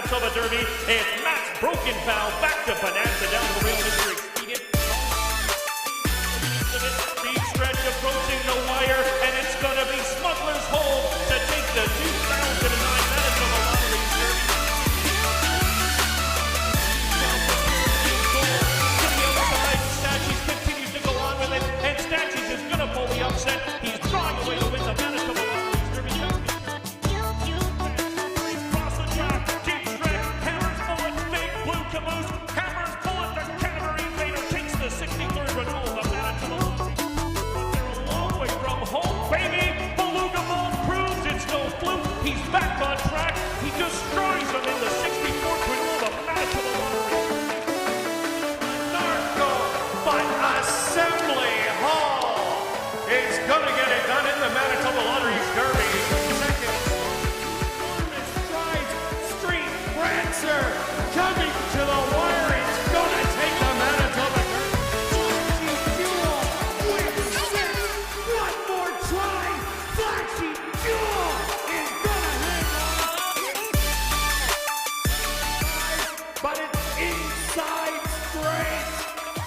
Manitoba Derby. It's Matt's broken foul back to Bonanza down the rail. Mr. Expedient. Speed stretch approaching the wire, and it's going to be Smuggler's Hole to take the 2009 Manitoba Lottery Derby. To the outside, Stachys continues to go on with it, and Stachys is going to pull the upset. He's drawing away to win the Manitoba Lottery Derby. Across the track, deep stretch, hammers bullet, big blue caboose, hammers bullet, the Canterbury Invader takes the 63rd renewal of the Manitoba Lottery. They're a long way from home, baby. Beluga Ball proves it's no fluke. He's back on track. He destroys them in the 64th renewal of the Manitoba Lottery. Narco, but Assembly Hall is going to get it done in the Manitoba Lottery Derby. Second, enormous strides, Street Prancer coming to the wire. It's going to take the Manitoba Derby. Flashy Fuel with 6. One more try. Flashy Fuel is going to hang on. But it's inside straight.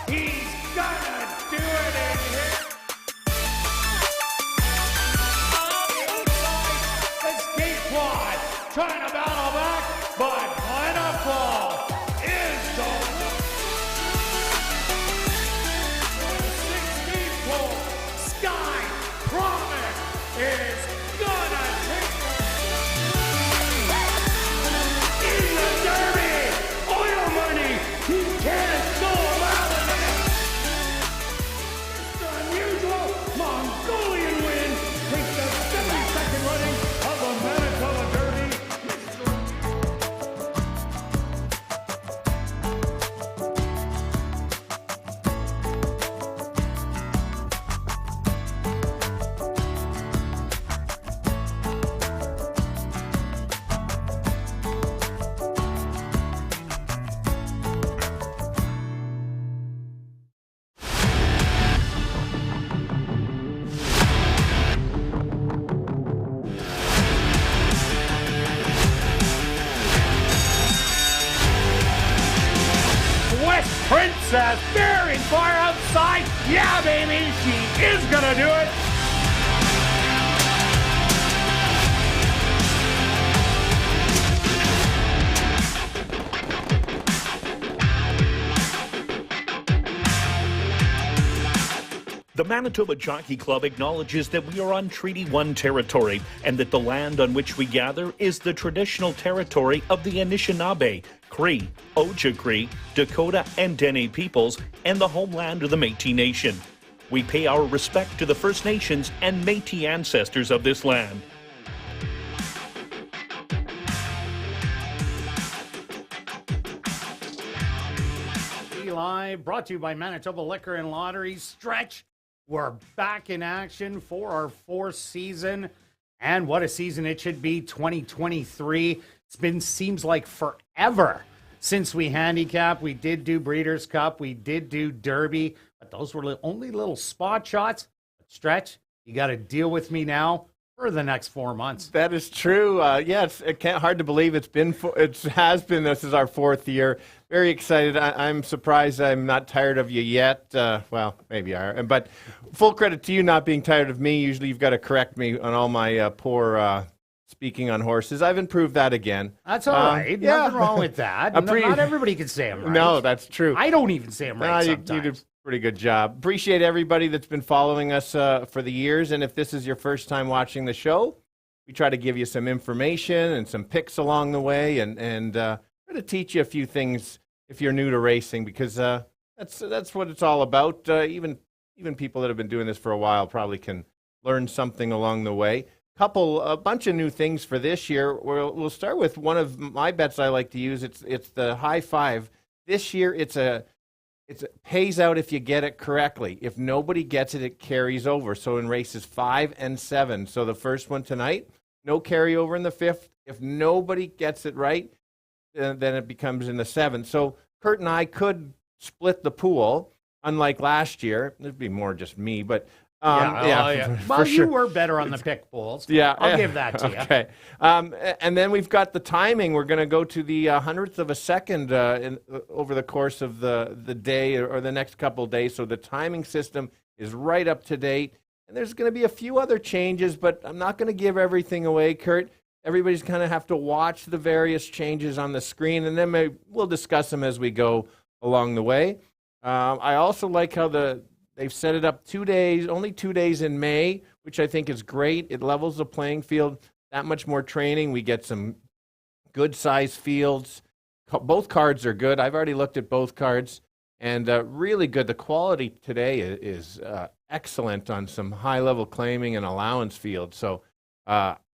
He's gonna do it in here. Escape quad trying to battle back, but Pineapple is the 16 pole. Sky Promise is gonna take in the Derby. Oil money. He can't go around it. It's unusual Mongolian win takes the 72nd running of the Manitoba Derby. West Princess very far outside. Yeah, baby, she is gonna do it. The Manitoba Jockey Club acknowledges that we are on Treaty 1 territory and that the land on which we gather is the traditional territory of the Anishinaabe, Cree, Ojibwe, Dakota, and Dene peoples, and the homeland of the Métis Nation. We pay our respect to the First Nations and Métis ancestors of this land. Live, brought to you by Manitoba Liquor and Lottery. Stretch, we're back in action for our 4th season, and what a season it should be. 2023. Seems like forever since we handicapped. We did do Breeders' Cup, we did do Derby, but those were only little spot shots. Stretch, you got to deal with me now for the next 4 months. That is true. Yeah, it's hard to believe it has been. This is our 4th year. Very excited. I'm surprised I'm not tired of you yet. Well, maybe I are. But full credit to you not being tired of me. Usually you've got to correct me on all my poor speaking on horses. I've improved that again. That's all right. Yeah. Nothing wrong with that. Not everybody can say I'm right. No, that's true. I don't even say I'm right sometimes. You did a pretty good job. Appreciate everybody that's been following us for the years. And if this is your first time watching the show, we try to give you some information and some picks along the way and try to teach you a few things if you're new to racing, because that's what it's all about. Even people that have been doing this for a while probably can learn something along the way. A bunch of new things for this year. We'll start with one of my bets I like to use. It's the high five. This year it pays out if you get it correctly. If nobody gets it, it carries over. So in races 5 and 7. So the first one tonight, no carryover in the 5th. If nobody gets it right, then it becomes in the 7th. So Kirt and I could split the pool, unlike last year. It'd be more just me, but Well, you were better on the pick bulls. Yeah, I'll give that to you. Okay. And then we've got the timing. We're going to go to the hundredth of a second over the course of the day or the next couple of days. So the timing system is right up to date. And there's going to be a few other changes, but I'm not going to give everything away, Kirt. Everybody's kind of have to watch the various changes on the screen, and then we'll discuss them as we go along the way. I also like how they've set it up 2 days, only 2 days in May, which I think is great. It levels the playing field, that much more training. We get some good size fields. Both cards are good. I've already looked at both cards, and really good. The quality today is excellent on some high-level claiming and allowance fields. So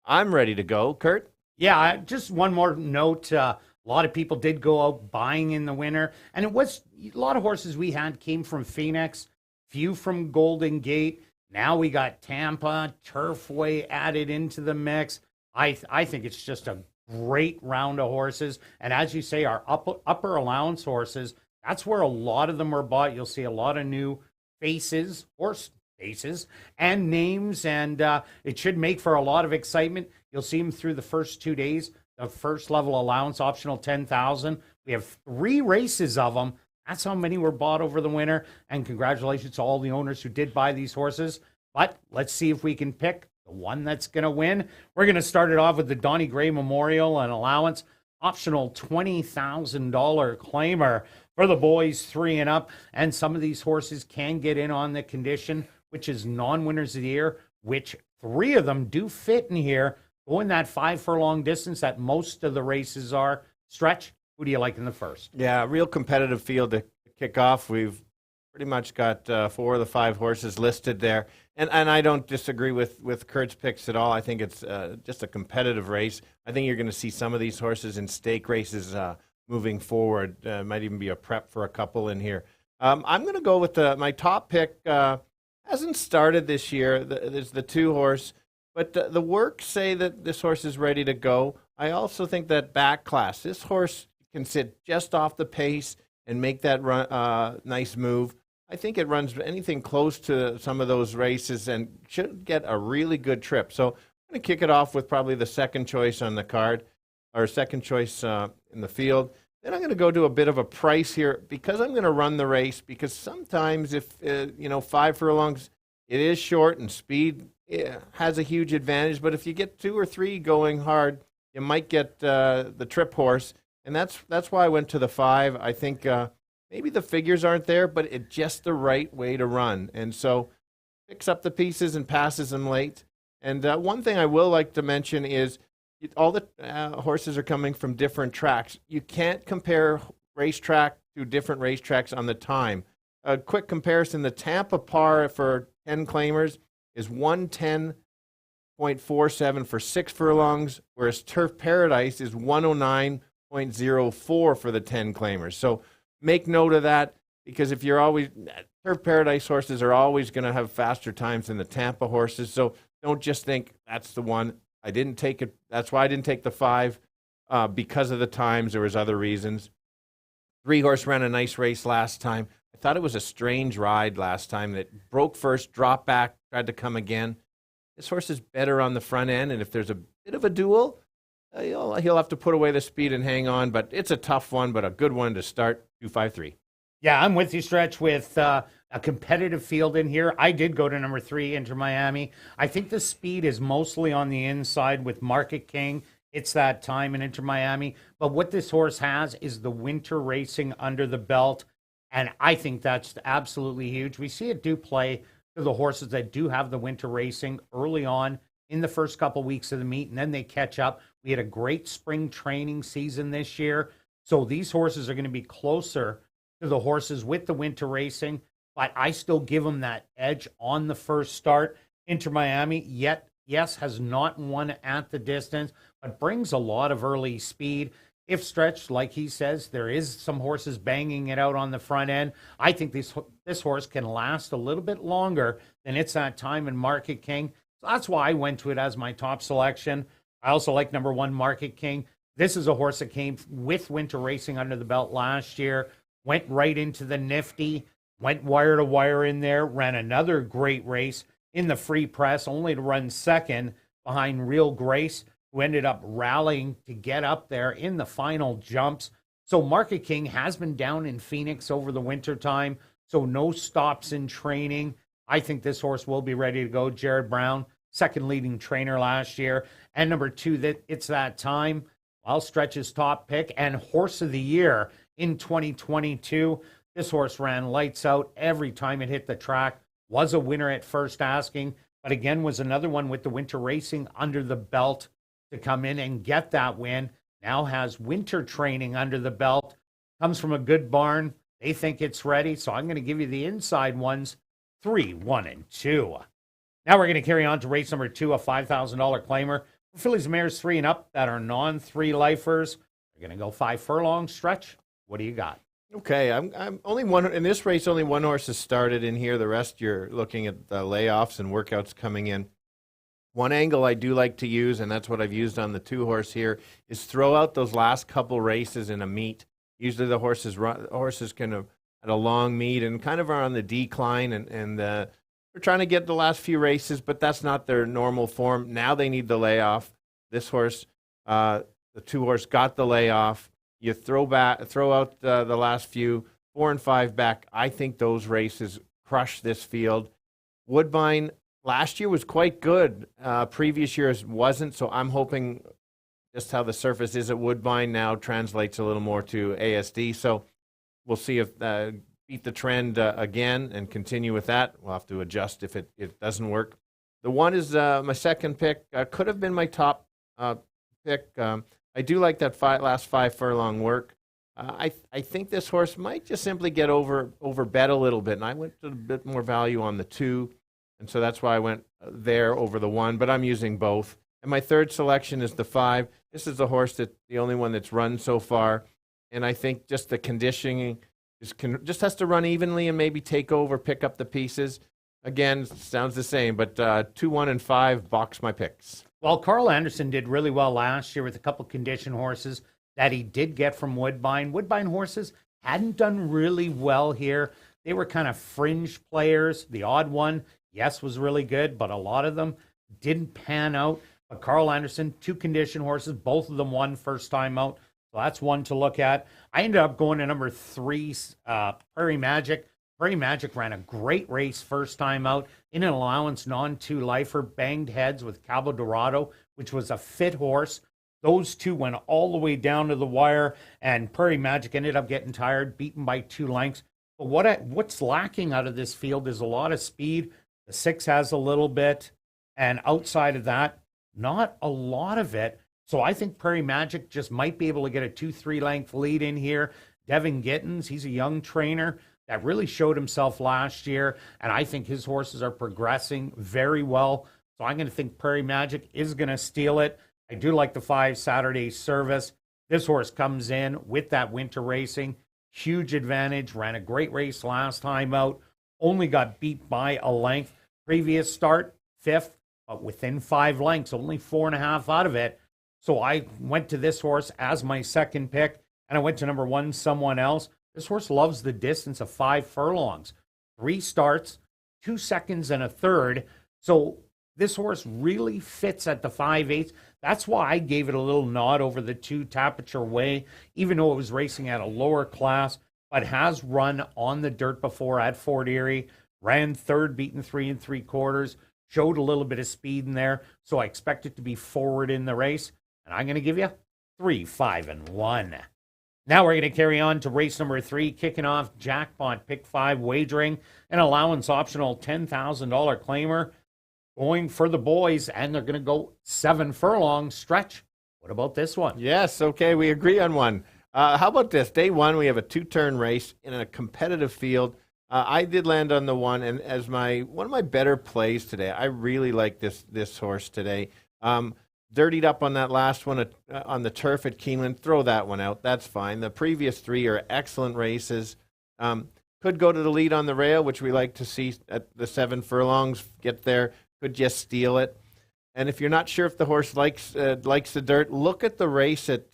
I'm ready to go. Kirt? Yeah, just one more note. A lot of people did go out buying in the winter, and it was a lot of horses we had came from Phoenix, few from Golden Gate. Now we got Tampa, Turfway added into the mix. I think it's just a great round of horses. And as you say, our upper allowance horses, that's where a lot of them are bought. You'll see a lot of new faces, horse faces, and names, and it should make for a lot of excitement. You'll see them through the first 2 days. The first level allowance, optional 10,000. We have 3 races of them. That's how many were bought over the winter. And congratulations to all the owners who did buy these horses. But let's see if we can pick the one that's going to win. We're going to start it off with the Donnie Gray Memorial and allowance, optional $20,000 claimer for the boys 3 and up. And some of these horses can get in on the condition, which is non-winners of the year, which 3 of them do fit in here. Going that 5 furlong distance that most of the races are. Stretch, who do you like in the first? Yeah, real competitive field to kick off. We've pretty much got 4 of the 5 horses listed there. And I don't disagree with Kirt's picks at all. I think it's just a competitive race. I think you're going to see some of these horses in stake races moving forward. Might even be a prep for a couple in here. I'm going to go with my top pick. Hasn't started this year. There's the 2 horse. But the works say that this horse is ready to go. I also think that back class, this horse can sit just off the pace and make that nice move. I think it runs anything close to some of those races and should get a really good trip. So I'm going to kick it off with probably the second choice on the card, or second choice in the field. Then I'm going to go to a bit of a price here because I'm going to run the race, because sometimes if, 5 furlongs, it is short and speed has a huge advantage. But if you get 2 or 3 going hard, you might get the trip horse. And that's why I went to the 5. I think maybe the figures aren't there, but it's just the right way to run. And so picks up the pieces and passes them late. And one thing I will like to mention is all the horses are coming from different tracks. You can't compare racetrack to different racetracks on the time. A quick comparison, the Tampa par for 10 claimers is 110.47 for 6 furlongs, whereas Turf Paradise is 109.04 for the 10 claimers. So make note of that, because if you're always, Turf Paradise horses are always going to have faster times than the Tampa horses. So don't just think that's the one. I didn't take it. That's why I didn't take the 5 because of the times. There was other reasons. 3 horse ran a nice race last time. I thought it was a strange ride last time that broke first, dropped back, tried to come again. This horse is better on the front end, and if there's a bit of a duel, he'll have to put away the speed and hang on, but it's a tough one, but a good one to start. 253. Yeah, I'm with you, Stretch, with a competitive field in here. I did go to number 3, Inter Miami. I think the speed is mostly on the inside with Market King. It's that time in Inter Miami. But what this horse has is the winter racing under the belt, and I think that's absolutely huge. We see it do play to the horses that do have the winter racing early on in the first couple weeks of the meet, and then they catch up. We had a great spring training season this year, so these horses are going to be closer to the horses with the winter racing, but I still give them that edge on the first start. Inter Miami, yes, has not won at the distance, but brings a lot of early speed. If stretched, like he says, there is some horses banging it out on the front end. I think this horse can last a little bit longer than It's That Time in Market King. So that's why I went to it as my top selection. I also like number 1, Market King. This is a horse that came with winter racing under the belt last year, went right into the Nifty, went wire to wire in there, ran another great race, in the free press, only to run second behind Real Grace, who ended up rallying to get up there in the final jumps. So Market King has been down in Phoenix over the wintertime, so no stops in training. I think this horse will be ready to go. Jared Brown, second leading trainer last year. And number 2, that it's that time. Well, Stretch's top pick and horse of the year in 2022. This horse ran lights out every time it hit the track. Was a winner at first asking, but again was another one with the winter racing under the belt to come in and get that win. Now has winter training under the belt. Comes from a good barn. They think it's ready, so I'm going to give you the inside ones, 3, 1, and 2. Now we're going to carry on to race number 2, a $5,000 claimer. For fillies and mares 3 and up that are non-3 lifers. We're going to go 5 furlong stretch. What do you got? Okay, I'm only one in this race. Only one horse has started in here. The rest you're looking at the layoffs and workouts coming in. One angle I do like to use, and that's what I've used on the 2 horse here, is throw out those last couple races in a meet. Usually the horses kind of at a long meet and kind of are on the decline, and they're trying to get the last few races, but that's not their normal form. Now they need the layoff. This horse, the 2 horse, got the layoff. You throw out the last few, 4 and 5 back. I think those races crush this field. Woodbine last year was quite good. Previous years wasn't, so I'm hoping just how the surface is at Woodbine now translates a little more to ASD. So we'll see if beat the trend again and continue with that. We'll have to adjust if it doesn't work. The 1 is my second pick. Could have been my top pick. I do like that last 5 furlong work. I think this horse might just simply get over bet a little bit, and I went to a bit more value on the 2, and so that's why I went there over the 1, but I'm using both. And my third selection is the 5. This is the horse the only one that's run so far, and I think just the conditioning just has to run evenly and maybe take over, pick up the pieces. Again, sounds the same, but 2, 1, and 5 box my picks. Well, Carl Anderson did really well last year with a couple condition horses that he did get from Woodbine. Woodbine horses hadn't done really well here. They were kind of fringe players. The odd one, yes, was really good, but a lot of them didn't pan out. But Carl Anderson, 2 condition horses, both of them won first time out. So that's one to look at. I ended up going to number 3, Prairie Magic. Prairie Magic ran a great race first time out in an allowance non-2 lifer, banged heads with Cabo Dorado, which was a fit horse. Those 2 went all the way down to the wire, and Prairie Magic ended up getting tired, beaten by 2 lengths. But what's lacking out of this field is a lot of speed. The 6 has a little bit, and outside of that, not a lot of it. So I think Prairie Magic just might be able to get a 2-3 length lead in here. Devin Gittins, he's a young trainer that really showed himself last year, and I think his horses are progressing very well. So I'm going to think Prairie Magic is going to steal it. I do like the 5 Saturday Service. This horse comes in with that winter racing. Huge advantage. Ran a great race last time out. Only got beat by a length. Previous start, 5th, but within 5 lengths. Only 4.5 out of it. So I went to this horse as my second pick, and I went to number 1, Someone Else. This horse loves the distance of 5 furlongs. 3 starts, 2 seconds, and a third. So this horse really fits at the 5/8. That's why I gave it a little nod over the 2 Tapiture Way, even though it was racing at a lower class, but has run on the dirt before at Fort Erie, ran 3rd, beaten 3 3/4, showed a little bit of speed in there. So I expect it to be forward in the race. And I'm going to give you 3, 5, and 1. Now we're going to carry on to race number 3, kicking off jackpot pick 5 wagering, an allowance optional $10,000 claimer going for the boys, and they're going to go 7 furlong stretch. What about this one? Yes, okay, we agree on one. How about this? Day 1, we have a 2-turn race in a competitive field. I did land on the 1, and as one of my better plays today, I really like this horse today. Dirtied up on that last one on the turf at Keeneland. Throw that one out. That's fine. The previous 3 are excellent races. Could go to the lead on the rail, which we like to see at the 7 furlongs. Get there. Could just steal it. And if you're not sure if the horse likes the dirt, look at the race at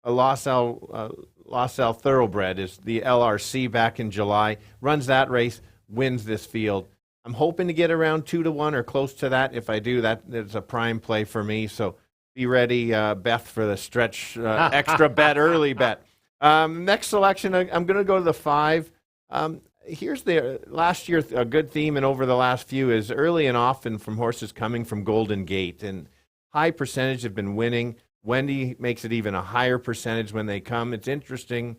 LaSalle Thoroughbred. Is the LRC back in July. Runs that race, wins this field. I'm hoping to get around 2-1 or close to that. If I do, that's a prime play for me. So be ready, Beth, for the stretch extra bet, early bet. Next selection, I'm going to go to the 5. Here's the last year, a good theme, and over the last few is early and often from horses coming from Golden Gate, and high percentage have been winning. Wendy makes it even a higher percentage when they come. It's interesting.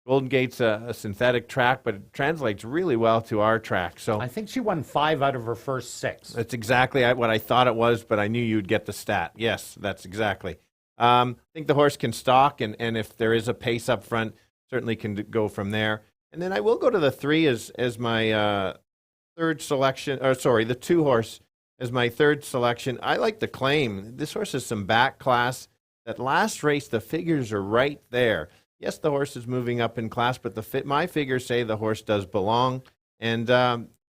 Golden Gate's a synthetic track, but it translates really well to our track. So I think she won 5 out of her first 6. That's exactly what I thought it was, but I knew you'd get the stat. Yes, that's exactly. I think the horse can stalk, and if there is a pace up front, certainly can go from there. And then I will go to the 3 as my third selection, or sorry, the 2 horse as my third selection. I like the Claim. This horse has some back class. That last race, the figures are right there. Yes, the horse is moving up in class, but my figures say the horse does belong. And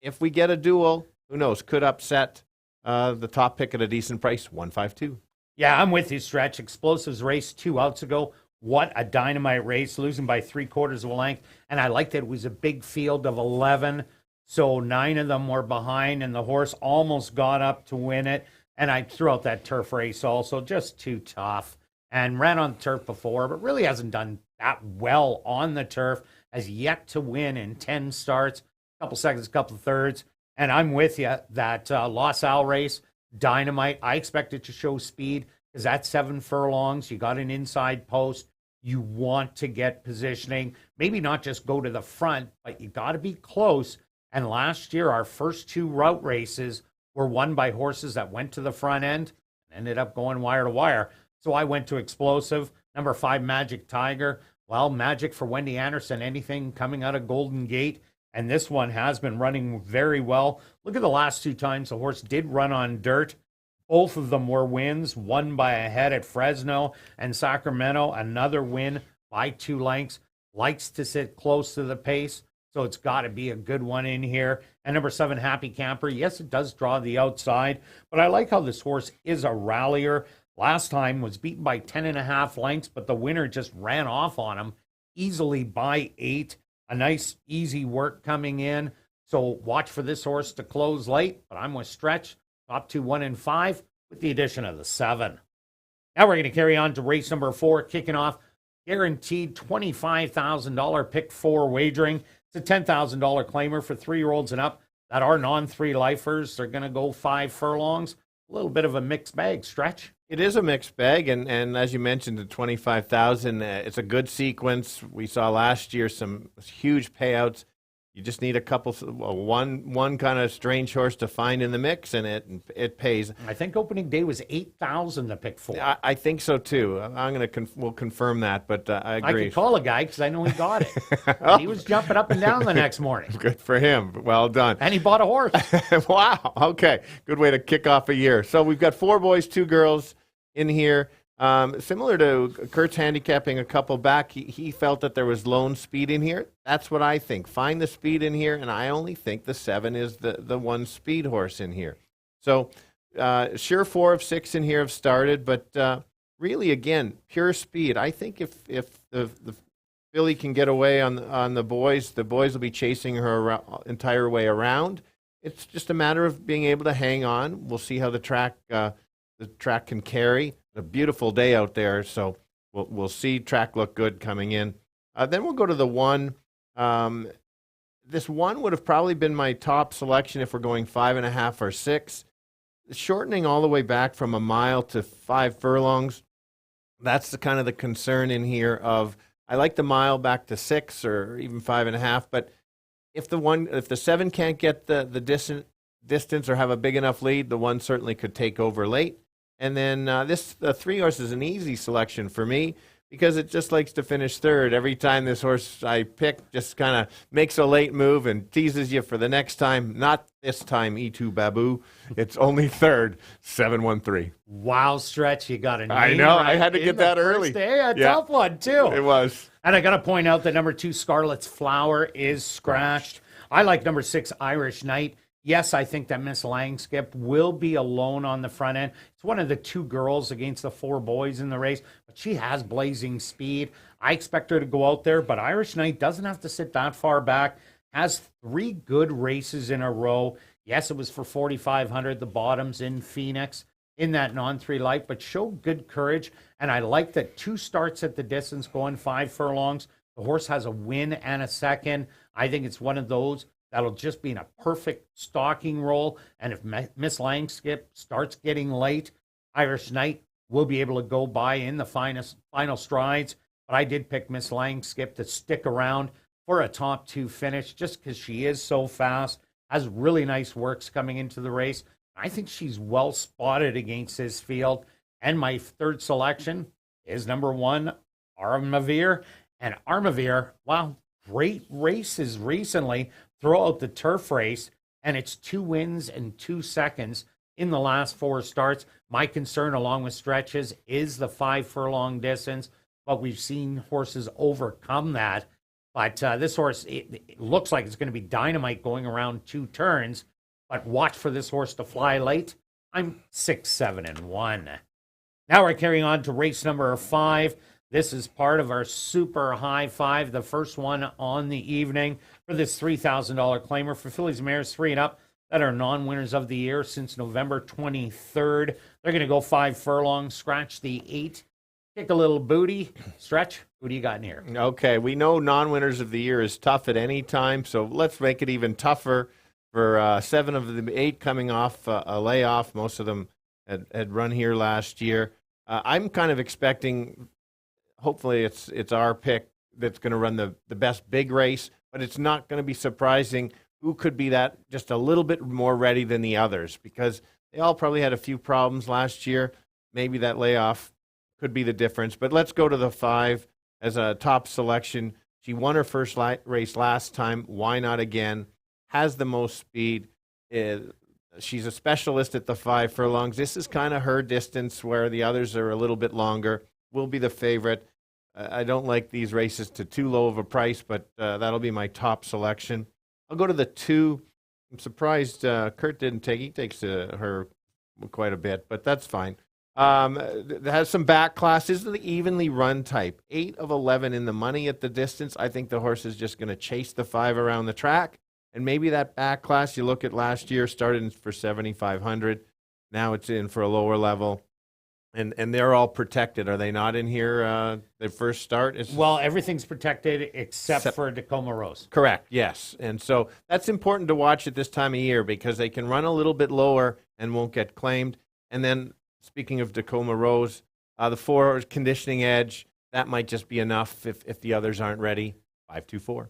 if we get a duel, who knows, could upset the top pick at a decent price, 152. Yeah, I'm with you, Stretch. Explosives race 2 outs ago. What a dynamite race, losing by 3/4 of a length. And I liked that it was a big field of 11. So 9 of them were behind, and the horse almost got up to win it. And I threw out that turf race also, just too tough. And ran on turf before, but really hasn't done that well on the turf. Has yet to win in 10 starts, couple seconds, couple thirds. And I'm with you, that Los Al race, dynamite. I expect it to show speed, because that's 7 furlongs. You got an inside post. You want to get positioning. Maybe not just go to the front, but you got to be close. And last year, our first 2 route races were won by horses that went to the front end and ended up going wire to wire. So I went to Explosive. Number 5, Magic Tiger. Well, Magic for Wendy Anderson, anything coming out of Golden Gate. And this one has been running very well. Look at the last 2 times the horse did run on dirt. Both of them were wins, one by a head at Fresno and Sacramento. Another win by 2 lengths. Likes to sit close to the pace, so it's got to be a good one in here. And number 7, Happy Camper. Yes, it does draw the outside, but I like how this horse is a rallier. Last time was beaten by 10.5 lengths, but the winner just ran off on him easily by 8. A nice, easy work coming in. So watch for this horse to close late, but I'm with Stretch. Top 2, 1 and 5 with the addition of the 7. Now we're going to carry on to race number 4, kicking off guaranteed $25,000 pick 4 wagering. It's a $10,000 claimer for 3-year-olds and up that are non-3 lifers. They're going to go 5 furlongs. A little bit of a mixed bag, Stretch. It is a mixed bag, and as you mentioned, the 25,000. It's a good sequence. We saw last year some huge payouts. You just need a couple, one kind of strange horse to find in the mix, and it pays. I think opening day was 8,000 to pick 4. I think so too. We'll confirm that, but I agree. I could call a guy because I know he got it. And he was jumping up and down the next morning. Good for him. Well done. And he bought a horse. Wow. Okay. Good way to kick off a year. So we've got 4 boys, 2 girls in here. Similar to Kirt's handicapping a couple back, he felt that there was lone speed in here. That's what I think. Find the speed in here, and I only think the 7 is the one speed horse in here. So sure, 4 of 6 in here have started, but really, again, pure speed. I think if the filly can get away on the boys will be chasing her entire way around. It's just a matter of being able to hang on. We'll see how the track can carry. A beautiful day out there, so we'll see track look good coming in. Then we'll go to the 1. This 1 would have probably been my top selection if we're going 5.5 or 6. Shortening all the way back from a mile to 5 furlongs, that's the kind of the concern in here of, I like the mile back to 6 or even 5.5, but if the 7 can't get the distance or have a big enough lead, the 1 certainly could take over late. And then the 3 horse is an easy selection for me because it just likes to finish third. Every time this horse I pick just kind of makes a late move and teases you for the next time. Not this time, E2 Babu. It's only third, 713. Wow, Stretch, you got a name. I know. Right I had to get that early. Day, a tough one, too. It was. And I got to point out that number 2, Scarlet's Flower, is scratched. I like number 6, Irish Knight. Yes, I think that Miss Langskip will be alone on the front end. It's one of the 2 girls against the 4 boys in the race, but she has blazing speed. I expect her to go out there, but Irish Knight doesn't have to sit that far back. Has 3 good races in a row. Yes, it was for 4,500, the bottoms in Phoenix in that non-3 light, but showed good courage. And I like that 2 starts at the distance going 5 furlongs. The horse has a win and a second. I think it's one of those that'll just be in a perfect stalking role. And if Miss Langskip starts getting late, Irish Knight will be able to go by in the final strides. But I did pick Miss Langskip to stick around for a top 2 finish just because she is so fast, has really nice works coming into the race. I think she's well spotted against this field. And my third selection is number 1, Armavir. And Armavir, wow, great races recently throughout the turf race. And it's 2 wins and 2 seconds in the last 4 starts. My concern, along with stretches, is the 5 furlong distance. But we've seen horses overcome that. But this horse, it looks like it's going to be dynamite going around 2 turns. But watch for this horse to fly late. I'm 6, 7, and 1. Now we're carrying on to race number 5. This is part of our super high 5, the first one on the evening for this $3,000 claimer for fillies and mares 3 and up that are non-winners of the year since November 23rd. They're going to go 5 furlongs, scratch the 8, kick a little booty. Stretch, who do you got in here? Okay, we know non-winners of the year is tough at any time, so let's make it even tougher for 7 of the 8 coming off a layoff. Most of them had run here last year. I'm kind of expecting, hopefully it's our pick that's going to run the best big race, but it's not going to be surprising who could be that just a little bit more ready than the others, because they all probably had a few problems last year. Maybe that layoff could be the difference. But let's go to the 5 as a top selection. She won her first race last time. Why not again? Has the most speed. She's a specialist at the 5 furlongs. This is kind of her distance where the others are a little bit longer. Will be the favorite. I don't like these races to too low of a price, but that'll be my top selection. I'll go to the 2. I'm surprised Kirt didn't take. He takes her quite a bit, but that's fine. It has some back class. This is the evenly run type. 8 of 11 in the money at the distance. I think the horse is just going to chase the 5 around the track. And maybe that back class, you look at last year, started for 7,500. Now it's in for a lower level. And they're all protected. Are they not in here? Their first start? Well, everything's protected except for Tacoma Rose. Correct, yes. And so that's important to watch at this time of year because they can run a little bit lower and won't get claimed. And then, speaking of Tacoma Rose, the 4 conditioning edge, that might just be enough if the others aren't ready. 5-2-4.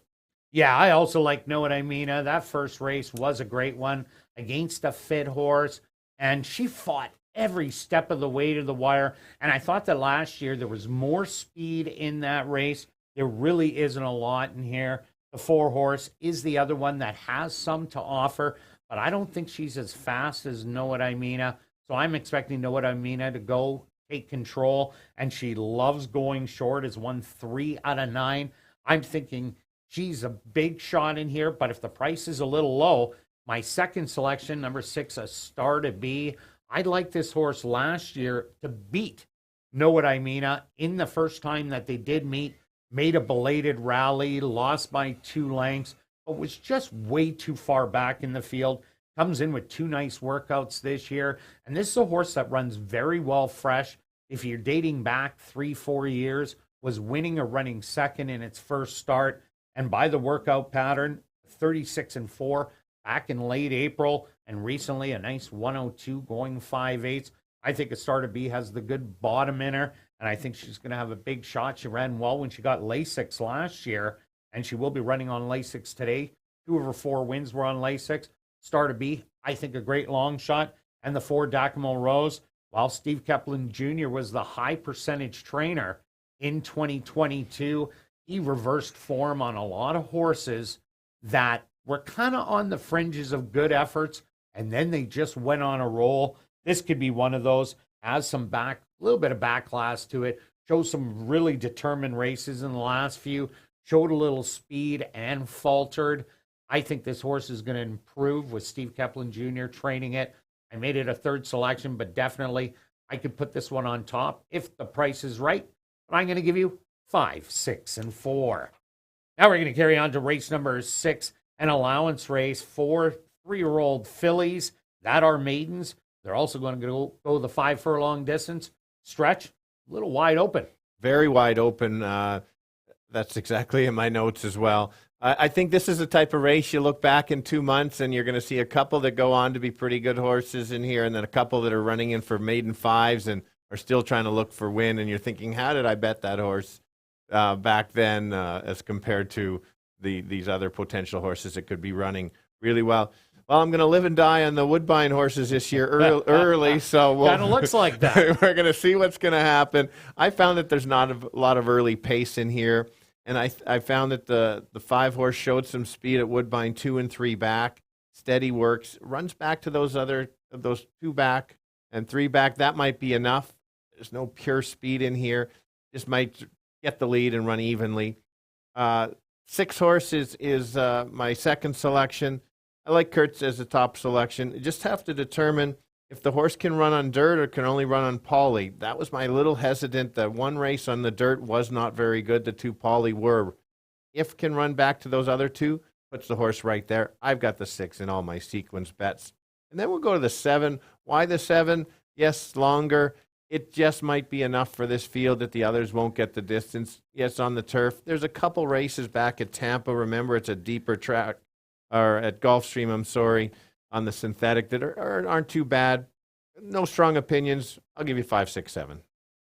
Yeah, I also like Know What I Mean. That first race was a great one against a fit horse, and she fought every step of the way to the wire. And I thought that last year there was more speed in that race. There really isn't a lot in here. The 4 horse is the other one that has some to offer, but I don't think she's as fast as Know What I Mean. So I'm expecting Know What I Mean to go take control, and she loves going short, has won 3 out of 9. I'm thinking she's a big shot in here, but if the price is a little low, my second selection, number 6, A Star to Be. I like this horse last year to beat Know What I Mean in the first time that they did meet, made a belated rally, lost by 2 lengths, but was just way too far back in the field. Comes in with 2 nice workouts this year, and this is a horse that runs very well fresh. If you're dating back 3-4 years, was winning or running second in its first start, and by the workout pattern, 36-4 back in late April, and recently a nice 102 going 5/8. I think A Star to Be has the good bottom in her, and I think she's going to have a big shot. She ran well when she got Lasix last year, and she will be running on Lasix today. 2 of her 4 wins were on Lasix. Star to Be, I think a great long shot. And the 4 Dacamel Rose, while Steve Kepplin Jr. was the high percentage trainer in 2022, he reversed form on a lot of horses that were kind of on the fringes of good efforts, and then they just went on a roll. This could be one of those. Has some a little bit of backlash to it. Shows some really determined races in the last few. Showed a little speed and faltered. I think this horse is going to improve with Steve Kepplin Jr. training it. I made it a third selection, but definitely I could put this one on top if the price is right. But I'm going to give you 5, 6, and 4. Now we're going to carry on to race number 6, an allowance race, 4 3-year-old fillies that are maidens. They're also going to go the 5 furlong distance. Stretch, a little wide open. Very wide open. That's exactly in my notes as well. I think this is a type of race you look back in 2 months and you're going to see a couple that go on to be pretty good horses in here, and then a couple that are running in for maiden 5s and are still trying to look for win. And you're thinking, how did I bet that horse back then as compared to these other potential horses that could be running really well? Well, I'm going to live and die on the Woodbine horses this year early, so kind of looks like that. We're going to see what's going to happen. I found that there's not a lot of early pace in here, and I found that the 5-horse showed some speed at Woodbine 2 and 3 back. Steady works, runs back to those 2 back and 3 back. That might be enough. There's no pure speed in here. Just might get the lead and run evenly. 6-horse is my second selection. I like Kirt as a top selection. You just have to determine if the horse can run on dirt or can only run on poly. That was my little hesitant. The one race on the dirt was not very good. The 2 poly were. If can run back to those other 2, puts the horse right there. I've got the 6 in all my sequence bets. And then we'll go to the 7. Why the 7? Yes, longer. It just might be enough for this field that the others won't get the distance. Yes, on the turf. There's a couple races back at Tampa. Remember, it's a deeper track. Or at Gulfstream, I'm sorry, on the synthetic that aren't too bad. No strong opinions. I'll give you 5, 6, 7.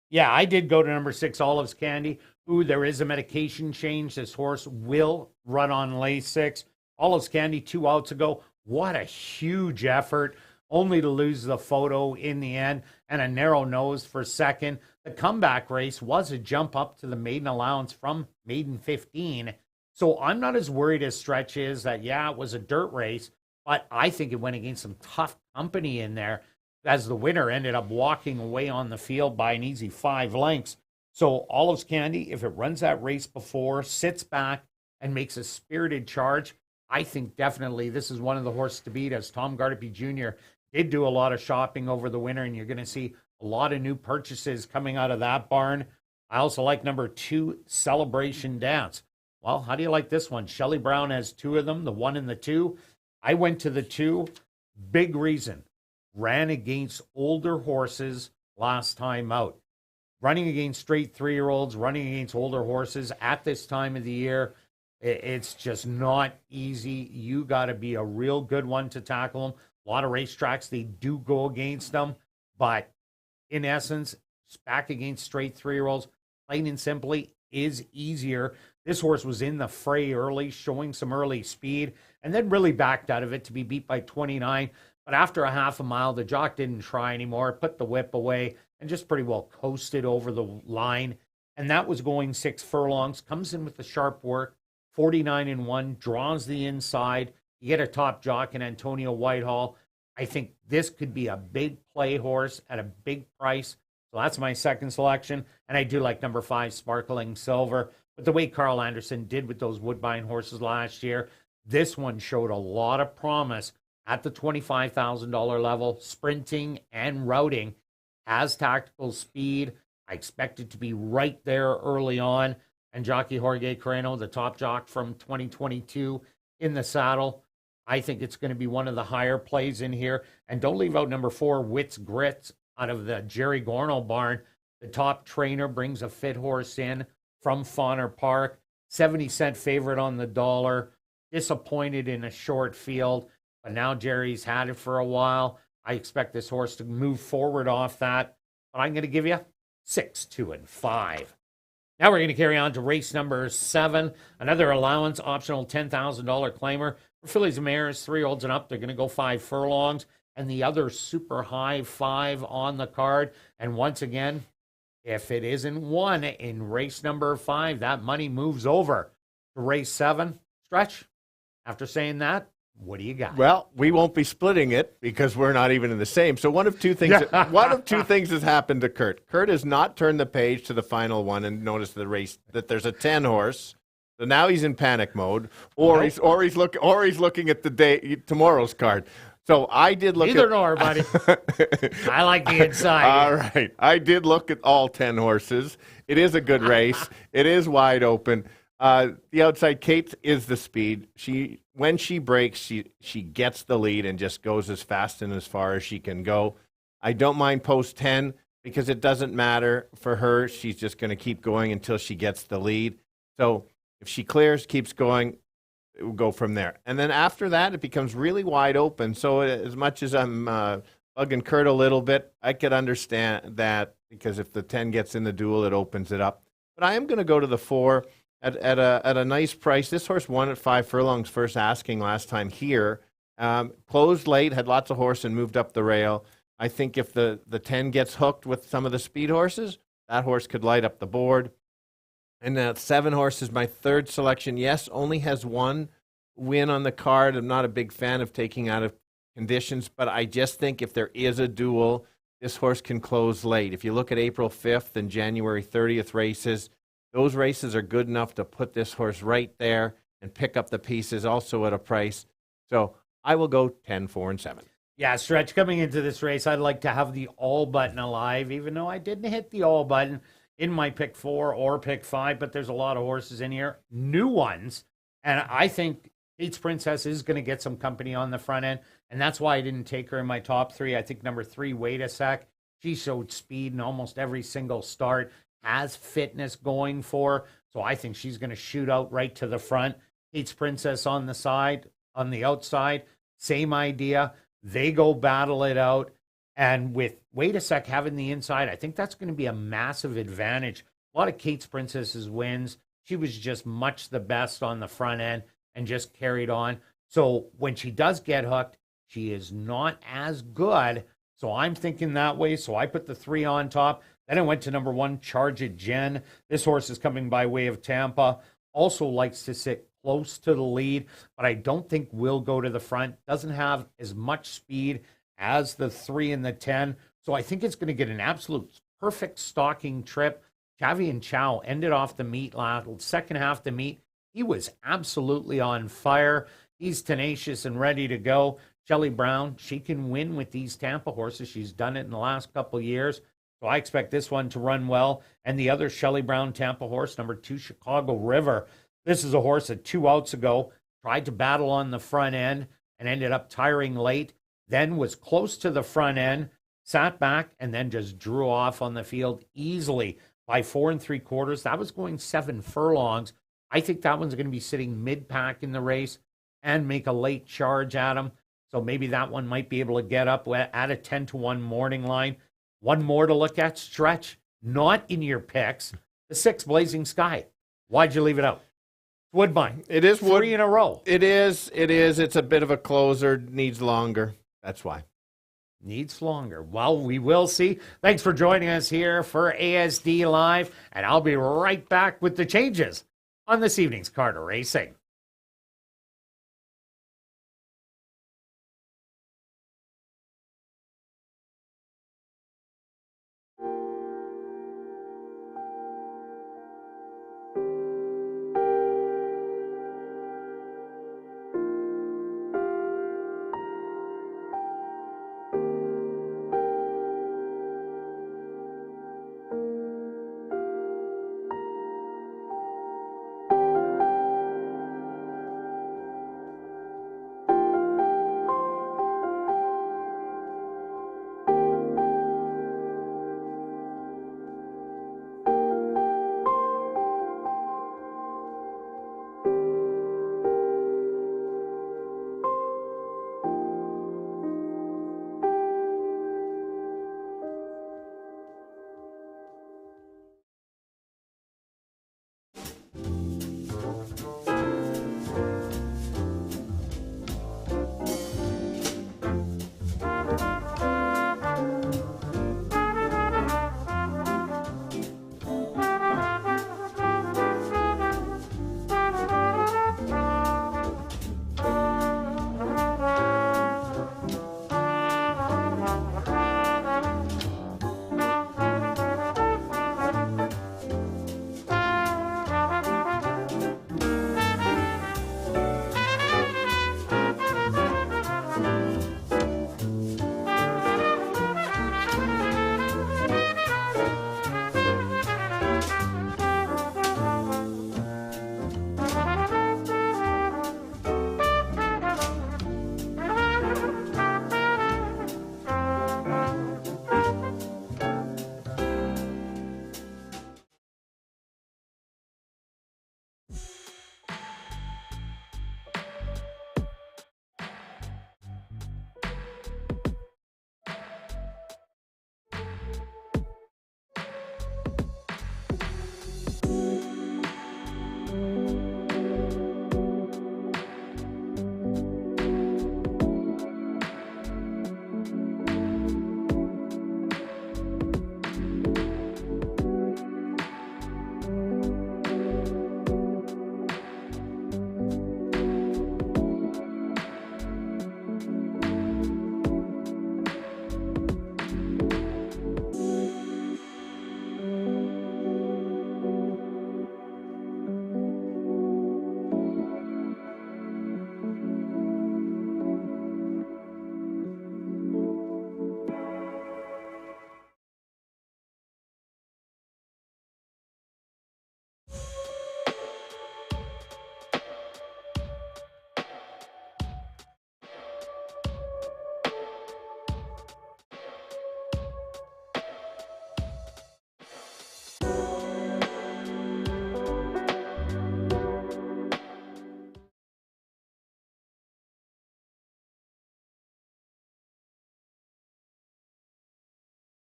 Yeah, I did go to number 6, Olive's Candy. Ooh, there is a medication change. This horse will run on Lasix. Olive's Candy 2 outs ago. What a huge effort, only to lose the photo in the end and a narrow nose for second. The comeback race was a jump up to the maiden allowance from maiden 15. So I'm not as worried as Stretch is that, yeah, it was a dirt race, but I think it went against some tough company in there as the winner ended up walking away on the field by an easy 5 lengths. So Olive's Candy, if it runs that race before, sits back and makes a spirited charge, I think definitely this is one of the horses to beat, as Tom Gardapi Jr. did do a lot of shopping over the winter, and you're going to see a lot of new purchases coming out of that barn. I also like number 2, Celebration Dance. Well, how do you like this one? Shelley Brown has 2 of them, the 1 and the 2. I went to the 2. Big reason. Ran against older horses last time out. Running against straight 3-year-olds, running against older horses at this time of the year, it's just not easy. You got to be a real good one to tackle them. A lot of racetracks, they do go against them. But in essence, back against straight 3-year-olds, plain and simply, is easier. This horse was in the fray early, showing some early speed, and then really backed out of it to be beat by 29. But after a half a mile, the jock didn't try anymore, put the whip away, and just pretty well coasted over the line. And that was going 6 furlongs. Comes in with the sharp work, 49-1, draws the inside. You get a top jock in Antonio Whitehall. I think this could be a big play horse at a big price. So that's my second selection. And I do like number 5, Sparkling Silver. But the way Carl Anderson did with those Woodbine horses last year, this one showed a lot of promise at the $25,000 level, sprinting and routing, has tactical speed. I expect it to be right there early on. And jockey Jorge Carreno, the top jock from 2022 in the saddle, I think it's going to be one of the higher plays in here. And don't leave out number 4, Wits Grits, out of the Jerry Gornall barn. The top trainer brings a fit horse in from Fauner Park. 70-cent favorite on the dollar. Disappointed in a short field, but now Jerry's had it for a while. I expect this horse to move forward off that, but I'm going to give you 6, 2, and 5. Now we're going to carry on to race number 7. Another allowance, optional $10,000 claimer. For fillies and mares, 3-year-olds and up, they're going to go 5 furlongs. And the other super high 5 on the card. And once again, if it isn't won in race number 5, that money moves over to race 7. Stretch, after saying that, what do you got? Well, we won't be splitting it because we're not even in the same. So one of two things has happened to Kirt. Kirt has not turned the page to the final one and noticed the race that there's a 10 horse. So now he's in panic mode, or he's looking at tomorrow's card. So I did look Either nor, buddy. I like the inside. All right. I did look at all 10 horses. It is a good race. It is wide open. The outside Kate is the speed. She when she breaks, she gets the lead and just goes as fast and as far as she can go. I don't mind post 10 because it doesn't matter for her. She's just going to keep going until she gets the lead. So if she clears, keeps going, it will go from there. And then after that, it becomes really wide open. So as much as I'm bugging Kirt a little bit, I could understand that because if the 10 gets in the duel, it opens it up. But I am going to go to the 4 at a nice price. This horse won at 5 furlongs first asking last time here. Closed late, had lots of horse and moved up the rail. I think if the 10 gets hooked with some of the speed horses, that horse could light up the board. And that 7 horse is my third selection. Yes, only has one win on the card. I'm not a big fan of taking out of conditions, but I just think if there is a duel, this horse can close late. If you look at April 5th and January 30th races, those races are good enough to put this horse right there and pick up the pieces also at a price. So I will go 10, 4, and 7. Yeah, Stretch, coming into this race, I'd like to have the all button alive, even though I didn't hit the all button in my pick 4 or pick 5, but there's a lot of horses in here, new ones, and I think Kate's Princess is going to get some company on the front end, and that's why I didn't take her in my top 3. I think number 3, Wait a Sec, she showed speed in almost every single start, has fitness going for her, so I think she's going to shoot out right to the front. Kate's Princess on the side, on the outside, same idea. They go battle it out. And with Wait a Sec having the inside, I think that's going to be a massive advantage. A lot of Kate's Princess's wins. She was just much the best on the front end and just carried on. So when she does get hooked, she is not as good. So I'm thinking that way. So I put the 3 on top. Then I went to number 1, Charge It Jen. This horse is coming by way of Tampa. Also likes to sit close to the lead, but I don't think will go to the front. Doesn't have as much speed as the 3 and the 10. So I think it's going to get an absolute perfect stalking trip. Javian Chow ended off the meet second half of the meet. He was absolutely on fire. He's tenacious and ready to go. Shelley Brown, she can win with these Tampa horses. She's done it in the last couple of years. So I expect this one to run well. And the other Shelley Brown Tampa horse, number 2, Chicago River. This is a horse that 2 outs ago tried to battle on the front end and ended up tiring late, then was close to the front end, sat back, and then just drew off on the field easily by 4 3/4. That was going 7 furlongs. I think that one's going to be sitting mid-pack in the race and make a late charge at him. So maybe that one might be able to get up at a 10-1 morning line. One more to look at, Stretch, not in your picks. The 6, Blazing Sky. Why'd you leave it out? Woodbine. It is 3 in a row. It is. It's a bit of a closer. Needs longer. That's why. Needs longer. Well, we will see. Thanks for joining us here for ASD Live, and I'll be right back with the changes on this evening's Carter Racing.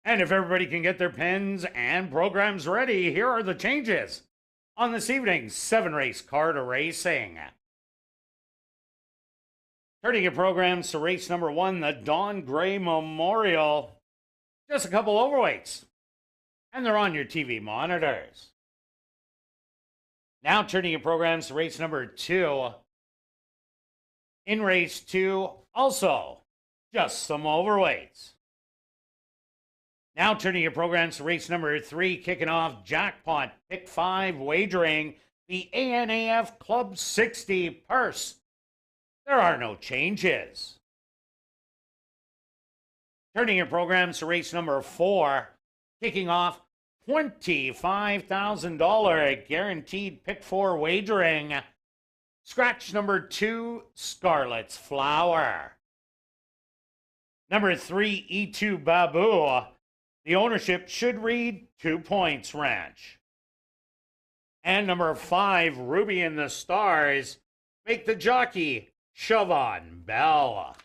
And if everybody can get their pens and programs ready, here are the changes on this evening's 7-race card of racing. Turning your programs to race number 1, the Don Gray Memorial. Just a couple overweights, and they're on your TV monitors. Now turning your programs to race number 2. In race 2, also just some overweights. Now turning your programs to race number 3, kicking off Jackpot Pick 5 wagering, the ANAF Club 60 purse. There are no changes. Turning your programs to race number 4, kicking off $25,000 guaranteed Pick 4 wagering. Scratch number 2, Scarlet's Flower. Number 3, E2 Babu. The ownership should read 2 Points Ranch. And number 5, Ruby and the Stars. Make the jockey Siobhan Bell.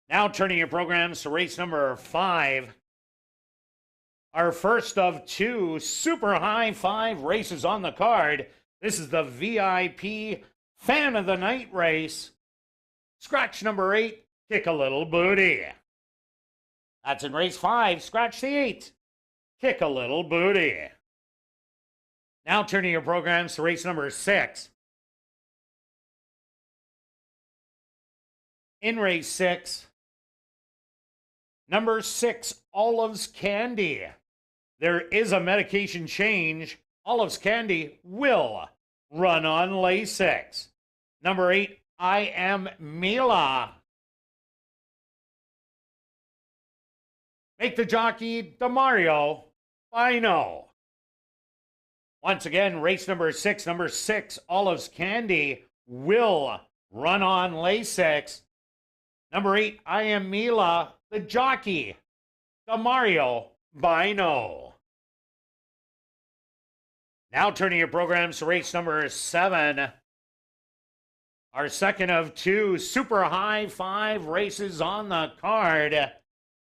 Now turning your programs to race number 5. Our first of 2 super high 5 races on the card. This is the VIP Fan of the Night race. Scratch number 8, Kick a Little Booty. That's in race 5. Scratch the 8. Kick a Little Booty. Now turning your programs to race number 6. In race 6, number 6, Olive's Candy. There is a medication change. Olive's Candy will run on Lasix. Number 8, I Am Mila. Make the jockey DeMario Bino. Once again, race number 6, number 6, Olive's Candy will run on Lasix. Number 8, I Am Mila, the jockey DeMario Bino. Now turning your programs to race number 7. Our second of 2 super high 5 races on the card.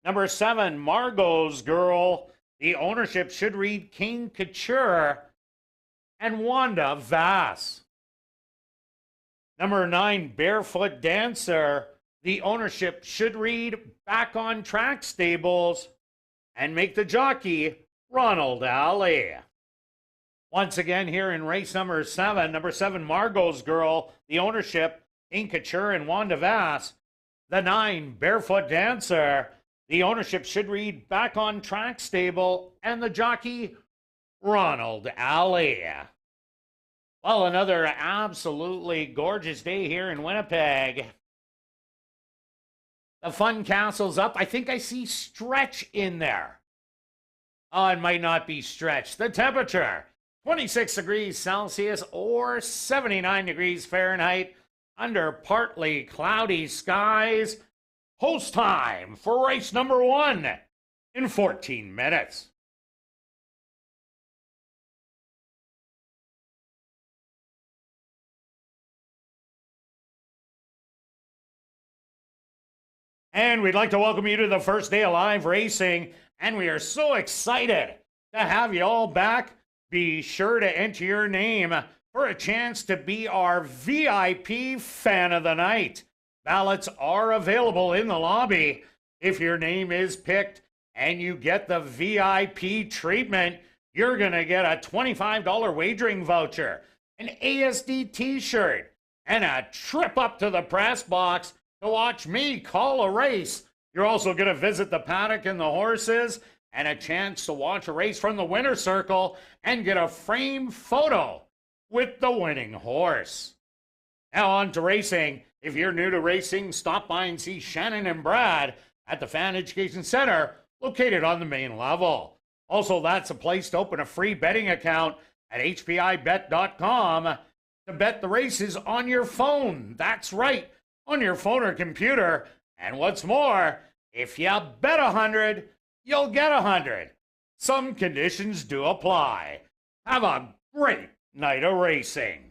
Number 7, Margot's Girl. The ownership should read King Couture and Wanda Vass. Number 9, Barefoot Dancer. The ownership should read Back on Track Stables and make the jockey Ronald Alley. Once again, here in race number 7, number 7, Margot's Girl. The ownership, King Couture and Wanda Vass. The 9, Barefoot Dancer. The ownership should read Back on Track Stable and the jockey, Ronald Alley. Well, another absolutely gorgeous day here in Winnipeg. The Fun Castle's up. I think I see Stretch in there. Oh, it might not be Stretch. The temperature, 26 degrees Celsius or 79 degrees Fahrenheit under partly cloudy skies. Host time for race number 1 in 14 minutes. And we'd like to welcome you to the first day of live racing. And we are so excited to have you all back. Be sure to enter your name for a chance to be our VIP Fan of the Night. Ballots are available in the lobby. If your name is picked and you get the VIP treatment, you're going to get a $25 wagering voucher, an ASD t-shirt, and a trip up to the press box to watch me call a race. You're also going to visit the paddock and the horses and a chance to watch a race from the winner's circle and get a framed photo with the winning horse. Now on to racing. If you're new to racing, stop by and see Shannon and Brad at the Fan Education Center located on the main level. Also, that's a place to open a free betting account at hpibet.com to bet the races on your phone. That's right, on your phone or computer. And what's more, if you bet 100, you'll get 100. Some conditions do apply. Have a great night of racing.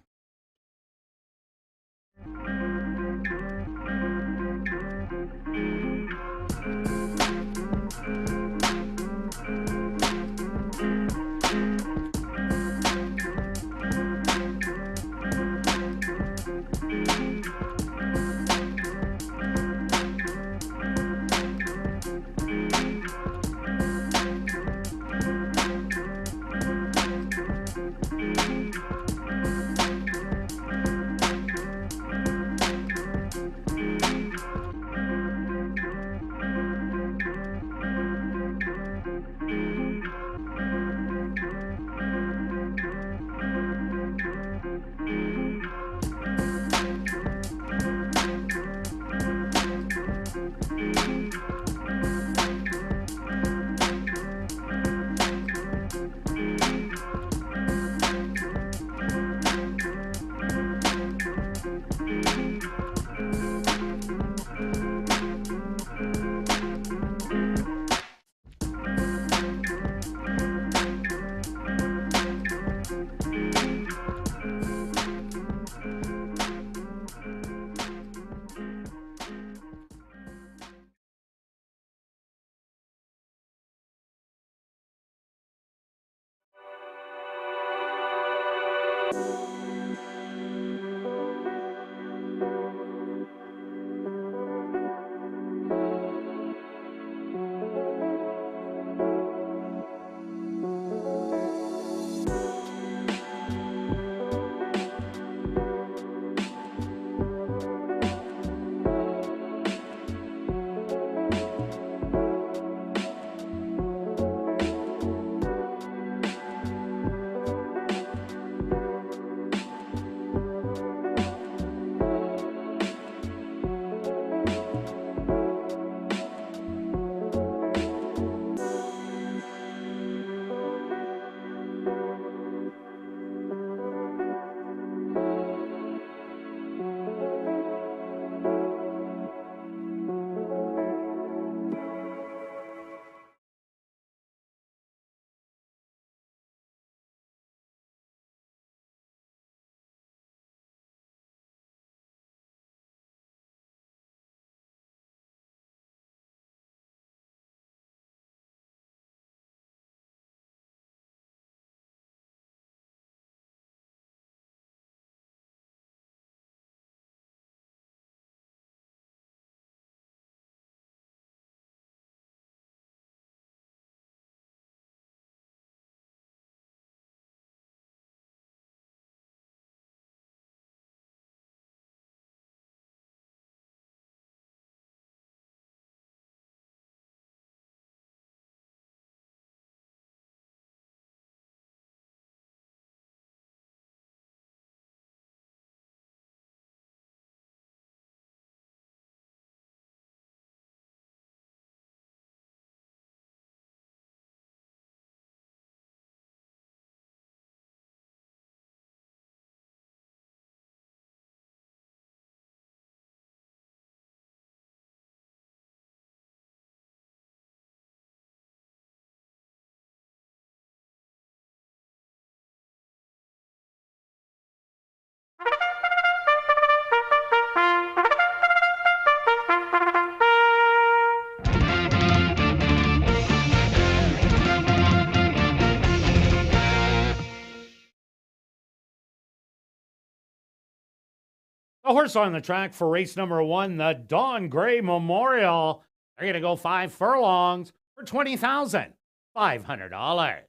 A horse on the track for race number 1, the Don Gray Memorial. They're going to go 5 furlongs for $20,500.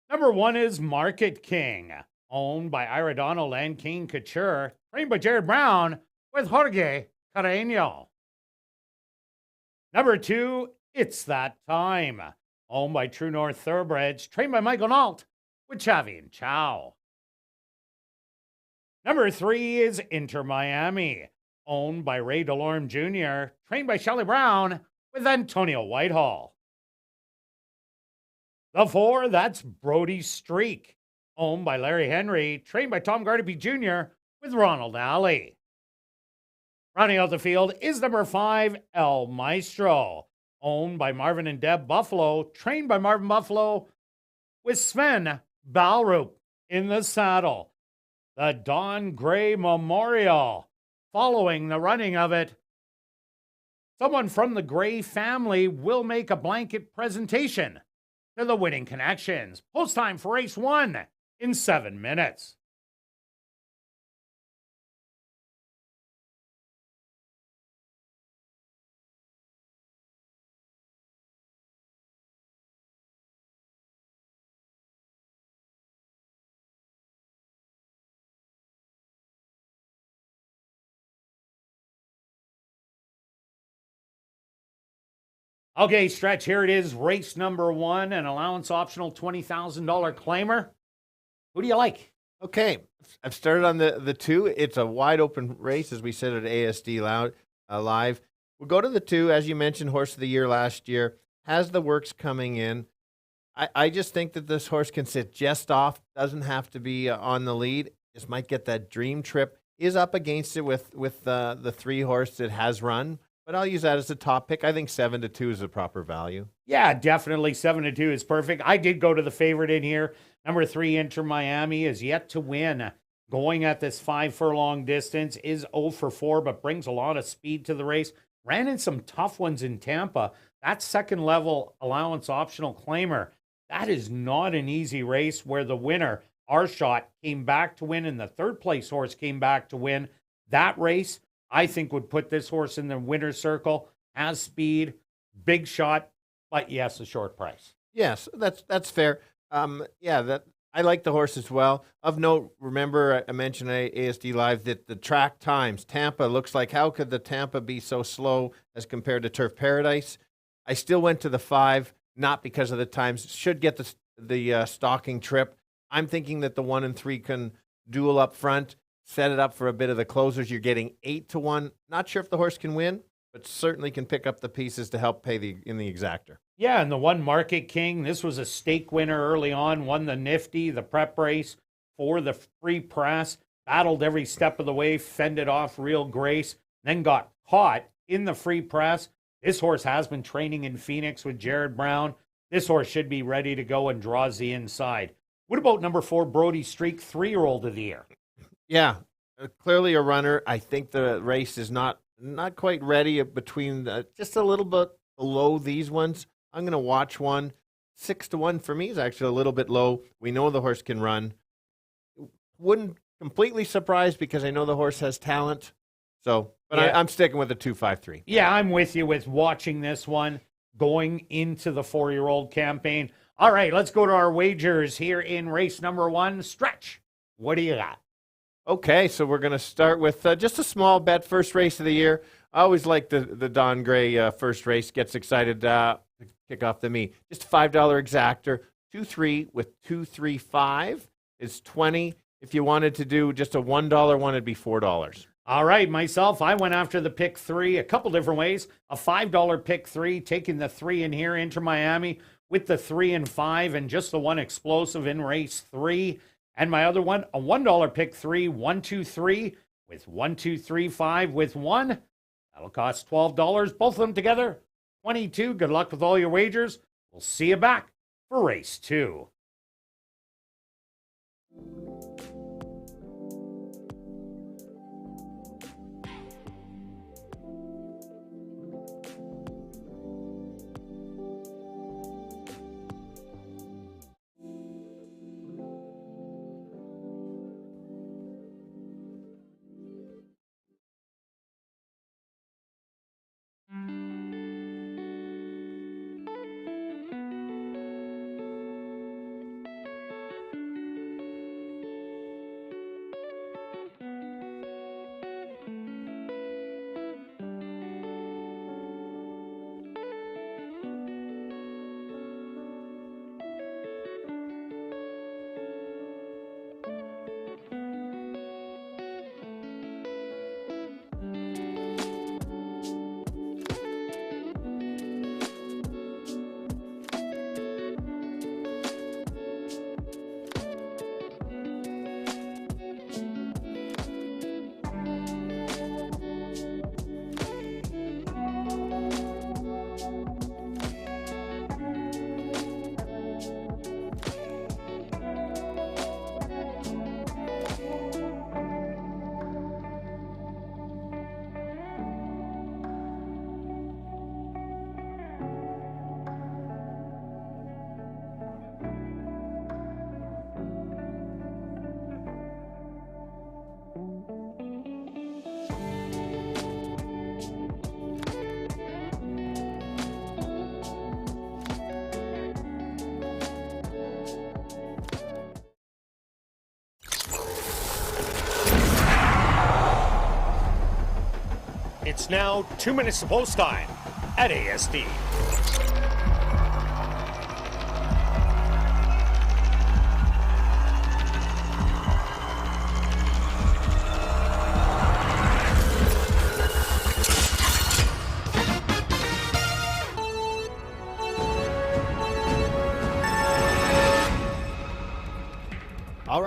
Number 1 is Market King, owned by Ira Donald and King Couture, trained by Jared Brown with Jorge Carreño. Number 2, It's That Time, owned by True North Thoroughbreds, trained by Michael Nault with Chavi and Chow. Number 3 is Inter Miami, owned by Ray DeLorme Jr., trained by Shelley Brown with Antonio Whitehall. The 4, that's Brody Streak, owned by Larry Henry, trained by Tom Gardaby Jr. with Ronald Alley. Rounding out the field is number 5, El Maestro, owned by Marvin and Deb Buffalo, trained by Marvin Buffalo with Sven Balrup in the saddle. The Don Gray Memorial. Following the running of it, someone from the Gray family will make a blanket presentation to the winning connections. Post time for race 1 in 7 minutes. Okay, Stretch, here it is, race number 1, an allowance optional $20,000 claimer. Who do you like? Okay, I've started on the 2. It's a wide open race, as we said at ASD Live. We'll go to the 2, as you mentioned, Horse of the Year last year. Has the works coming in. I just think that this horse can sit just off, doesn't have to be on the lead. Just might get that dream trip. Is up against it with the 3 horse that has run, but I'll use that as a top pick. I think 7-2 is a proper value. Yeah, definitely 7-2 is perfect. I did go to the favorite in here. Number 3, Inter Miami, is yet to win. Going at this 5 furlong distance, is 0 for 4, but brings a lot of speed to the race. Ran in some tough ones in Tampa. That second level allowance optional claimer, that is not an easy race where the winner, Our Shot, came back to win and the third place horse came back to win. That race, I think, would put this horse in the winner's circle. Has speed, big shot, but yes, a short price. Yes, that's fair. I like the horse as well. Of note, remember I mentioned ASD Live that the track times, Tampa looks like, how could the Tampa be so slow as compared to Turf Paradise? I still went to the 5, not because of the times. Should get the stalking trip. I'm thinking that the 1 and 3 can duel up front, set it up for a bit of the closers. You're getting 8-1. Not sure if the horse can win, but certainly can pick up the pieces to help pay in the exactor. Yeah, and the 1 Market King, this was a stake winner early on, won the Nifty, the prep race for the Free Press, battled every step of the way, fended off Real Grace, then got caught in the Free Press. This horse has been training in Phoenix with Jared Brown. This horse should be ready to go and draws the inside. What about number 4, Brody Streak, 3-year-old of the year? Yeah, clearly a runner. I think the race is not quite ready between just a little bit below these ones. I'm going to watch one. 6-1 for me is actually a little bit low. We know the horse can run. Wouldn't completely surprised because I know the horse has talent. So, but yeah. I'm sticking with the 2-5-3. Yeah, I'm with you with watching this one going into the 4-year-old campaign. All right, let's go to our wagers here in race number 1. Stretch, what do you got? Okay, so we're going to start with just a small bet, first race of the year. I always like the Don Gray first race, gets excited to kick off the me. Just a $5 exactor, 2-3 with 2-3-5 is 20. If you wanted to do just a $1 one, it'd be $4. All right, myself, I went after the pick 3 a couple different ways. A $5 pick 3, taking the 3 in here, Inter Miami, with the 3 and 5, and just the 1 explosive in race 3. And my other one, a $1 pick 3, 1-2-3 with 1-2-3-5 with 1. That'll cost $12. Both of them together, $22. Good luck with all your wagers. We'll see you back for race 2. It's now 2 minutes to post time at ASD.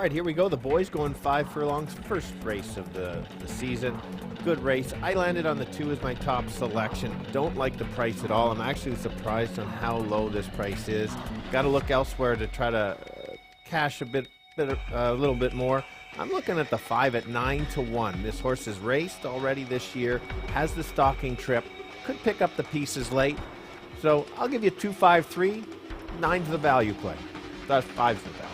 right, here we go. The boys going 5 furlongs. First race of the season. Good race. I landed on the 2 as my top selection. Don't like the price at all. I'm actually surprised on how low this price is. Got to look elsewhere to try to cash a little bit more. I'm looking at the 5 at 9-1. This horse has raced already this year, has the stocking trip, could pick up the pieces late. So I'll give you 2, 5, 3, 9 to the value play. That's 5's the value.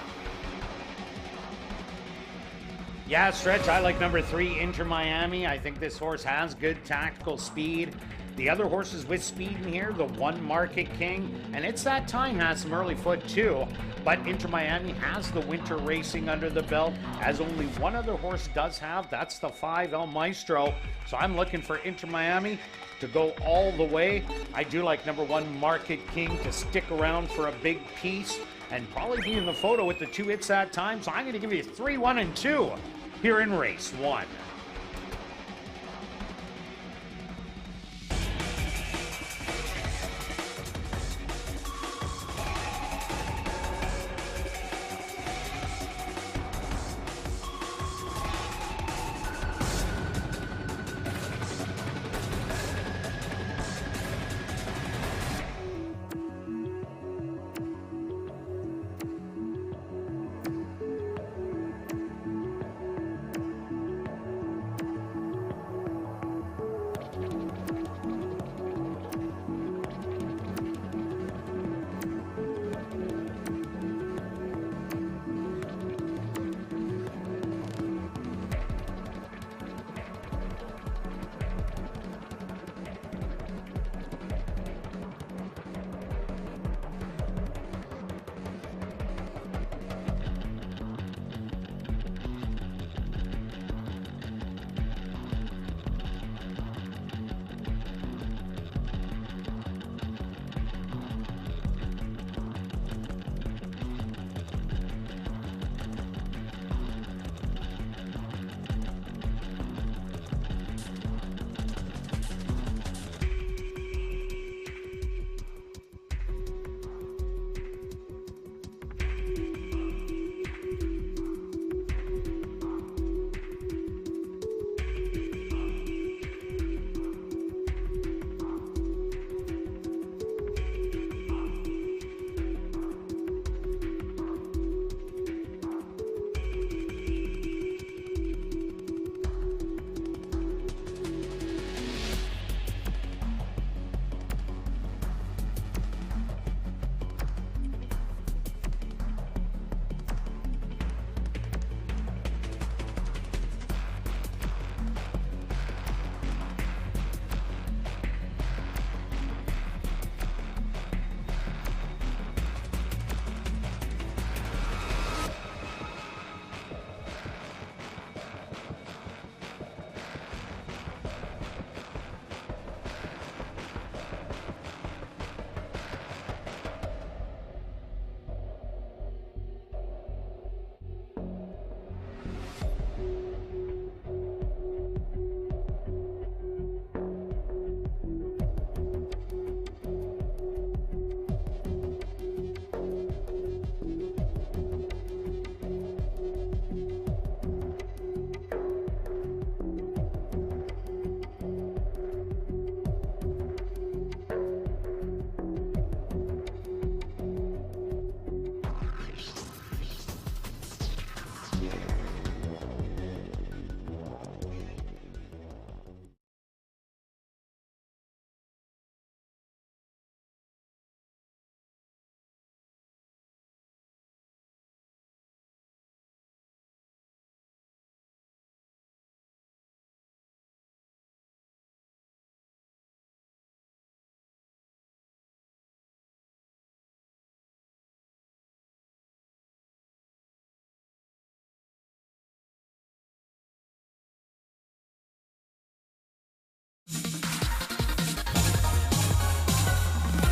Yeah, Stretch, I like number 3, Inter Miami. I think this horse has good tactical speed. The other horses with speed in here, the 1 Market King, and it's that time, has some early foot too. But Inter Miami has the winter racing under the belt, as only one other horse does have. That's the 5 El Maestro. So I'm looking for Inter Miami to go all the way. I do like number 1 Market King to stick around for a big piece and probably be in the photo with the 2 It's That Time. So I'm going to give you 3, 1, and 2 here in race 1.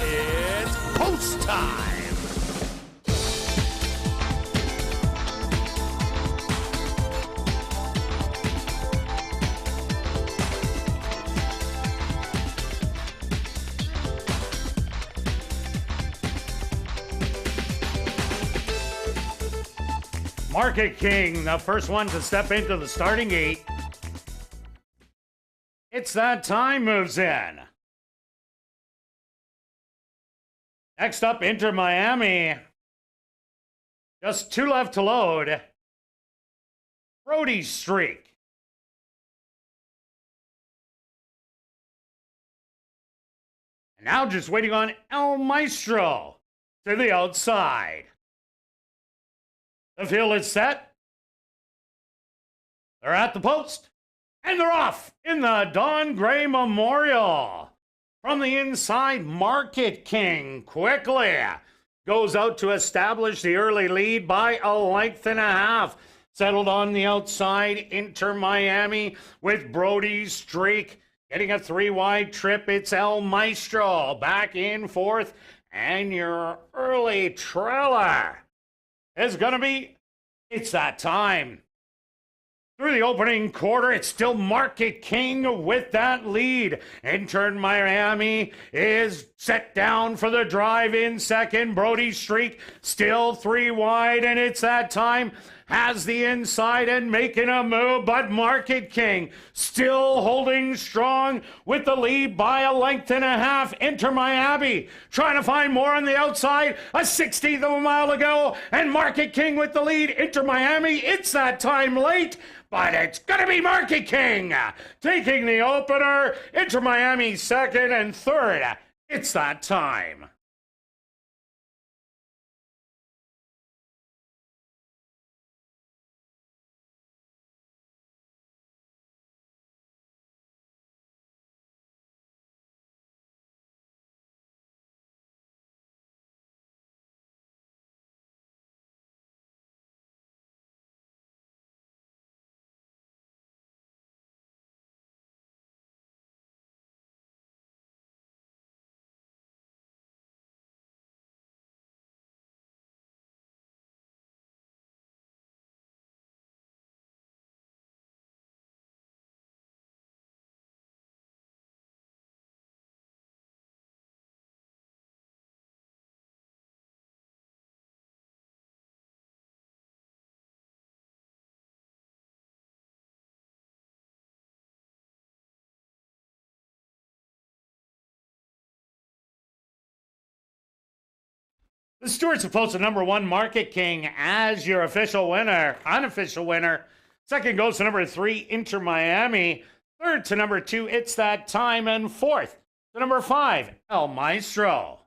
It's post time. Market King, the first one to step into the starting gate. It's That Time moves in. Next up, Inter Miami. Just 2 left to load. Brody's Streak. And now just waiting on El Maestro to the outside. The field is set. They're at the post. And they're off in the Don Gray Memorial. From the inside, Market King quickly goes out to establish the early lead by a length and a half. Settled on the outside, Inter Miami with Brody's Streak. Getting a 3-wide trip, it's El Maestro back in fourth. And your early trailer is going to be It's That Time. Through the opening quarter, it's still Market King with that lead. Inter Miami is set down for the drive in second. Brody's Streak still 3 wide, and It's That Time has the inside and making a move, but Market King still holding strong with the lead by a length and a half. Inter Miami trying to find more on the outside, a 16th of a mile to go, and Market King with the lead. Inter Miami, It's That Time late, but it's going to be Market King taking the opener. Inter Miami second, and third, It's That Time. The Stewards have posted number 1, Market King, as your official winner. Unofficial winner. Second goes to number 3, Inter Miami. Third to number 2, It's That Time. And fourth to number 5, El Maestro.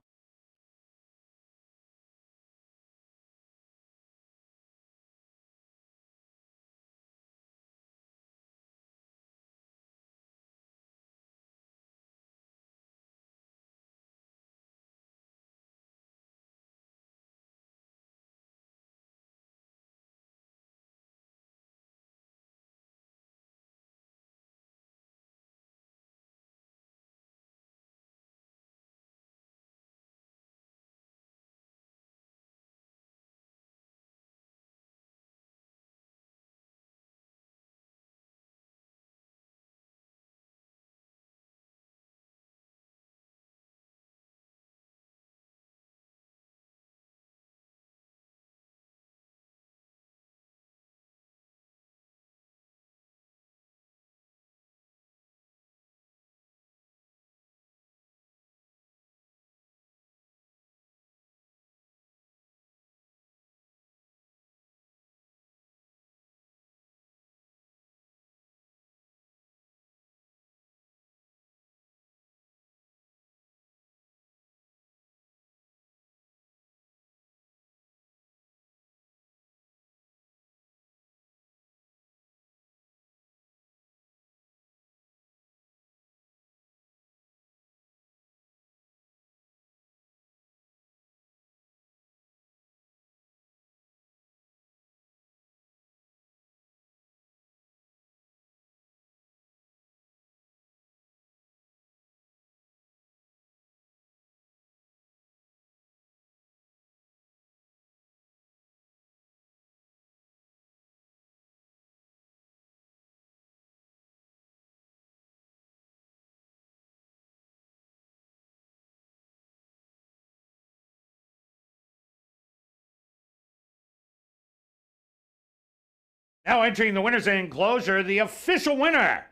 Now entering the winner's enclosure, the official winner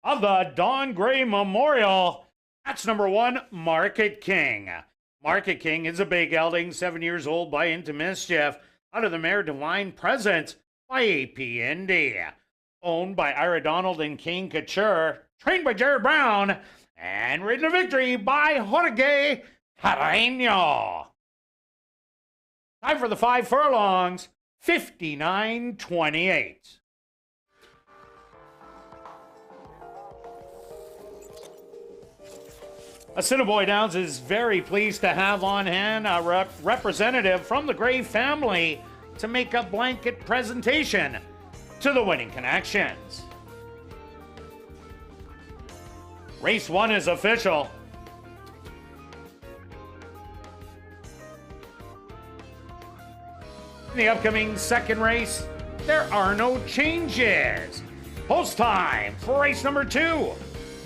of the Don Gray Memorial. That's number 1, Market King. Market King is a big gelding, 7 years old by Into Mischief, out of the mare Divine Presence by AP Indy. Owned by Ira Donald and Kane Couture, trained by Jared Brown, and ridden to victory by Jorge Carreño. Time for the 5 furlongs, 59:28. Assiniboia Downs is very pleased to have on hand a representative from the Gray family to make a blanket presentation to the winning connections. Race 1 is official. In the upcoming second race, there are no changes. Post time for race number 2,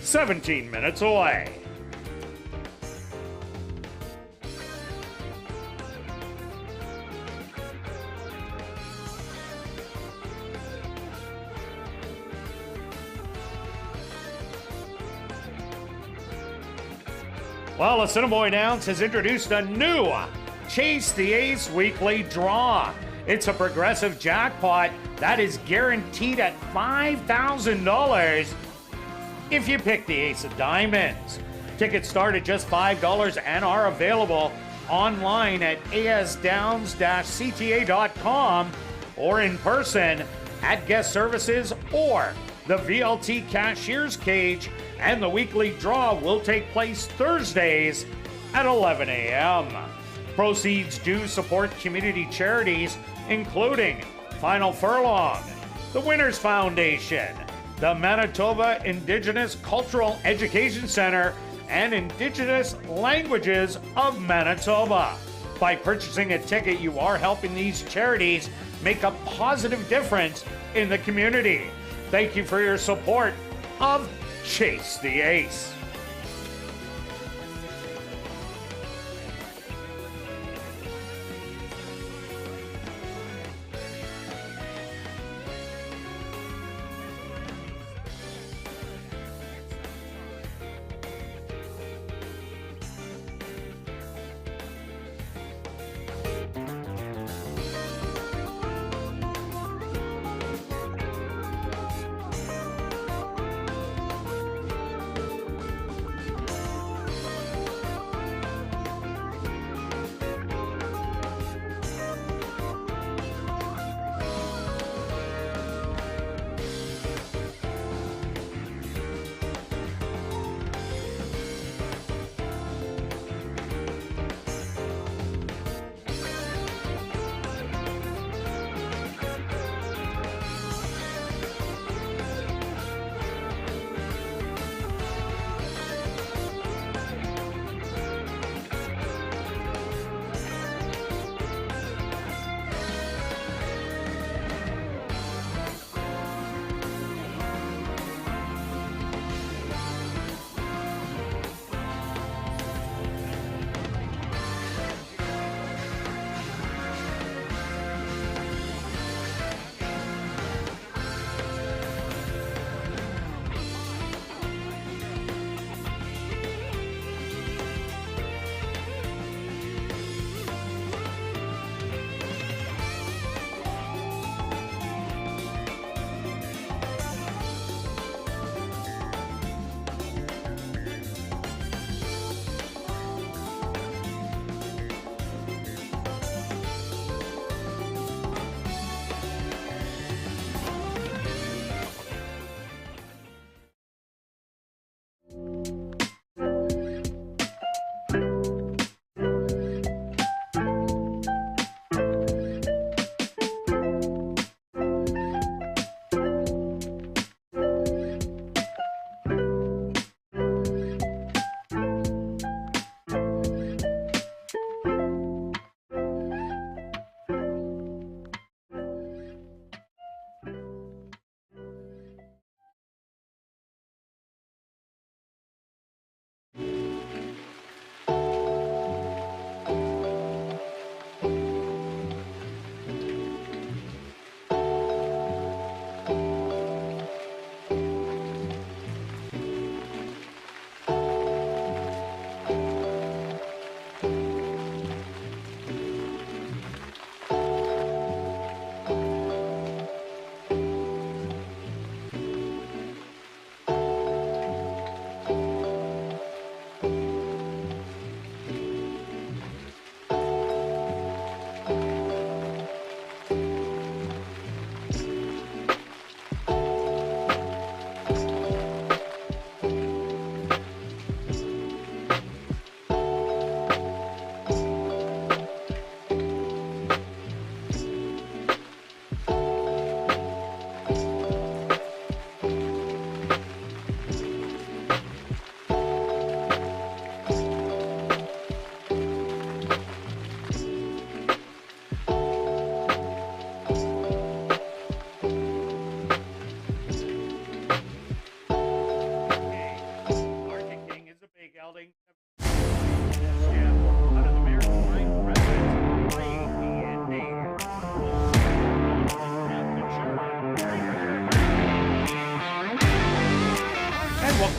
17 minutes away. Well, Assiniboia Downs has introduced a new Chase the Ace weekly draw. It's a progressive jackpot that is guaranteed at $5,000 if you pick the Ace of Diamonds. Tickets start at just $5 and are available online at asdowns-cta.com or in person at guest services or the VLT cashier's cage, and the weekly draw will take place Thursdays at 11 a.m. Proceeds do support community charities, including Final Furlong, the Winners Foundation, the Manitoba Indigenous Cultural Education Center, and Indigenous Languages of Manitoba. By purchasing a ticket, you are helping these charities make a positive difference in the community. Thank you for your support of Chase the Ace.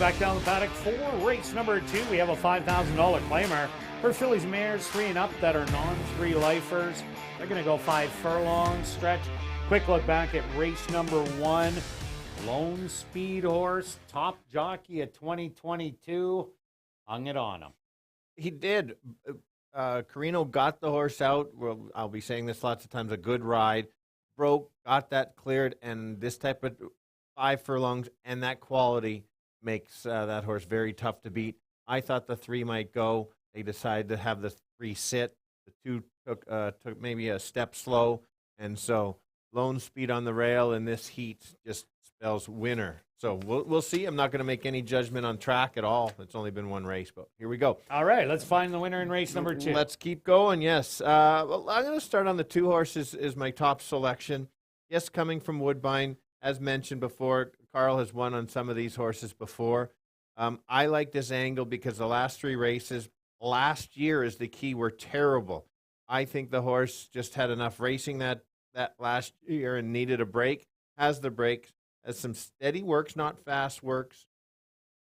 back down the paddock for race number 2. We have a $5,000 claimer for fillies and mares 3 and up that are non-3 lifers. They're going to go 5 furlongs stretch. Quick look back at race number 1. Lone Speed horse, top jockey at 2022. Hung it on him. He did. Carino got the horse out. Well, I'll be saying this lots of times, a good ride. Broke, got that cleared, and this type of 5 furlongs and that quality makes that horse very tough to beat. I thought the 3 might go. They decided to have the 3 sit. The 2 took maybe a step slow, and so Lone Speed on the rail in this heat just spells winner. So we'll see. I'm not going to make any judgment on track at all. It's only been 1 race, but here we go. All right, let's find the winner in race number 2. Let's keep going, yes. Well, I'm going to start on the 2 horses is my top selection. Yes, coming from Woodbine, as mentioned before, Carl has won on some of these horses before. I like this angle because the last 3 races, last year is the key, were terrible. I think the horse just had enough racing that last year and needed a break. Has the break, has some steady works, not fast works.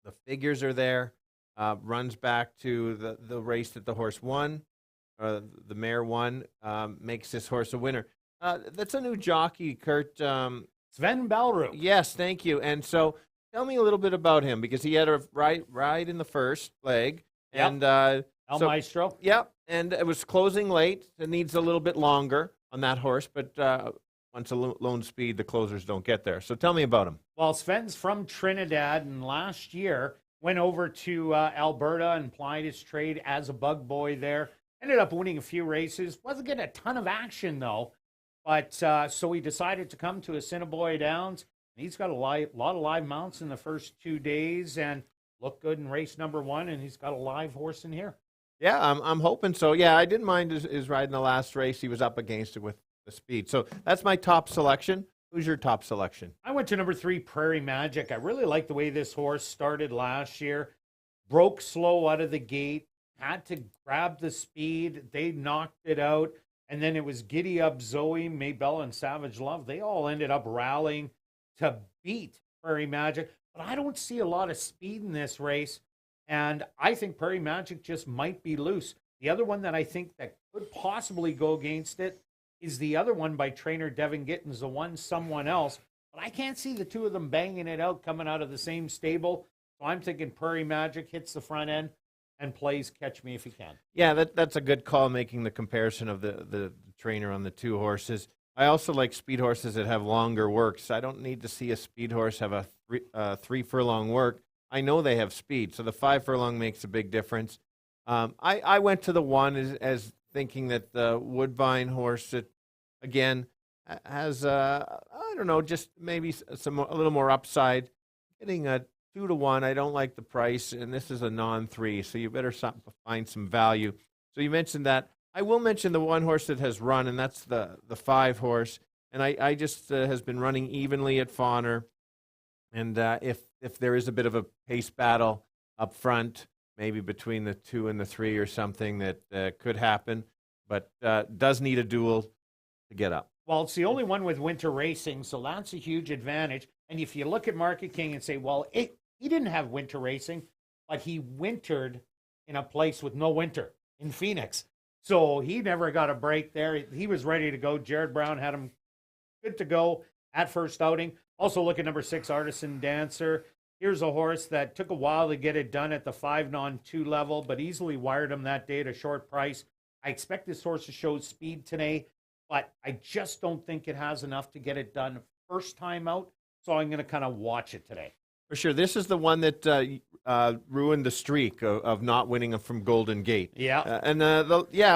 The figures are there. Runs back to the race that the horse won, the mare won, makes this horse a winner. That's a new jockey, Kirt. Sven Bellrook. Yes, thank you. And so tell me a little bit about him, because he had a ride in the first leg. Yep. And El Maestro. Yep, and it was closing late. It needs a little bit longer on that horse, but once a Lone Speed, the closers don't get there. So tell me about him. Well, Sven's from Trinidad, and last year went over to Alberta and plied his trade as a bug boy there. Ended up winning a few races. Wasn't getting a ton of action, though. But so he decided to come to Assiniboia Downs. He's got a lot of live mounts in the first 2 days and looked good in race number 1, and he's got a live horse in here. Yeah, I'm hoping so. Yeah, I didn't mind his ride in the last race. He was up against it with the speed. So that's my top selection. Who's your top selection? I went to number 3, Prairie Magic. I really like the way this horse started last year. Broke slow out of the gate, had to grab the speed. They knocked it out. And then it was Giddy Up Zoe, Maybella, and Savage Love. They all ended up rallying to beat Prairie Magic. But I don't see a lot of speed in this race. And I think Prairie Magic just might be loose. The other one that I think that could possibly go against it is the other one by trainer Devin Gittins, the one Someone Else. But I can't see the 2 of them banging it out coming out of the same stable. So I'm thinking Prairie Magic hits the front end and plays Catch Me If You Can. Yeah, that's a good call, making the comparison of the trainer on the 2 horses. I also like speed horses that have longer works. I don't need to see a speed horse have a 3 furlong work. I know they have speed, so the 5 furlong makes a big difference. I went to the 1 as thinking that the Woodbine horse that, again, has, I don't know, just maybe a little more upside. Getting a 2 to 1, I don't like the price, and this is a non-3, so you better find some value. So you mentioned that. I will mention the 1 horse that has run, and that's the 5 horse, and I just has been running evenly at Fawner. And if there is a bit of a pace battle up front, maybe between the 2 and the 3 or something, that could happen, but does need a duel to get up. Well, it's the only one with winter racing, so that's a huge advantage. And if you look at Market King and say, well, he didn't have winter racing, but he wintered in a place with no winter in Phoenix. So he never got a break there. He was ready to go. Jared Brown had him good to go at first outing. Also look at number 6, Artisan Dancer. Here's a horse that took a while to get it done at the 5 non-2 level, but easily wired him that day at a short price. I expect this horse to show speed today, but I just don't think it has enough to get it done first time out. So I'm going to kind of watch it today. For sure. This is the one that ruined the streak of not winning from Golden Gate. Yeah.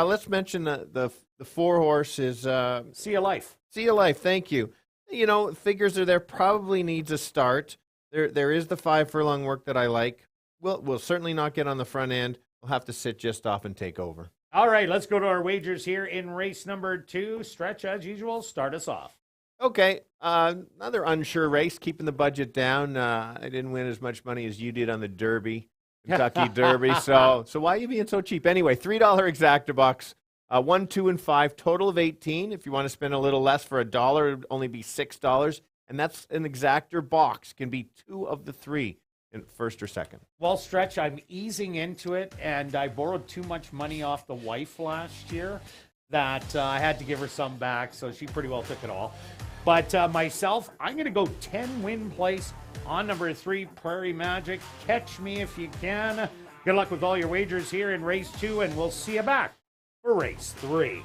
Let's mention the 4 horse is Sea of Life. Sea of Life, thank you. You know, figures are there, probably needs a start. There is the 5 furlong work that I like. We'll certainly not get on the front end. We'll have to sit just off and take over. All right, let's go to our wagers here in race number 2. Stretch, as usual, start us off. Okay, another unsure race, keeping the budget down. I didn't win as much money as you did on the Derby, Kentucky Derby. So why are you being so cheap? Anyway, $3 exacta box, 1, 2, and 5, total of 18. If you want to spend a little less for $1, it would only be $6. And that's an exactor box, can be 2 of the 3. in first or second? Well, Stretch, I'm easing into it, and I borrowed too much money off the wife last year that I had to give her some back, so she pretty well took it all. But myself, I'm going to go 10-win place on number 3, Prairie Magic. Catch me if you can. Good luck with all your wagers here in race 2, and we'll see you back for race 3.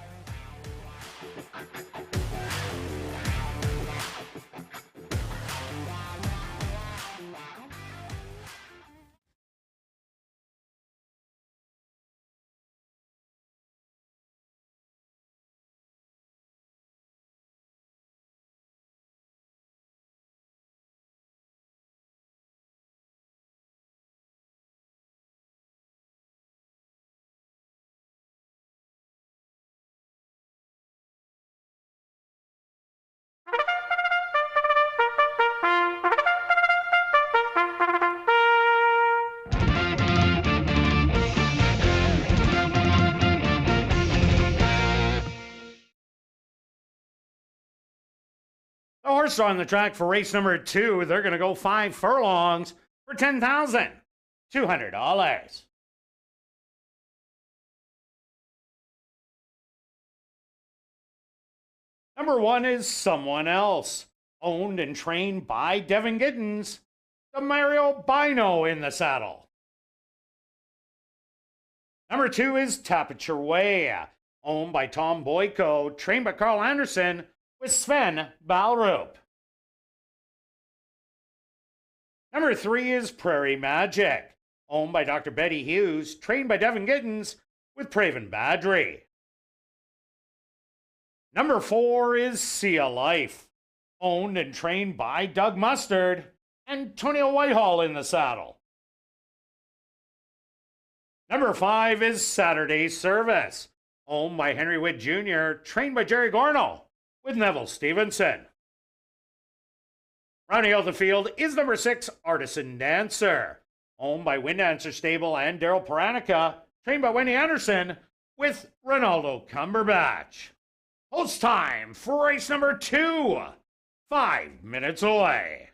The horse on the track for race number 2, they're going to go 5 furlongs for $10,200. Number 1 is Someone Else, owned and trained by Devin Giddens, the Mario Bino in the saddle. Number 2 is Tapiture Way, owned by Tom Boyko, trained by Carl Anderson, with Sven Balrup. Number 3 is Prairie Magic, owned by Dr. Betty Hughes, trained by Devin Giddens, with Praven Badri. Number 4 is Sia Life, owned and trained by Doug Mustard, Antonio Whitehall in the saddle. Number 5 is Saturday Service, owned by Henry Witt Jr., trained by Jerry Gorno, with Neville Stevenson. Rounding out the field is number 6, Artisan Dancer, owned by Wind Dancer Stable and Daryl Paranica, trained by Wendy Anderson, with Ronaldo Cumberbatch. Post time for race number 2, 5 minutes away.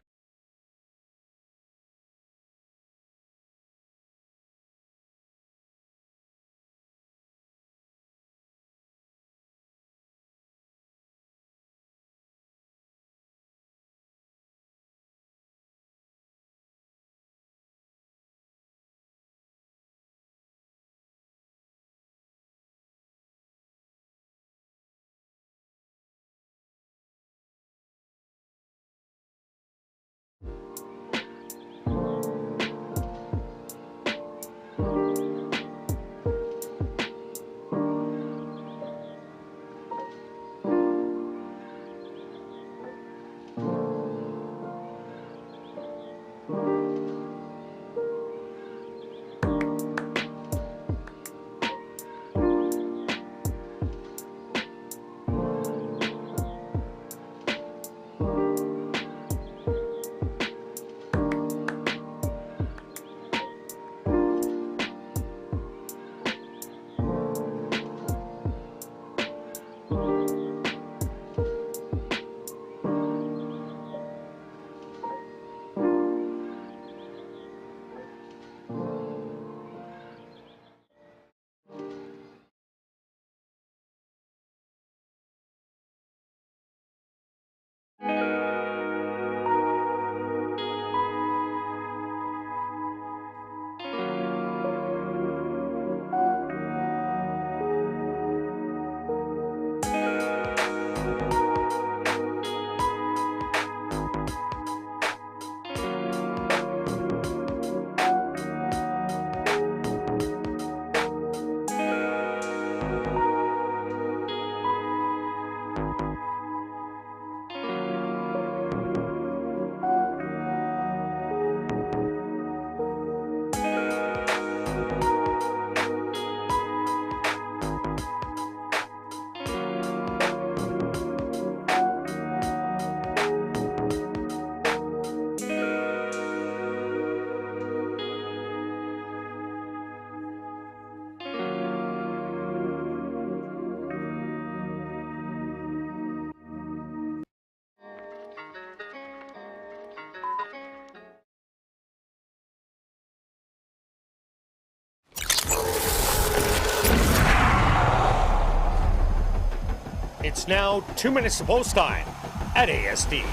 It's now 2 minutes to post time at ASD.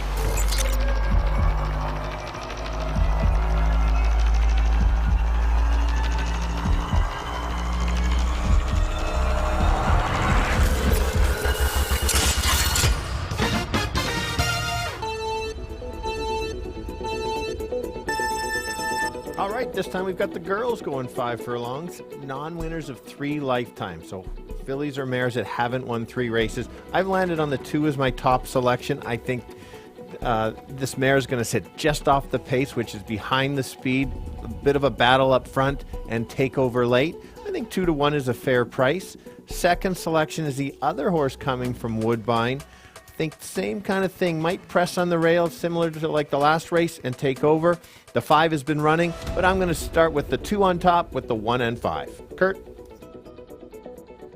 All right, this time we've got the girls going 5 furlongs, non-winners of 3 lifetimes. So fillies or mares that haven't won 3 races. I've landed on the 2 as my top selection. I think this mare is going to sit just off the pace, which is behind the speed, a bit of a battle up front, and take over late. I think 2 to 1 is a fair price. Second selection is the other horse coming from Woodbine. Think same kind of thing, might press on the rails similar to like the last race and take over. The 5 has been running, but I'm going to start with the 2 on top with the 1 and 5. Kirt?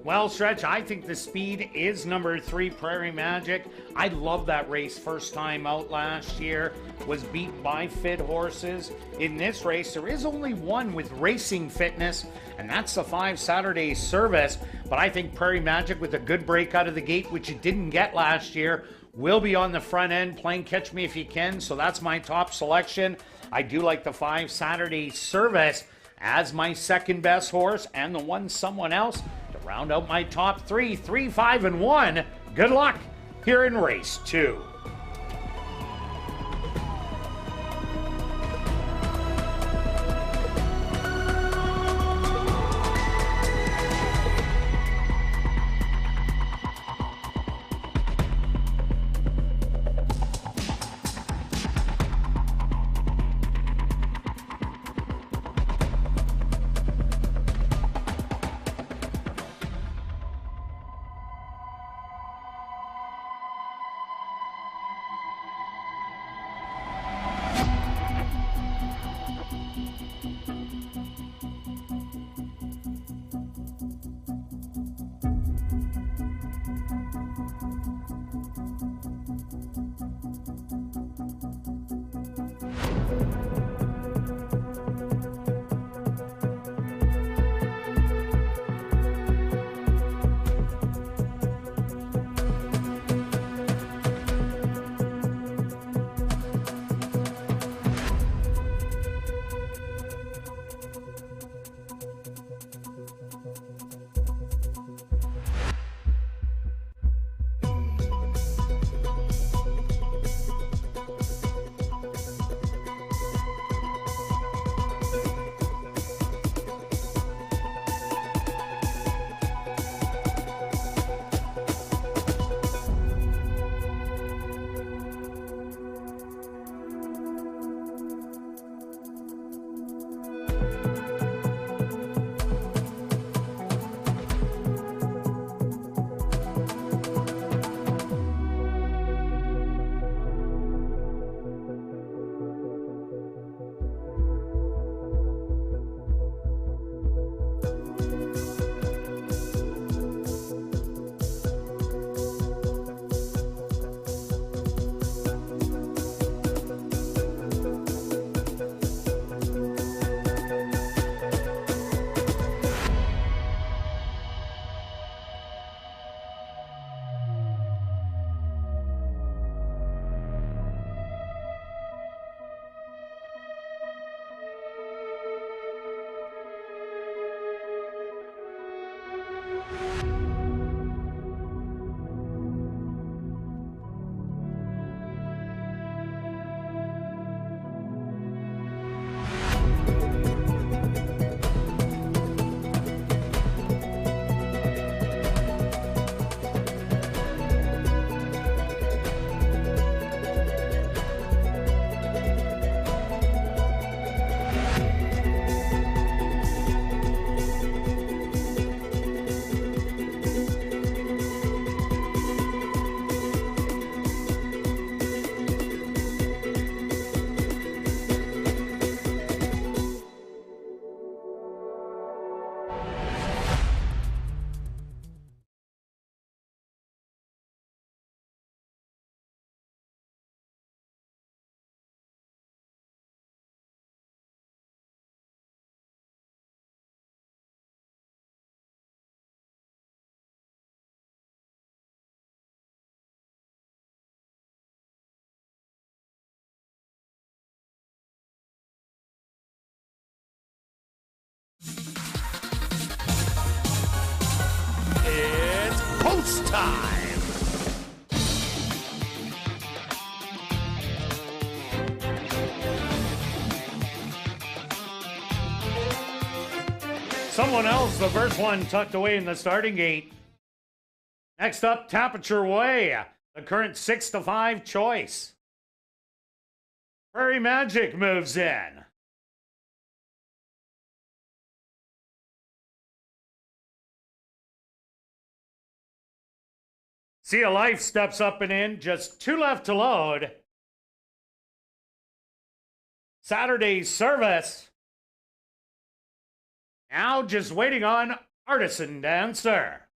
Well, Stretch, I think the speed is number 3, Prairie Magic. I love that race. First time out last year, was beat by fit horses. In this race, there is only one with racing fitness, and that's the 5 Saturday Service. But I think Prairie Magic, with a good break out of the gate, which it didn't get last year, will be on the front end playing Catch Me If You Can. So that's my top selection. I do like the 5 Saturday Service as my second best horse, and the one someone else to round out my top 3, 3, 5, and 1. Good luck here in race 2. It's time. Someone else, the first one tucked away in the starting gate. Next up, Temperature Way, the current 6-5 choice. Prairie Magic moves in. Sea of Life steps up and in, just 2 left to load. Saturday's Service. Now just waiting on Artisan Dancer.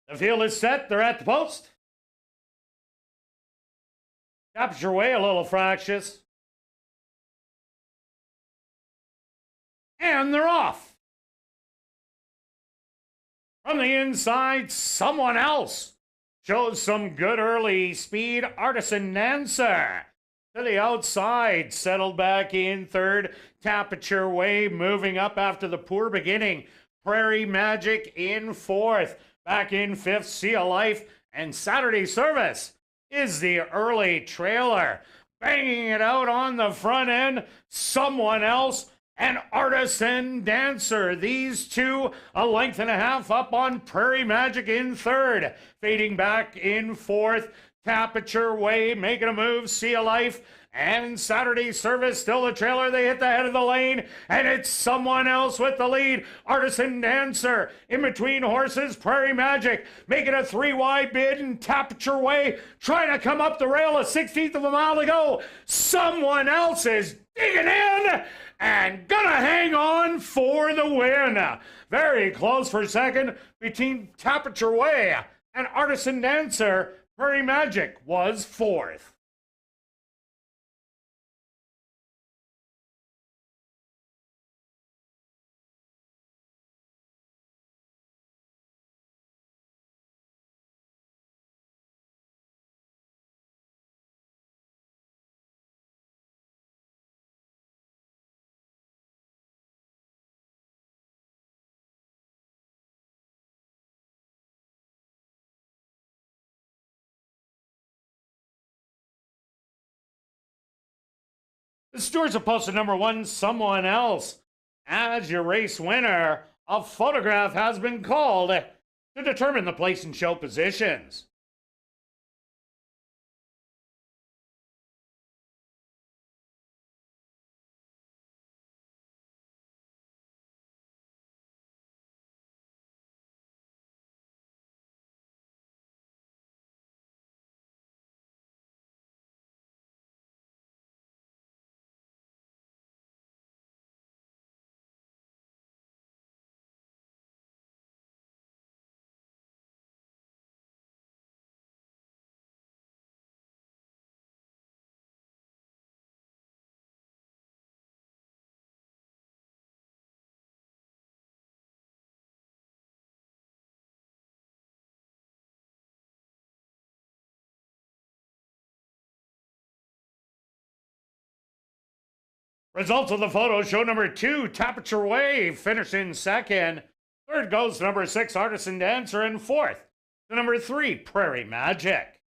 The field is set. They're at the post. Capture Way a little fractious. And they're off. From the inside, someone else shows some good early speed. Artisan Dancer. To the outside, settled back in third. Temperature Way moving up after the poor beginning. Prairie Magic in fourth. Back in fifth, Sea of Life. And Saturday Service is the early trailer. Banging it out on the front end. Someone else, an Artisan Dancer. These two, a length and a half up on Prairie Magic in third. Fading back in fourth. Temperature Way making a move, Sea of Life, and Saturday Service still the trailer. They hit the head of the lane, and it's someone else with the lead. Artisan Dancer in between horses. Prairie Magic making a 3-wide bid, and Temperature Way trying to come up the rail. A 16th of a mile to go. Someone else is digging in and gonna hang on for the win. Very close for second between Temperature Way and Artisan Dancer. Prairie Magic was fourth. The stewards have posted number one, Someone Else. As your race winner, a photograph has been called to determine the place and show positions. Results of the photo show number 2, Temperature Way, finished in second. Third goes to number 6, Artisan Dancer, and fourth to number 3, Prairie Magic.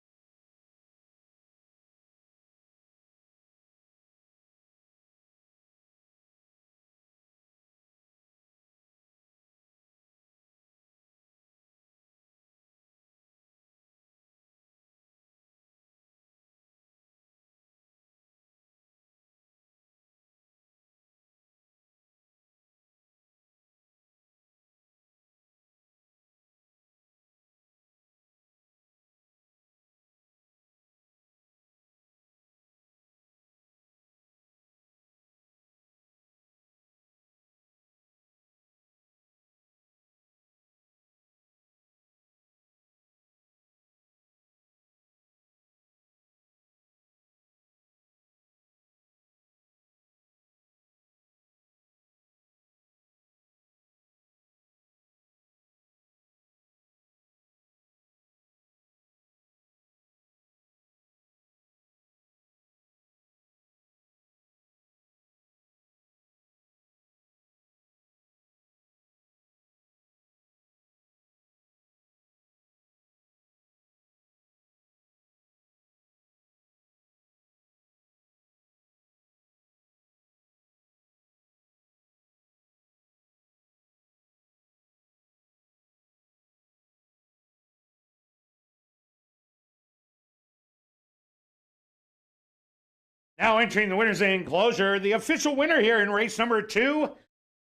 Now entering the winner's enclosure, the official winner here in race number 2,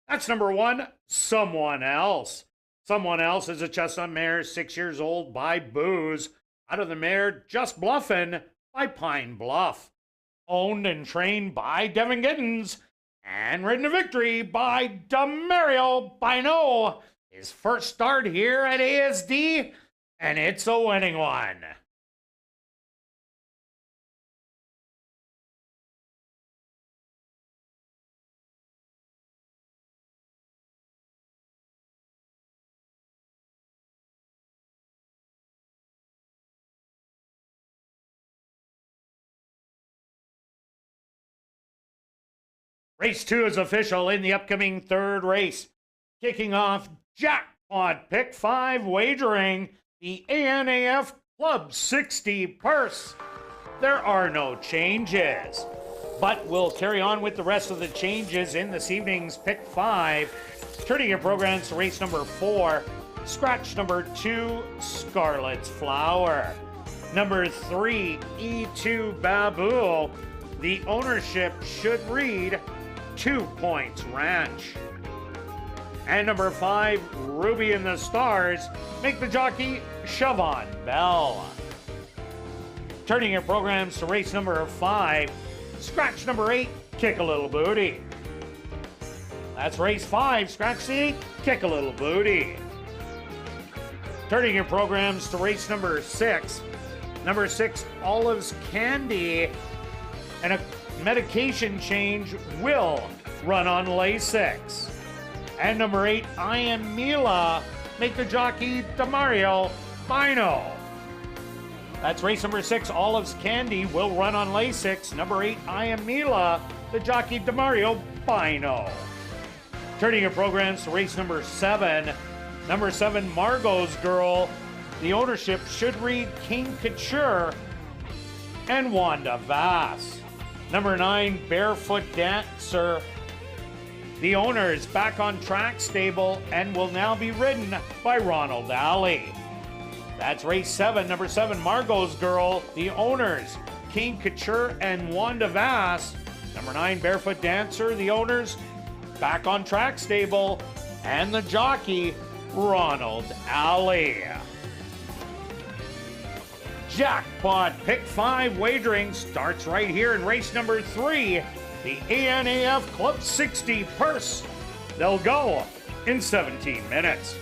that's number 1, Someone Else. Someone Else is a chestnut mare, 6 years old, by Booze. Out of the mare, Just Bluffin' by Pine Bluff. Owned and trained by Devin Giddens. And ridden to victory by Demario Bino. His first start here at ASD, and it's a winning one. Race 2 is official in the upcoming third race. Kicking off Jackpot Pick 5 wagering, the ANAF Club 60 purse. There are no changes, but we'll carry on with the rest of the changes in this evening's Pick 5. Turning your programs to race number 4, scratch number 2, Scarlet's Flower. Number 3, E2 Babu. The ownership should read 2 Points Ranch. And number 5, Ruby and the Stars, make the jockey Siobhan Bell. Turning your programs to race number 5, scratch number 8, Kick a Little Booty. That's race 5, scratch the 8, Kick a Little Booty. Turning your programs to race number 6, number 6, Olive's Candy, and a medication change will run on Lasix. And number 8, I Am Mila, make the jockey Demario Bino. That's race number 6, Olive's Candy, will run on Lasix. Number 8, I Am Mila, the jockey Demario Bino. Turning your programs to race number 7, number 7, Margot's Girl. The ownership should read King Couture and Wanda Vass. Number 9, Barefoot Dancer. The owner is back on track stable and will now be ridden by Ronald Alley. That's race 7, number 7, Margot's Girl. The owners, King Couture and Wanda Vass. Number 9, Barefoot Dancer. The owners, back on track stable, and the jockey, Ronald Alley. Jackpot Pick 5 wagering starts right here in race number 3, the ANAF Club 60 purse. They'll go in 17 minutes.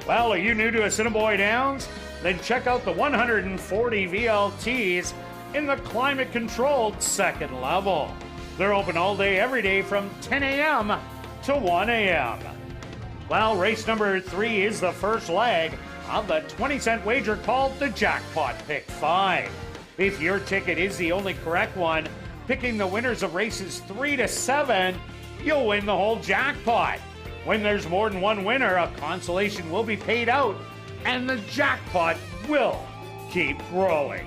Well, are you new to Assiniboia Downs? Then check out the 140 VLTs in the climate-controlled second level. They're open all day, every day from 10 a.m. to 1 a.m. Well, race number 3 is the first leg of the 20-cent wager called the Jackpot Pick 5. If your ticket is the only correct one, picking the winners of races 3 to 7, you'll win the whole jackpot. When there's more than one winner, a consolation will be paid out, and the jackpot will keep growing.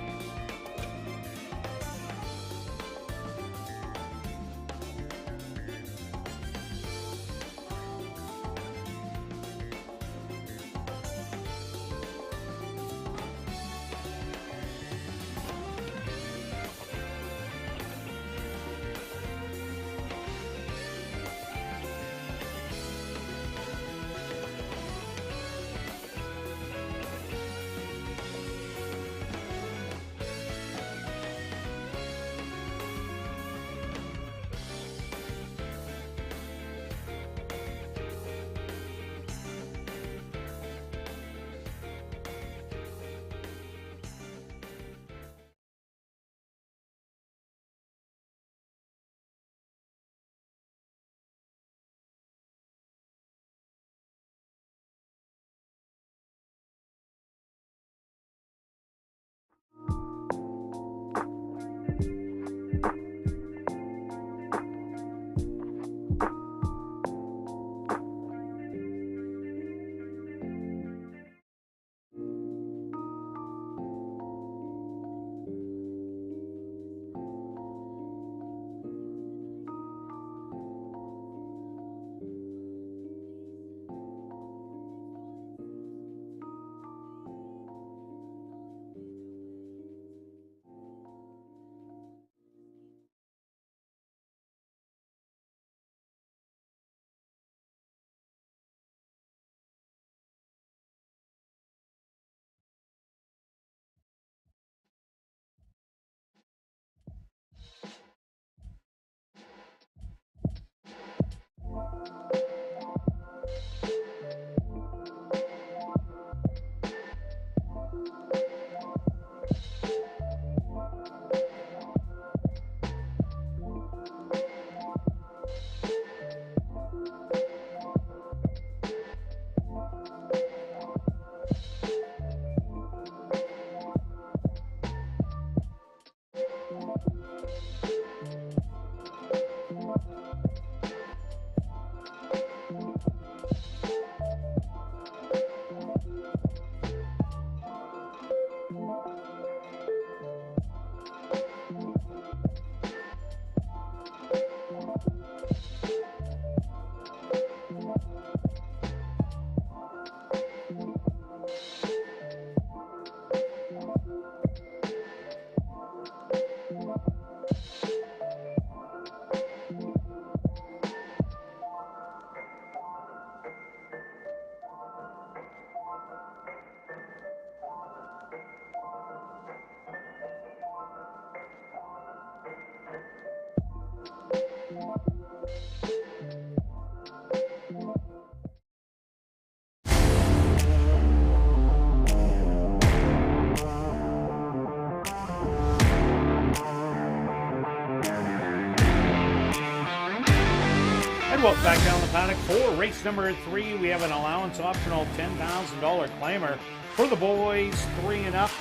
And welcome back down the paddock for race number 3. We have an allowance optional $10,000 claimer for the boys 3 and up.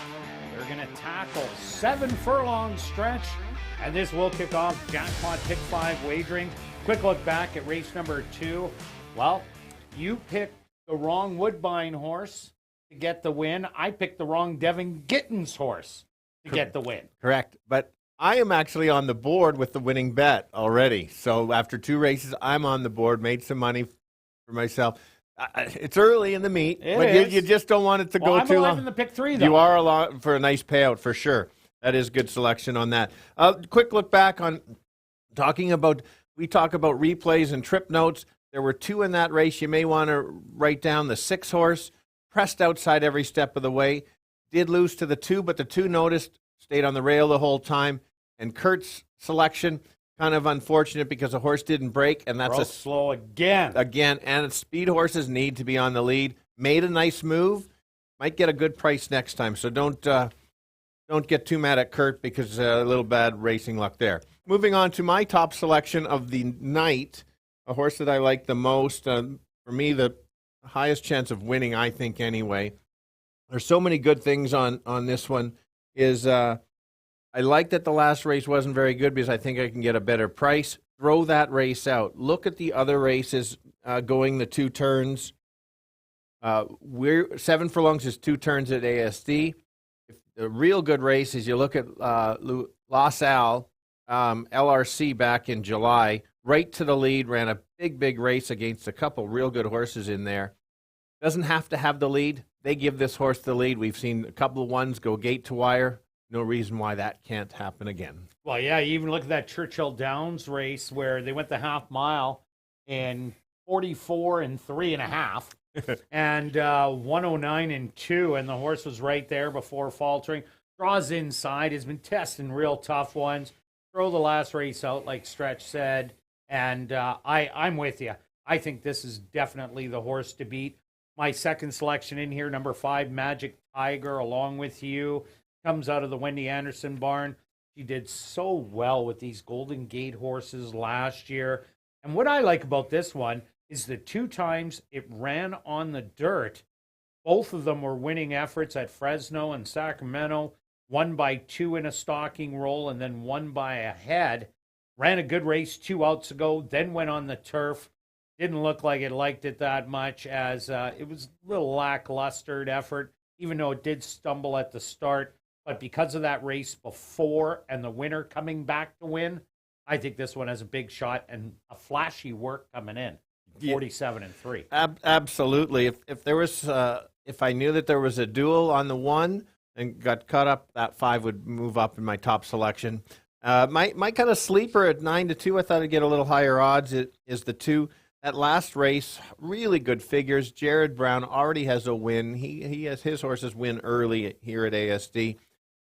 They're going to tackle 7 furlong stretch, and this will kick off jackpot pick 5 wagering. Quick look back at race number 2. Well, you picked the wrong Woodbine horse to get the win. I picked the wrong Devin Gittins horse to get the win. Correct, but I am actually on the board with the winning bet already. So after 2 races, I'm on the board, made some money for myself. It's early in the meet, but you just don't want it to go too long. I'm in the pick 3, though. You are along for a nice payout for sure. That is good selection on that. Quick look back on we talk about replays and trip notes. There were 2 in that race. You may want to write down the 6 horse, pressed outside every step of the way. Did lose to the 2, but the 2 noticed, stayed on the rail the whole time. And Kirt's selection, kind of unfortunate because the horse didn't break, and that's slow again. And speed horses need to be on the lead. Made a nice move, might get a good price next time. So don't get too mad at Kirt because a little bad racing luck there. Moving on to my top selection of the night, a horse that I like the most. For me, the highest chance of winning, I think, anyway. There's so many good things on this one. I like that the last race wasn't very good because I think I can get a better price. Throw that race out. Look at the other races going the 2 turns. 7 furlongs is 2 turns at ASD. If the real good race is you look at LaSalle, LRC back in July, right to the lead, ran a big race against a couple real good horses in there. Doesn't have to have the lead. They give this horse the lead. We've seen a couple of ones go gate to wire. No reason why that can't happen again. Well, yeah, you even look at that Churchill Downs race where they went the half mile in 44 and 3.5 and 109 and 2, and the horse was right there before faltering. Draws inside, has been testing real tough ones. Throw the last race out, like Stretch said, and I'm with you. I think this is definitely the horse to beat. My second selection in here, number 5, Magic Tiger, along with you. Comes out of the Wendy Anderson barn. She did so well with these Golden Gate horses last year. And what I like about this one is the 2 times it ran on the dirt, both of them were winning efforts at Fresno and Sacramento. 1 by 2 in a stalking roll and then 1 by a head. Ran a good race 2 outs ago, then went on the turf. Didn't look like it liked it that much as it was a little lackluster effort, even though it did stumble at the start. But because of that race before and the winner coming back to win, I think this one has a big shot and a flashy work coming in. 47 and 3. Absolutely. If there was, if I knew that there was a duel on the 1 and got cut up, that 5 would move up in my top selection. My kind of sleeper at 9-2, I thought I'd get a little higher odds. It is the 2. That last race, really good figures. Jared Brown already has a win. He has his horses win early here at ASD.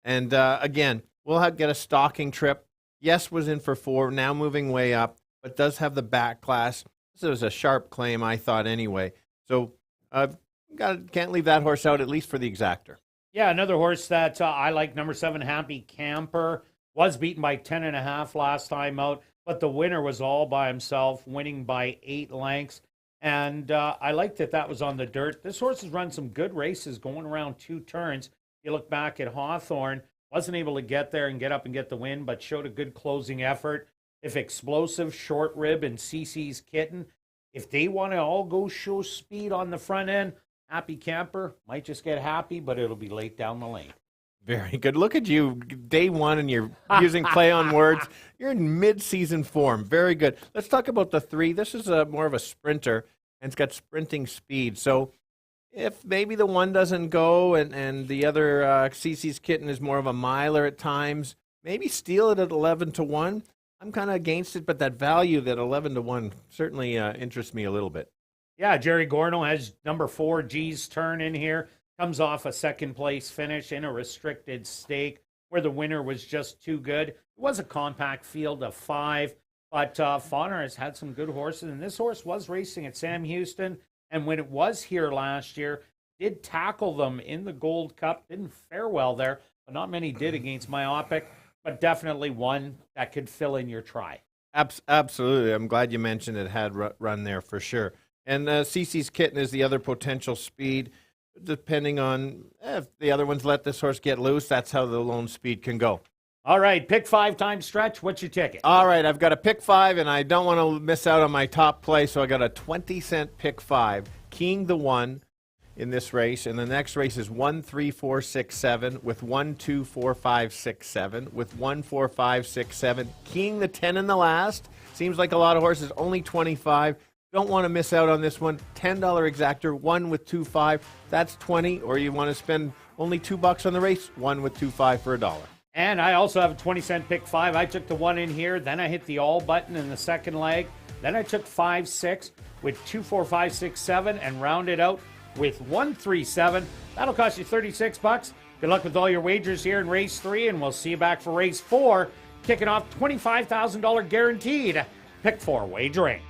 And again, we'll get a stalking trip. Yes, was in for 4, now moving way up, but does have the back class. This was a sharp claim, I thought, anyway. So can't leave that horse out, at least for the exactor. Yeah, another horse that I like, number 7, Happy Camper. Was beaten by 10.5 last time out, but the winner was all by himself, winning by 8 lengths. And I liked that was on the dirt. This horse has run some good races going around 2 turns. You look back at Hawthorne, wasn't able to get there and get up and get the win, but showed a good closing effort. If Explosive, Short Rib, and CC's Kitten, if they want to all go show speed on the front end, Happy Camper might just get happy, but it'll be late down the lane. Very good. Look at you, day one, and you're using play on words. You're in mid-season form. Very good. Let's talk about the 3. This is more of a sprinter, and it's got sprinting speed. So if maybe the 1 doesn't go and the other CC's Kitten is more of a miler at times, maybe steal it at 11-1. I'm kind of against it, but that value, that 11-1, certainly interests me a little bit. Yeah, Jerry Gorno has number 4, G's Turn in here. Comes off a second-place finish in a restricted stake where the winner was just too good. It was a compact field of 5, but Fauner has had some good horses, and this horse was racing at Sam Houston. And when it was here last year, did tackle them in the Gold Cup. Didn't fare well there, but not many did against Myopic, but definitely one that could fill in your try. Absolutely. I'm glad you mentioned it had run there for sure. And CC's Kitten is the other potential speed. Depending on if the other ones let this horse get loose, that's how the lone speed can go. All right, pick 5 times stretch. What's your ticket? All right, I've got a pick 5, and I don't want to miss out on my top play, so I got a 20-cent pick 5. King the 1 in this race, and the next race is 1, 3, 4, 6, 7 with 1, 2, 4, 5, 6, 7 with 1, 4, 5, 6, 7. King the 10 in the last. Seems like a lot of horses, only 25. Don't want to miss out on this one. $10 exactor, 1 with 2, 5. That's 20. Or you want to spend only $2 on the race, 1 with 2, 5 for $1. And I also have a 20-cent pick 5. I took the 1 in here. Then I hit the all button in the second leg. Then I took 5, 6 with 2, 4, 5, 6, 7 and rounded out with 1, 3, 7. That'll cost you $36. Good luck with all your wagers here in race 3, and we'll see you back for race 4, kicking off $25,000 guaranteed. Pick 4 wagering.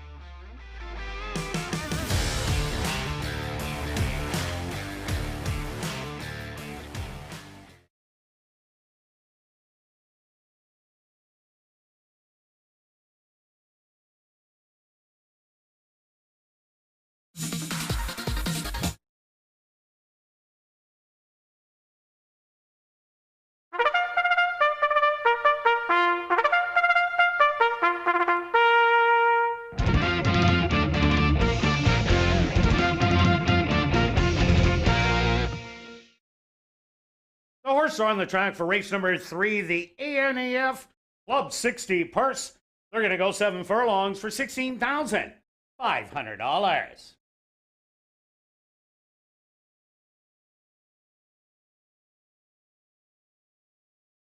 The horses are on the track for race number 3, the ANAF Club 60 purse. They're going to go 7 furlongs for $16,500.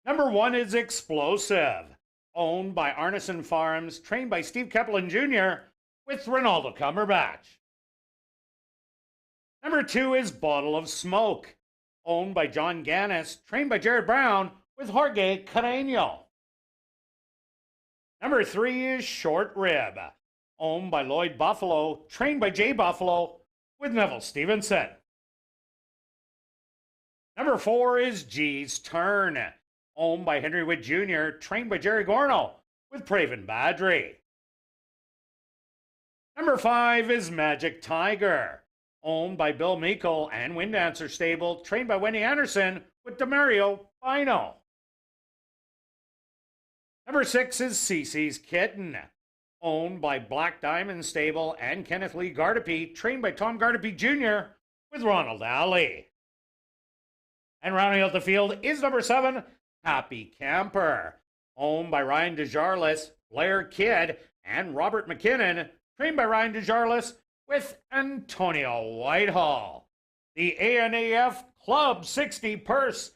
Number 1 is Explosive, owned by Arneson Farms, trained by Steve Keplin Jr. with Ronaldo Cumberbatch. Number 2 is Bottle of Smoke, owned by John Gannis, trained by Jared Brown with Jorge Carreño. Number 3 is Short Rib, owned by Lloyd Buffalo, trained by Jay Buffalo with Neville Stevenson. Number 4 is G's Turn, owned by Henry Witt Jr., trained by Jerry Gorno with Praven Badri. Number 5 is Magic Tiger, owned by Bill Meikle and Wind Dancer Stable, trained by Wendy Anderson with Demario Bino. Number 6 is CC's Kitten, owned by Black Diamond Stable and Kenneth Lee Gardepee, trained by Tom Gardepee Jr. with Ronald Alley. And rounding out the field is number 7, Happy Camper, owned by Ryan DeJarlis, Blair Kidd, and Robert McKinnon, trained by Ryan DeJarlis with Antonio Whitehall. The ANAF Club 60 purse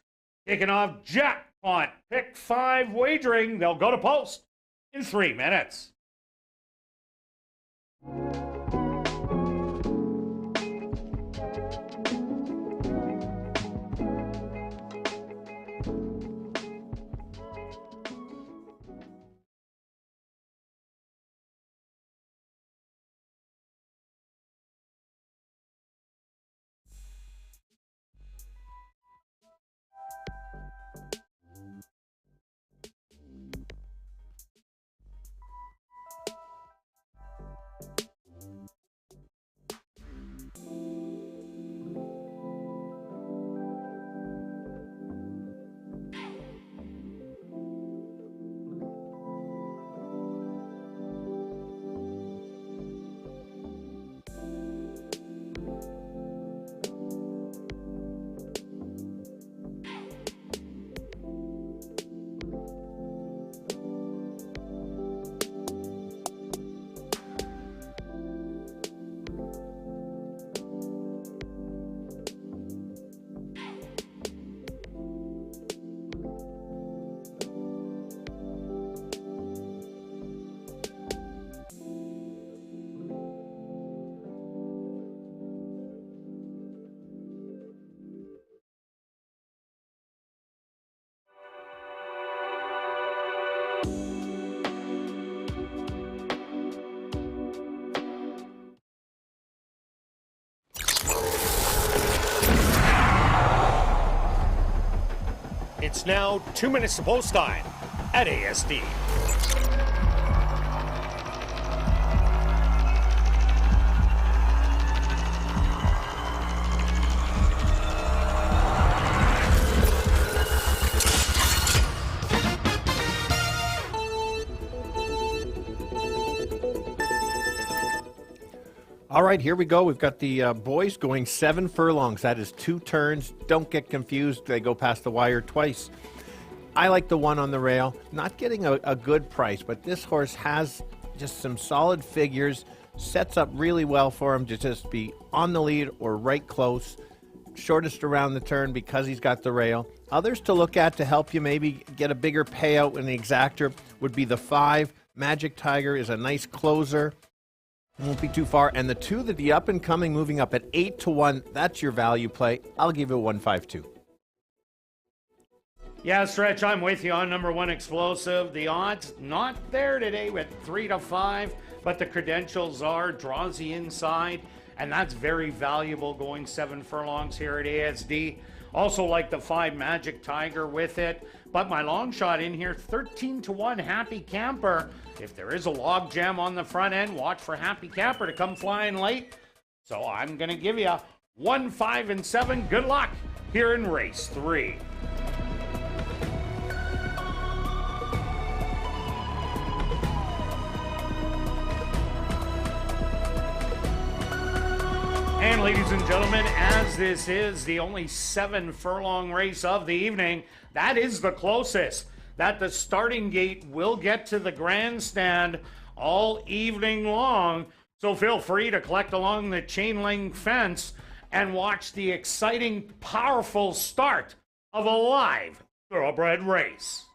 kicking off jackpot pick 5 wagering. They'll go to post in 3 minutes. It's now 2 minutes to post time at ASD. All right, here we go. We've got the boys going 7 furlongs. That is 2 turns. Don't get confused. They go past the wire twice. I like the one on the rail. Not getting a good price, but this horse has just some solid figures. Sets up really well for him to just be on the lead or right close. Shortest around the turn because he's got the rail. Others to look at to help you maybe get a bigger payout in the exactor would be the 5. Magic Tiger is a nice closer. Won't be too far. And the 2 that the up and coming moving up at 8-1, that's your value play. I'll give it 152. Yeah, Stretch, I'm with you on number 1 Explosive. The odds not there today with 3-5, but the credentials are, draws the inside, and that's very valuable going 7 furlongs here at ASD. Also like the 5 Magic Tiger with it. But my long shot in here, 13-1 Happy Camper. If there is a log jam on the front end, watch for Happy Camper to come flying late. So I'm going to give you 1, 5, and 7. Good luck here in race 3. And ladies and gentlemen, as this is the only 7 furlong race of the evening, that is the closest that the starting gate will get to the grandstand all evening long. So feel free to collect along the chain link fence and watch the exciting, powerful start of a live thoroughbred race.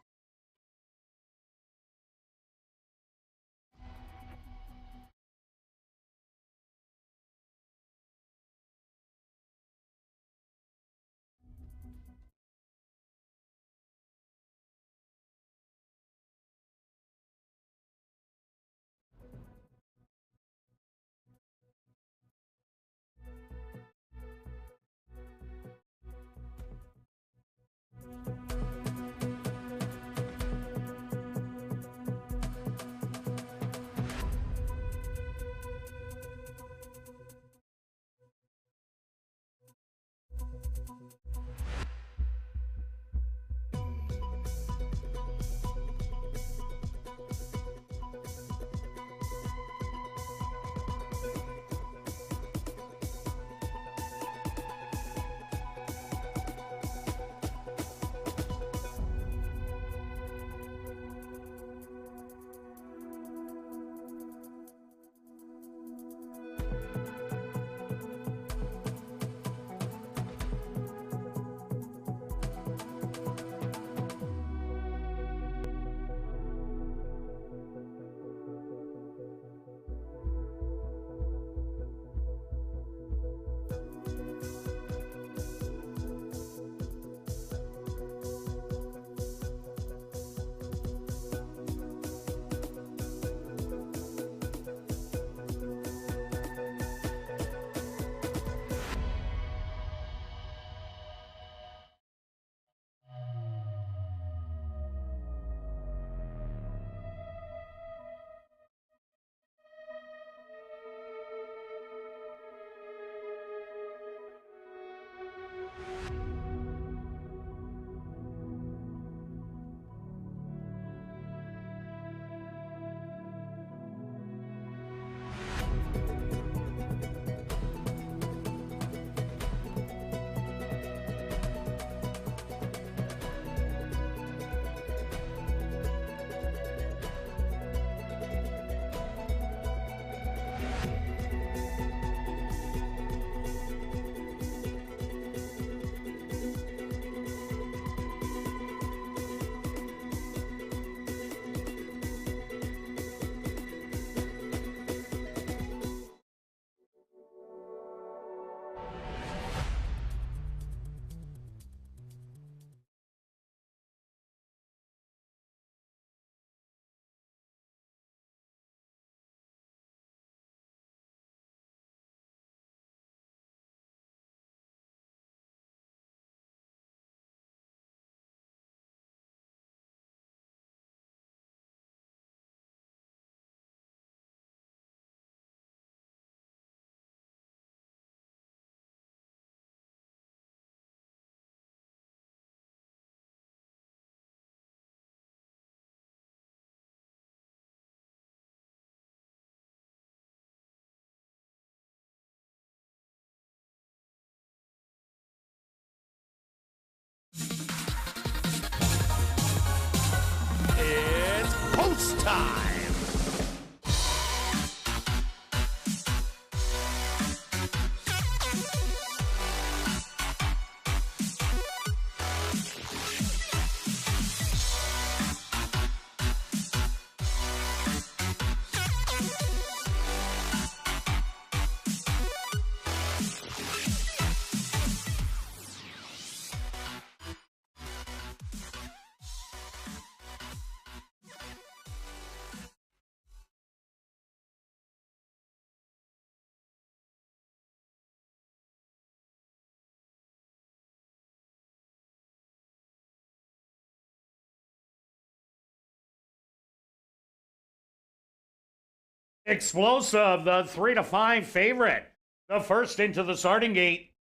Explosive, the 3-5 favorite. The first into the starting gate.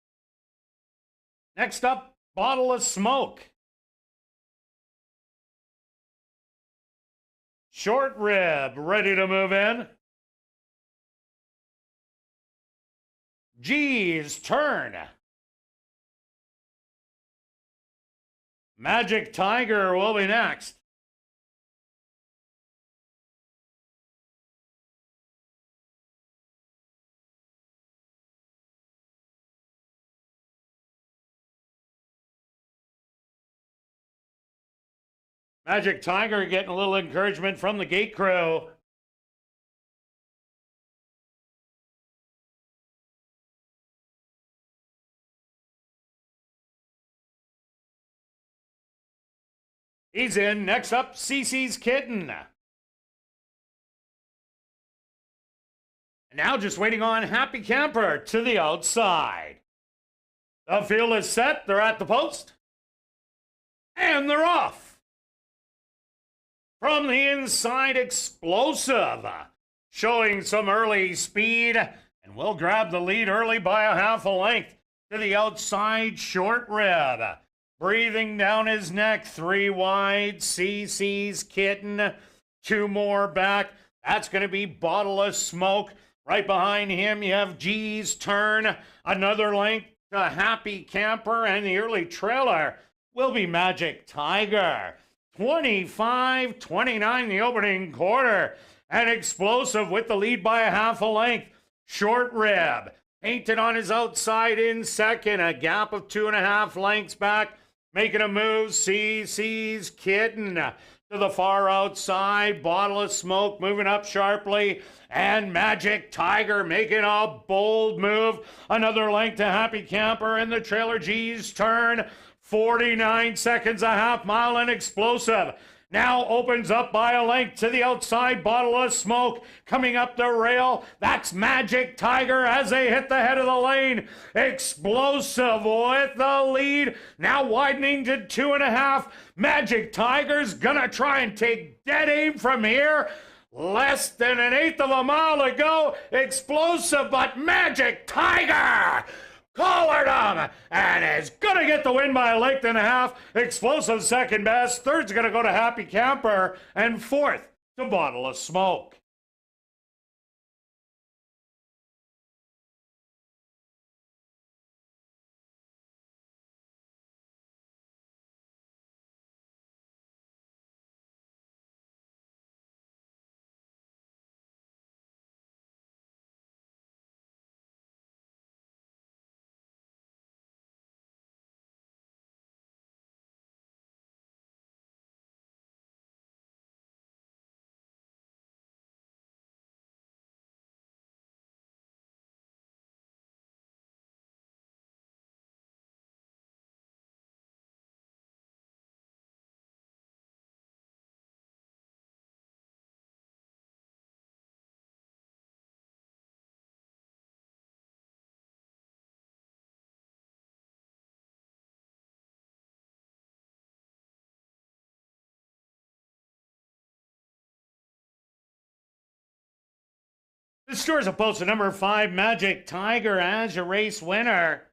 Next up, Bottle of Smoke. Short Rib, ready to move in. G's Turn. Magic Tiger will be next. Magic Tiger getting a little encouragement from the gate crew. He's in. Next up, CC's Kitten. And now just waiting on Happy Camper to the outside. The field is set. They're at the post. And they're off. From the inside, Explosive, showing some early speed, and will grab the lead early by a half a length. To the outside, Short Rib, breathing down his neck, 3 wide, CC's Kitten, 2 more back. That's going to be Bottle of Smoke. Right behind him, you have G's Turn, another length to Happy Camper, and the early trailer will be Magic Tiger. 25-29 the opening quarter, and Explosive with the lead by a half a length. Short Rib painted on his outside in second, a gap of 2.5 lengths back, making a move. CC's Kitten to the far outside. Bottle of Smoke moving up sharply, and Magic Tiger making a bold move. Another length to Happy Camper, and the trailer G's Turn. 49 seconds, a half mile, and Explosive now opens up by a length to the outside. Bottle of Smoke coming up the rail. That's Magic Tiger as they hit the head of the lane. Explosive with the lead, now widening to 2.5. Magic Tiger's gonna try and take dead aim from here. Less than an eighth of a mile to go. Explosive, but Magic Tiger collared him and is going to get the win by a length and a half. Explosive second best. Third's going to go to Happy Camper, and fourth to Bottle of Smoke. The scores are posted. Number 5, Magic Tiger as your race winner.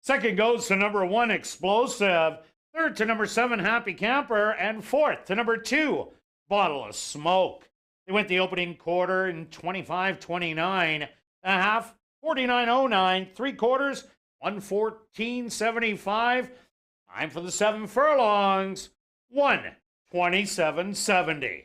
Second goes to number 1, Explosive. Third to number 7, Happy Camper. And fourth to number 2, Bottle of Smoke. They went the opening quarter in 25-29. A half, 49.09. 3 quarters, 114.75. Time for the 7 furlongs, 1:27.70.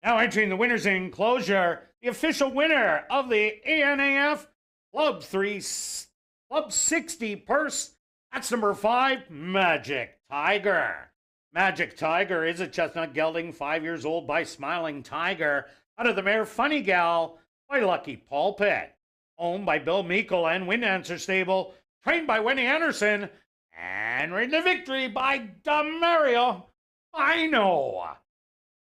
Now entering the winner's enclosure, the official winner of the ANAF Club 60 purse. That's number 5, Magic Tiger. Magic Tiger is a chestnut gelding, 5 years old, by Smiling Tiger, out of the mare Funny Gal by Lucky Pulpit. Owned by Bill Meikle and Wind Answer Stable, trained by Wendy Anderson, and ridden to victory by Damario Bino.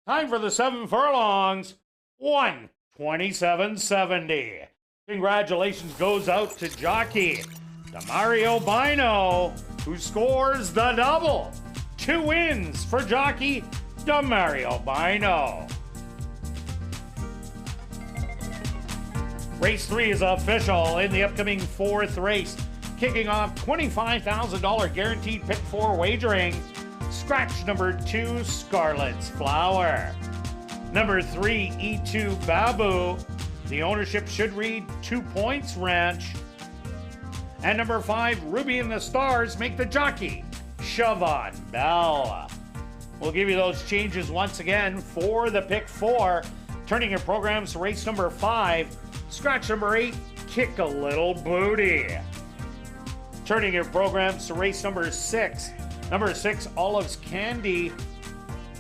Time for the 7 furlongs, 1:27.70. Congratulations goes out to jockey Damario Bino, who scores the double. 2 wins for jockey Damario Bino. Race 3 is official in the upcoming 4th race. Kicking off $25,000 guaranteed pick 4 wagering. Scratch number 2, Scarlet's Flower. Number 3, E2 Babu. The ownership should read 2 Points Ranch. And number 5, Ruby and the Stars, make the jockey Siobhan Bell. We'll give you those changes once again for the pick 4. Turning your programs to race number 5. Scratch number 8, Kick a Little Booty. Turning your programs to race number 6. Number 6, Olive's Candy.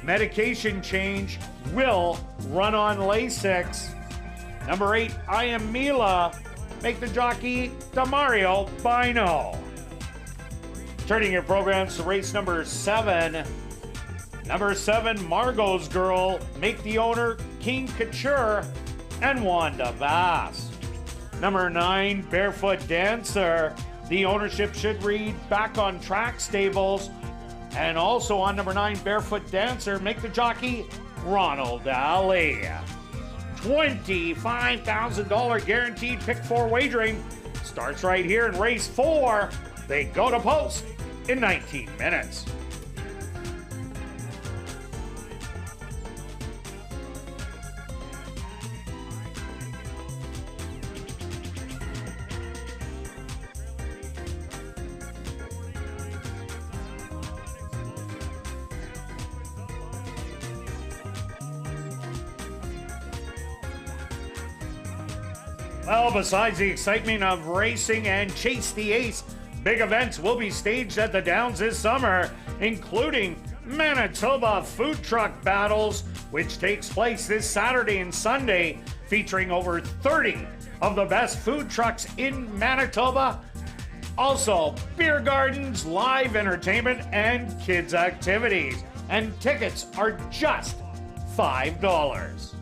Medication change, will run on Lasix. Number 8, I Am Mila. Make the jockey Damario Bino. Turning your programs to race number 7. Number 7, Margot's Girl. Make the owner King Couture and Wanda Bass. Number 9, Barefoot Dancer. The ownership should read Back on Track Stables. And also on number 9, Barefoot Dancer, make the jockey Ronald Alley. $25,000 guaranteed pick 4 wagering starts right here in race 4. They go to post in 19 minutes. Well, besides the excitement of racing and Chase the Ace, big events will be staged at the Downs this summer, including Manitoba Food Truck Battles, which takes place this Saturday and Sunday, featuring over 30 of the best food trucks in Manitoba. Also, beer gardens, live entertainment, and kids' activities. And tickets are just $5.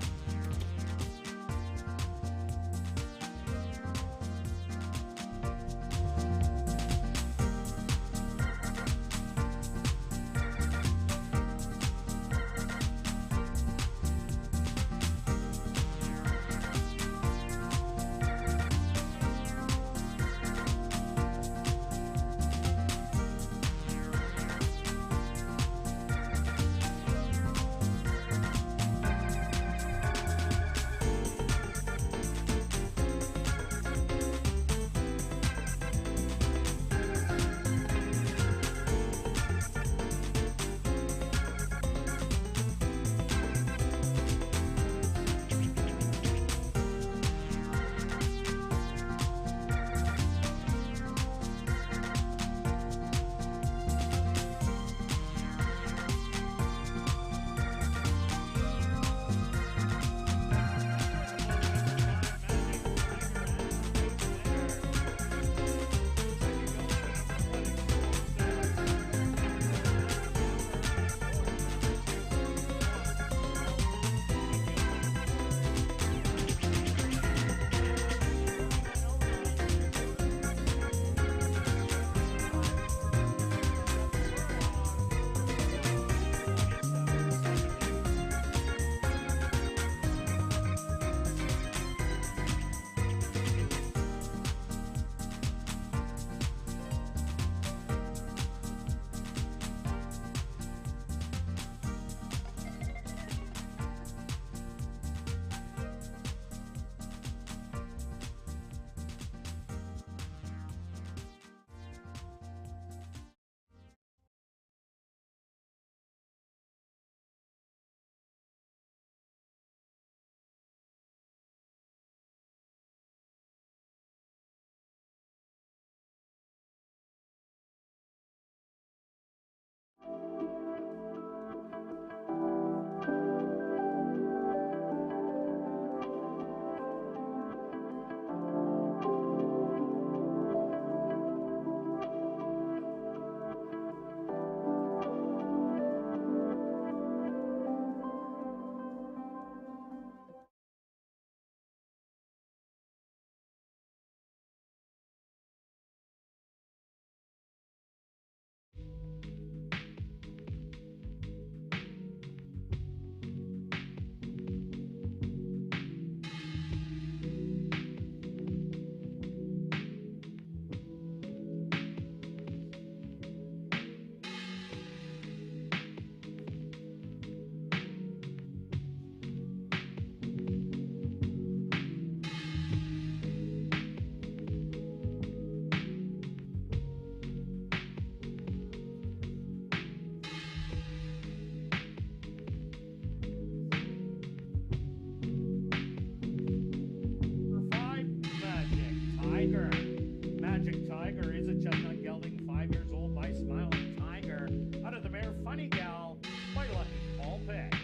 Tiger is a chestnut gelding, 5 years old by Smiling Tiger. Out of the mare Funny Gal by Lucky Paul Peg.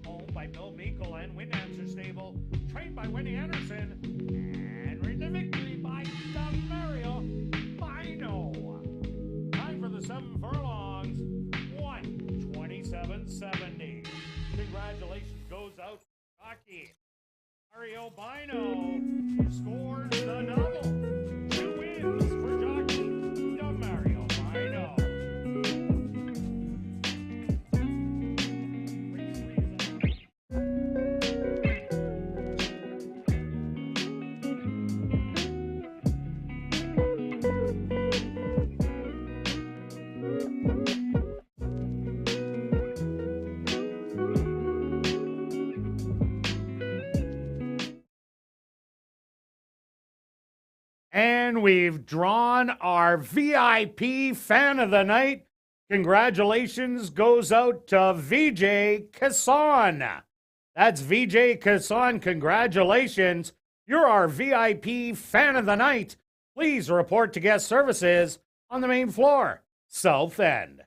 Owned by Bill Meikle and Wind Answer Stable. Trained by Winnie Anderson. And written to victory by Mario Bino. Time for the 7 furlongs. 1:27.70. Congratulations goes out to Jockey Mario Bino, who scores the double. 2 wins for Jockey Mario Bino. And we've drawn our VIP fan of the night. Congratulations goes out to VJ Kasson. That's VJ Kasson. Congratulations. You're our VIP fan of the night. Please report to guest services on the main floor, South End.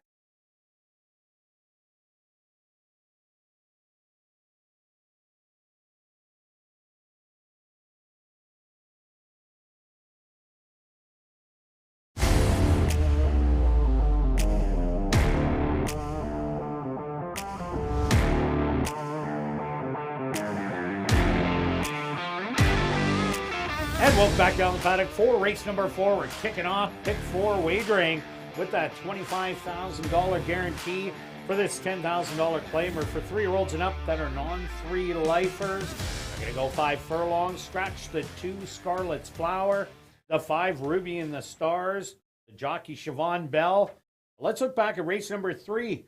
And welcome back down the paddock for race number 4. We're kicking off pick 4 wagering with that $25,000 guarantee for this $10,000 claimer for 3-year-olds and up that are non-3 lifers. We're going to go 5 furlongs, scratch the 2 Scarlet's Flower, the 5 Ruby and the Stars, the jockey Siobhan Bell. Let's look back at race number 3.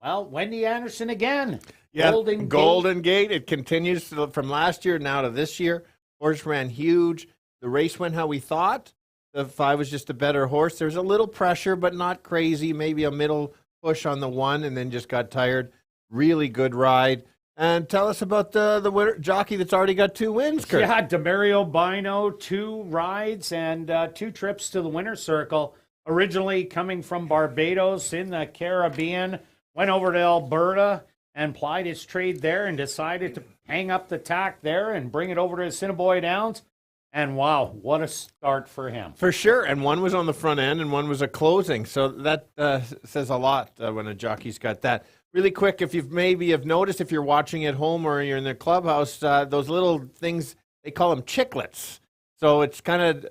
Well, Wendy Anderson again. Yeah, Golden Gate. It continues from last year now to this year. Horse ran huge. The race went how we thought. The 5 was just a better horse. There's a little pressure, but not crazy. Maybe a middle push on the 1 and then just got tired. Really good ride. And tell us about the winner, jockey that's already got 2 wins, Kirt. Yeah, Demario Bino, 2 rides and 2 trips to the winner's circle. Originally coming from Barbados in the Caribbean, went over to Alberta and plied his trade there and decided to hang up the tack there and bring it over to Assiniboia Downs. And wow, what a start for him. For sure. And 1 was on the front end and 1 was a closing. So that says a lot when a jockey's got that. Really quick, if you've maybe have noticed, if you're watching at home or you're in the clubhouse, those little things, they call them chiclets. So it's kind of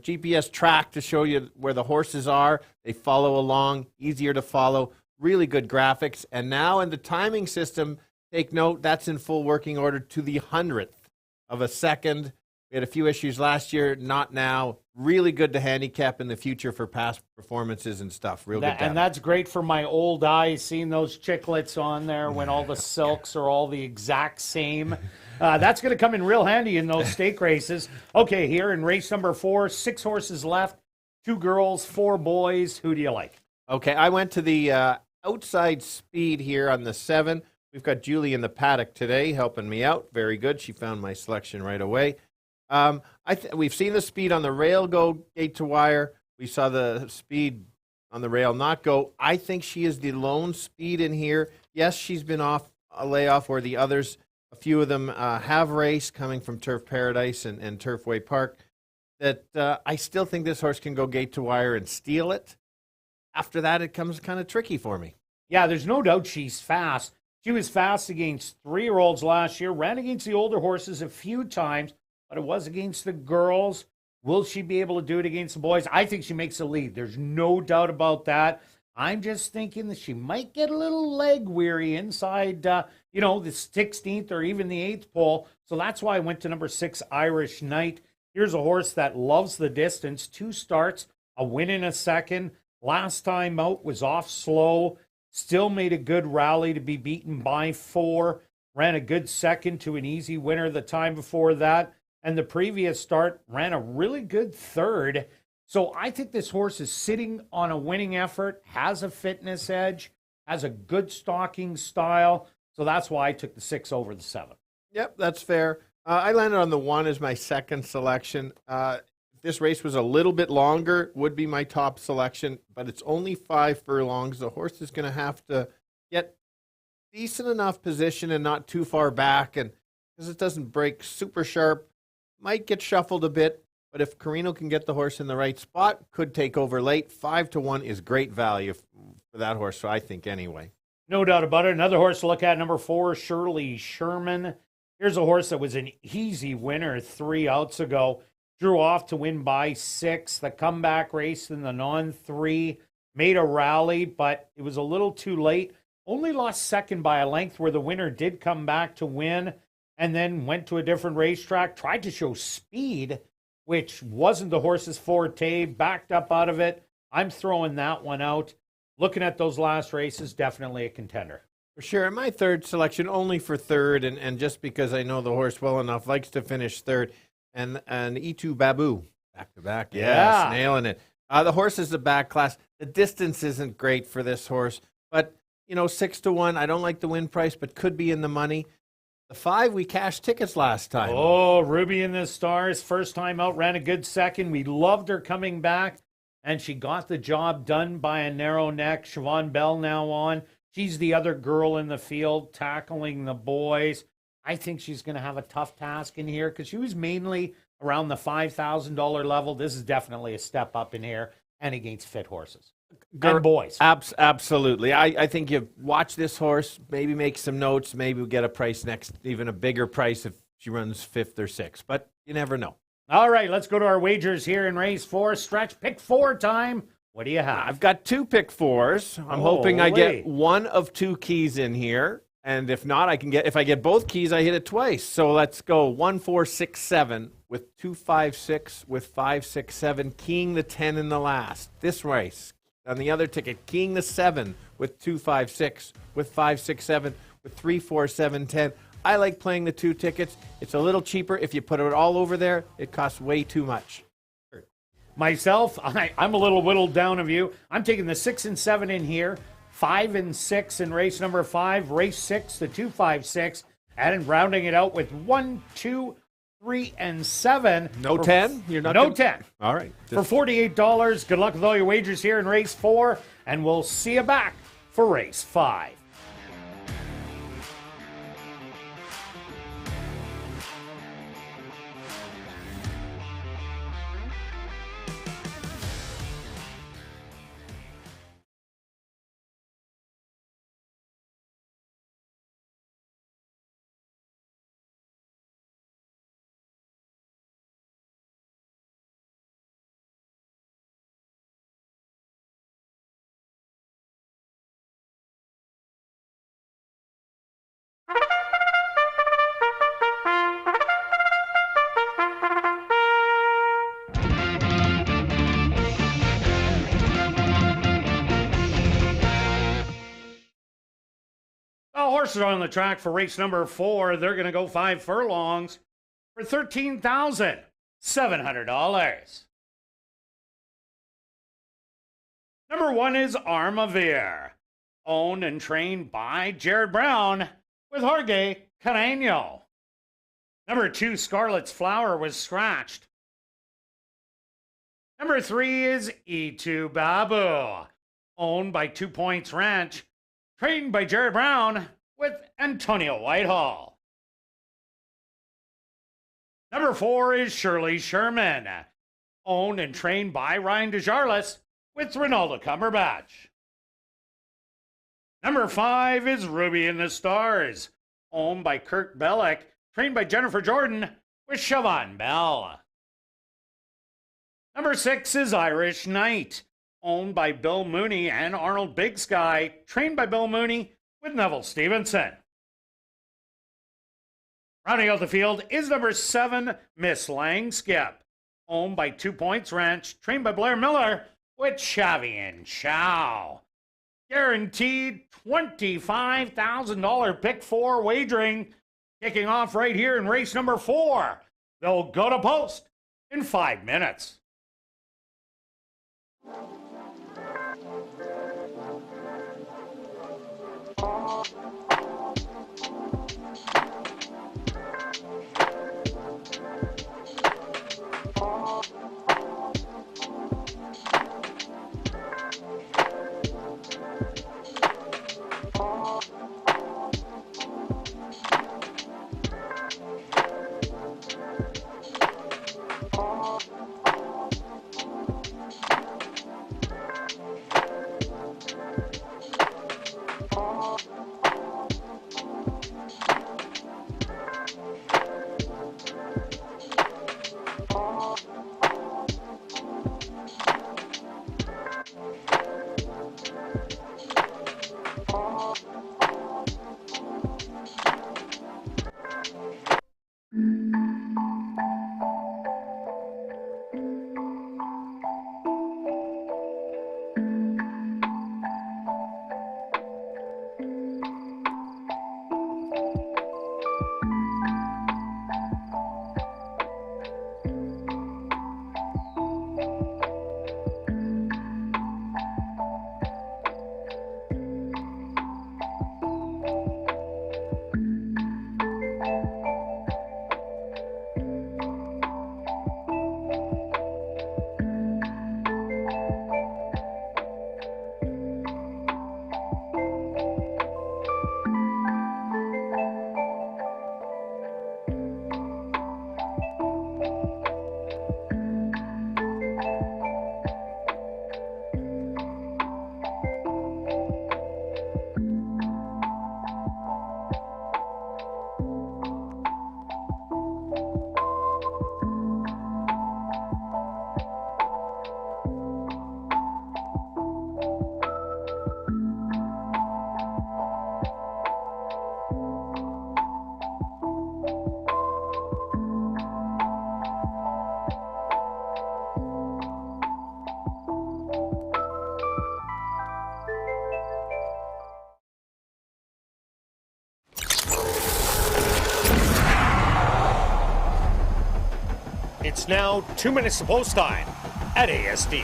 GPS track to show you where the horses are. They follow along, easier to follow, really good graphics. And now in the timing system, take note, that's in full working order to the 100th of a second. We had a few issues last year, not now. Really good to handicap in the future for past performances and stuff. Real good. And that's great for my old eyes, seeing those chiclets on there when all the silks are all the exact same. That's going to come in real handy in those stake races. Okay, here in race number 4, 6 horses left, 2 girls, 4 boys. Who do you like? Okay, I went to the outside speed here on the 7. We've got Julie in the paddock today helping me out. Very good. She found my selection right away. We've seen the speed on the rail go gate to wire. We saw the speed on the rail not go. I think she is the lone speed in here. Yes, she's been off a layoff where the others, a few of them have raced coming from Turf Paradise and Turfway Park. That I still think this horse can go gate to wire and steal it. After that, it comes kind of tricky for me. Yeah, there's no doubt she's fast. She was fast against 3-year-olds last year, ran against the older horses a few times, but it was against the girls. Will she be able to do it against the boys? I think she makes a lead. There's no doubt about that. I'm just thinking that she might get a little leg weary inside, the 16th or even the 8th pole. So that's why I went to number 6, Irish Knight. Here's a horse that loves the distance. 2 starts, a win in a second. Last time out was off slow. Still made a good rally to be beaten by 4. Ran a good second to an easy winner the time before that. And the previous start ran a really good 3rd. So I think this horse is sitting on a winning effort, has a fitness edge, has a good stalking style. So that's why I took the 6 over the 7. Yep, that's fair. I landed on the 1 as my second selection. If this race was a little bit longer, would be my top selection, but it's only 5 furlongs. The horse is going to have to get decent enough position and not too far back, and because it doesn't break super sharp, might get shuffled a bit, but if Carino can get the horse in the right spot, could take over late. 5-1 is great value for that horse, so I think anyway. No doubt about it. Another horse to look at, number 4, Shirley Sherman. Here's a horse that was an easy winner 3 outs ago. Drew off to win by 6. The comeback race in the non-3 made a rally, but it was a little too late. Only lost second by a length, where the winner did come back to win and then went to a different racetrack, tried to show speed, which wasn't the horse's forte, backed up out of it. I'm throwing that one out. Looking at those last races, definitely a contender. For sure. And my third selection, only for third, and just because I know the horse well enough, likes to finish third. And E2 Babu, back-to-back. Yes, nailing it. The horse is the back class. The distance isn't great for this horse, but, 6-1. I don't like the win price, but could be in the money. The 5, we cashed tickets last time. Oh, Ruby in the Stars, first time out, ran a good second. We loved her coming back, and she got the job done by a narrow neck. Siobhan Bell now on. She's the other girl in the field tackling the boys. I think she's going to have a tough task in here because she was mainly around the $5,000 level. This is definitely a step up in here and against fit horses and boys. Absolutely. I think you watch this horse, maybe make some notes, maybe we'll get a price next, even a bigger price if she runs 5th or 6th, but you never know. All right, let's go to our wagers here in race 4. Stretch, pick 4 time. What do you have? I've got 2 pick 4s. I'm hoping I get one of 2 keys in here. And if not, if I get both keys, I hit it twice. So let's go 1, 4, 6, 7 with 2, 5, 6 with 5, 6, 7, keying the 10 in the last. This race. On the other ticket, keying the 7 with 2, 5, 6 with 5, 6, 7 with 3, 4, 7, 10. I like playing the 2 tickets. It's a little cheaper. If you put it all over there, it costs way too much. Myself, I'm a little whittled down of you. I'm taking the 6 and 7 in here. 5 and 6 in race number 5, race 6, the 2, 5, 6, and rounding it out with 1, 2, 3, and 7. No 10? You're not no 10. All right. For $48. Good luck with all your wagers here in race 4, and we'll see you back for race 5. Horses are on the track for race number 4. They're going to go 5 furlongs for $13,700. Number 1 is Armavir, owned and trained by Jared Brown with Jorge Carreño. Number 2, Scarlet's Flower, was scratched. Number 3 is E2 Babu, owned by 2 Points Ranch, trained by Jared Brown with Antonio Whitehall. Number 4 is Shirley Sherman, owned and trained by Ryan Desjarlais with Ronaldo Cumberbatch. Number 5 is Ruby in the Stars, owned by Kirk Bellick, trained by Jennifer Jordan with Siobhan Bell. Number 6 is Irish Knight, owned by Bill Mooney and Arnold Big Sky, trained by Bill Mooney with Neville Stevenson. Rounding out the field is number 7, Miss Langskip, owned by 2 Points Ranch, trained by Blair Miller with Chavi and Chow. Guaranteed $25,000 pick 4 wagering, kicking off right here in race number 4. They'll go to post in 5 minutes. now 2 minutes to post time at ASD.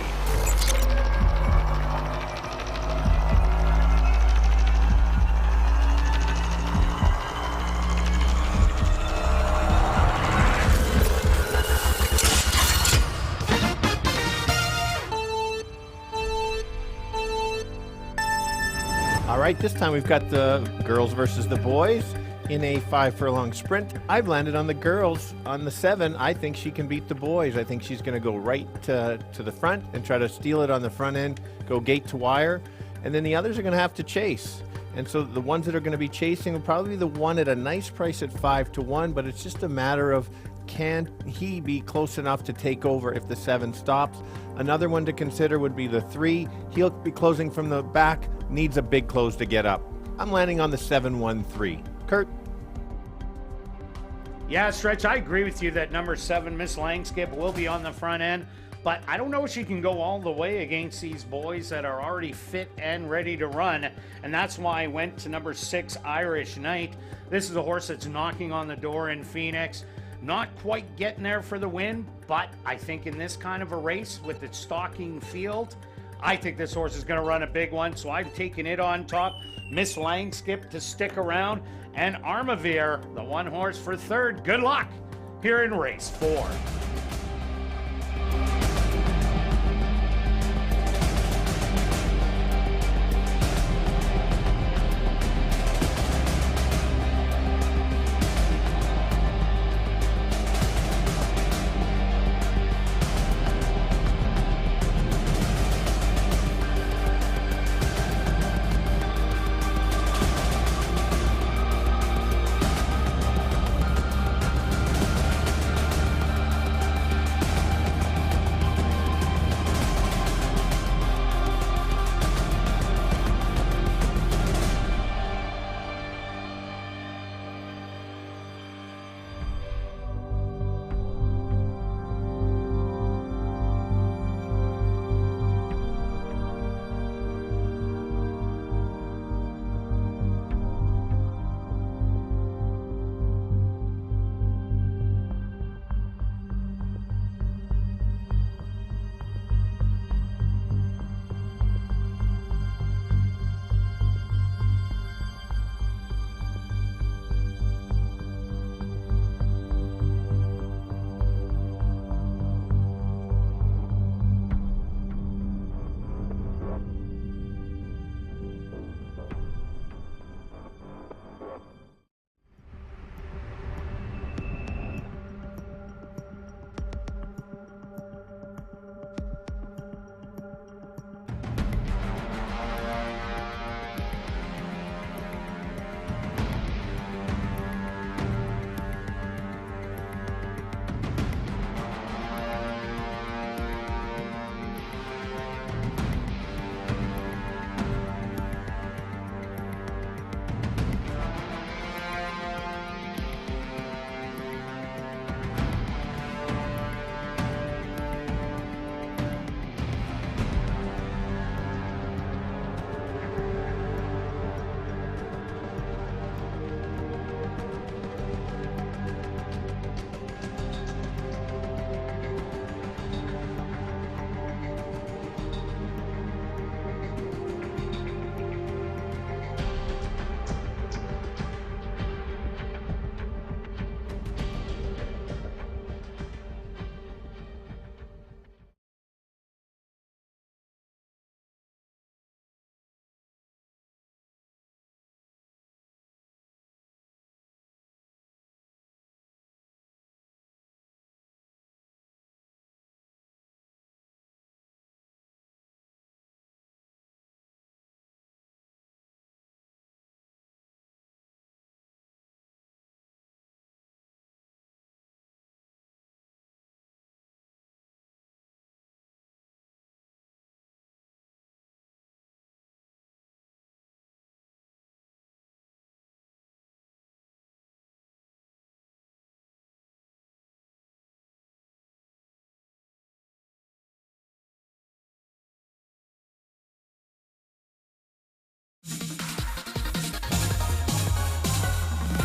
All right, this time we've got the girls versus the boys in a 5 furlong sprint. I've landed on the girls on the 7. I think she can beat the boys. I think she's going to go right to the front and try to steal it on the front end, go gate to wire, and then the others are going to have to chase. And so the ones that are going to be chasing will probably be the one at a nice price at 5-1, but it's just a matter of can he be close enough to take over if the 7 stops. Another one to consider would be the 3. He'll be closing from the back, needs a big close to get up. I'm landing on the 7-1-3. Kirt? Yeah, Stretch, I agree with you that number 7, Miss Langskip, will be on the front end, but I don't know if she can go all the way against these boys that are already fit and ready to run, and that's why I went to number 6, Irish Knight. This is a horse that's knocking on the door in Phoenix. Not quite getting there for the win, but I think in this kind of a race with its stalking field, I think this horse is going to run a big one, so I've taken it on top. Miss Langskip to stick around, and Armavir, the one horse for third. Good luck here in race 4.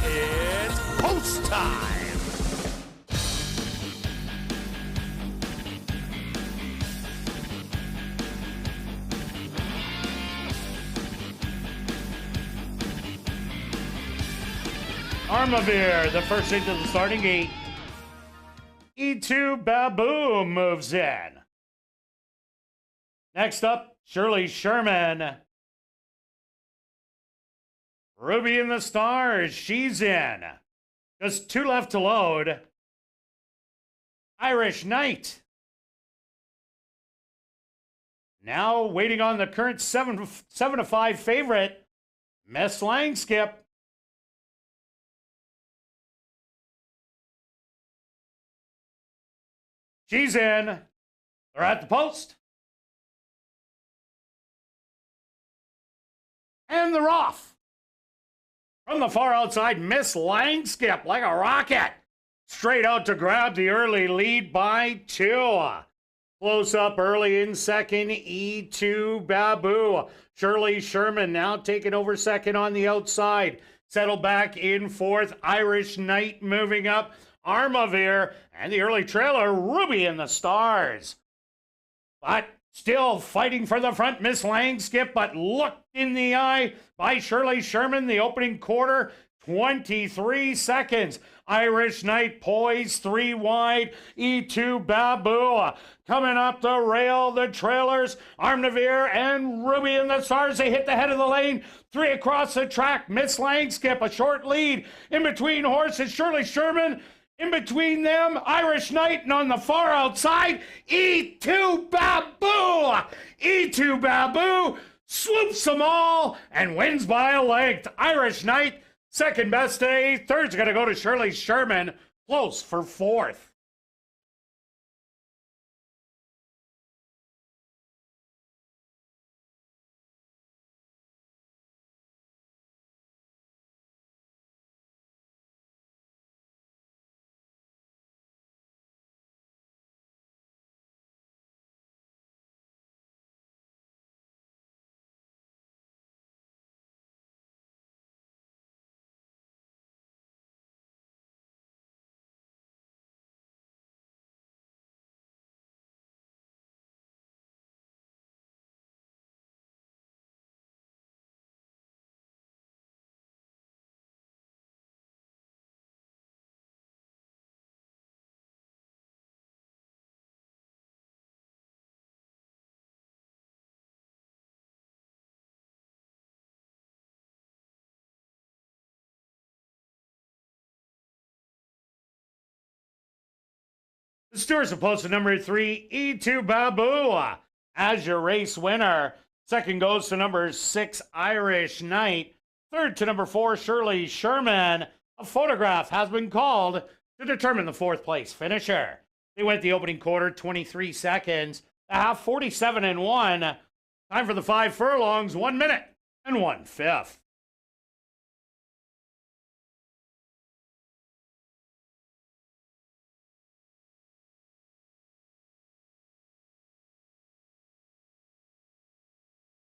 It's post time. Armavir, the first into the starting gate. E2 Babu moves in. Next up, Shirley Sherman. Ruby in the Stars, she's in. Just 2 left to load. Irish Knight. Now waiting on the current 7-5 favorite, Miss Langskip. She's in. They're at the post. And they're off. From the far outside, Miss Langskip like a rocket. Straight out to grab the early lead by 2. Close up early in second, E2 Babu. Shirley Sherman now taking over second on the outside. Settle back in fourth, Irish Knight moving up. Armavir and the early trailer, Ruby in the Stars. But still fighting for the front, Miss Langskip, but looked in the eye by Shirley Sherman. The opening quarter, 23 seconds. Irish Knight poised 3 wide. E2 Babu coming up the rail. The trailers, Armavir and Ruby in the Stars. They hit the head of the lane. 3 across the track. Miss Langskip, a short lead. In between horses, Shirley Sherman. In between them, Irish Knight, and on the far outside, E2 Babu! E2 Babu swoops them all and wins by a length. Irish Knight, second best day. Third's going to go to Shirley Sherman, close for fourth. The stewards are posted number 3, E2 Babu, as your race winner. Second goes to number 6, Irish Knight. Third to number 4, Shirley Sherman. A photograph has been called to determine the fourth place finisher. They went the opening quarter, 23 seconds. The half, 47 and 1. Time for the 5 furlongs, 1 minute and 1/5.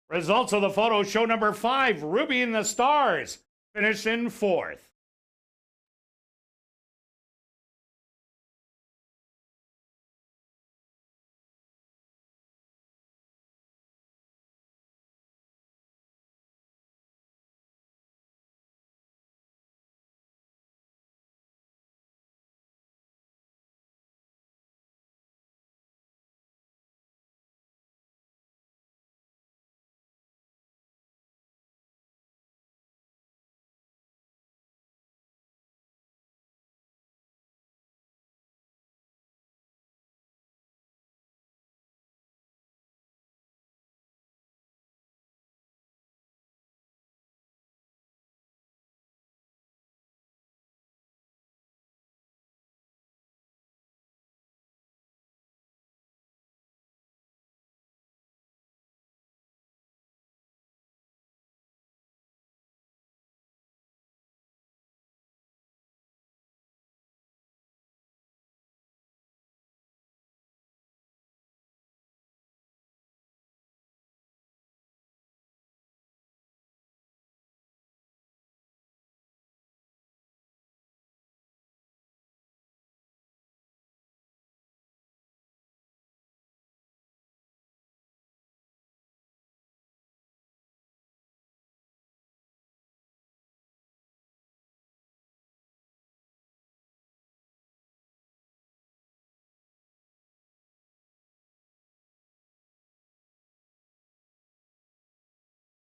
Results of the photo show number 5, Ruby in the Stars, finished in 4th.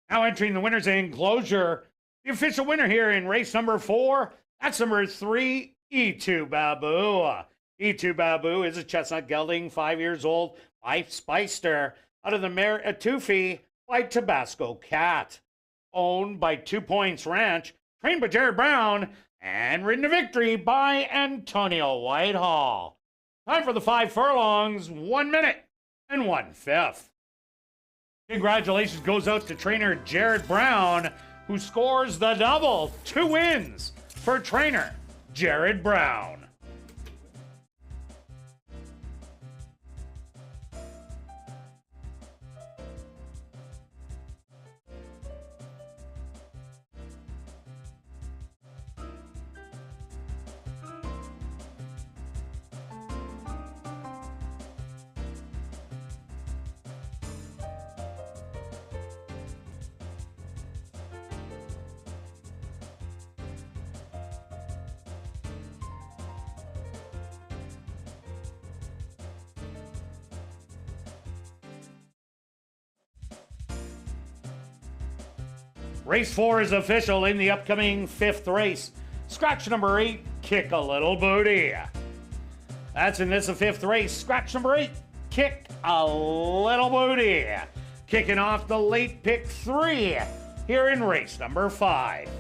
Now entering the winner's enclosure, the official winner here in race number 4, that's number 3, E2 Babu. E2 Babu is a chestnut gelding, 5 years old, by Speister, out of the mare Atufi by Tabasco Cat. Owned by 2 Points Ranch, trained by Jared Brown, and ridden to victory by Antonio Whitehall. Time for the 5 furlongs, 1 minute and 1/5. Congratulations goes out to trainer Jared Brown, who scores the double. 2 wins for trainer Jared Brown. Race 4 is official in the upcoming 5th race. Scratch number 8, Kick a Little Booty. That's in this 5th race. Scratch number 8, Kick a Little Booty. Kicking off the late pick 3 here in race number 5.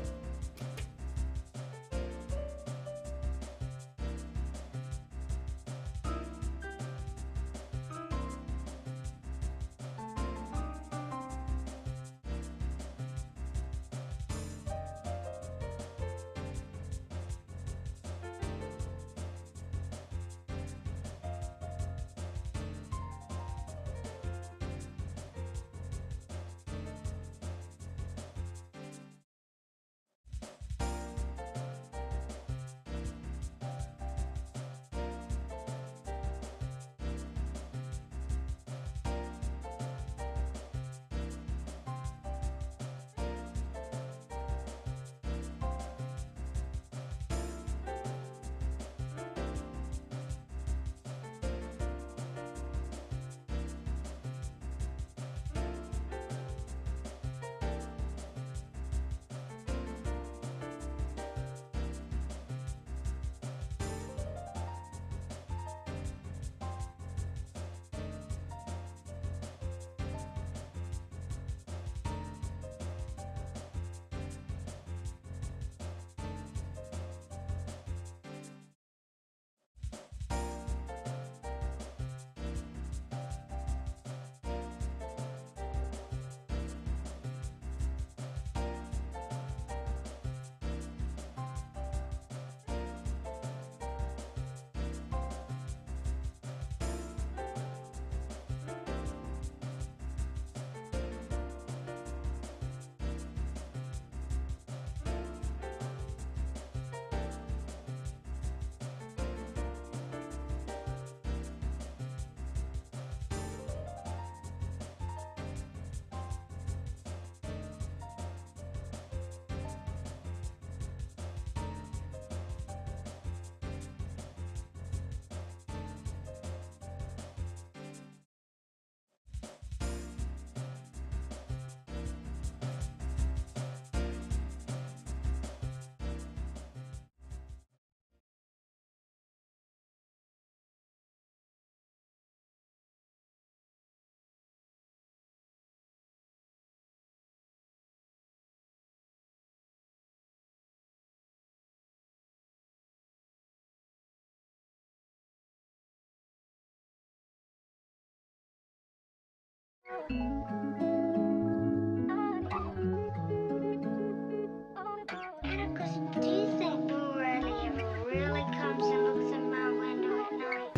Do you think Boo Radley ever really comes and looks in my window at night?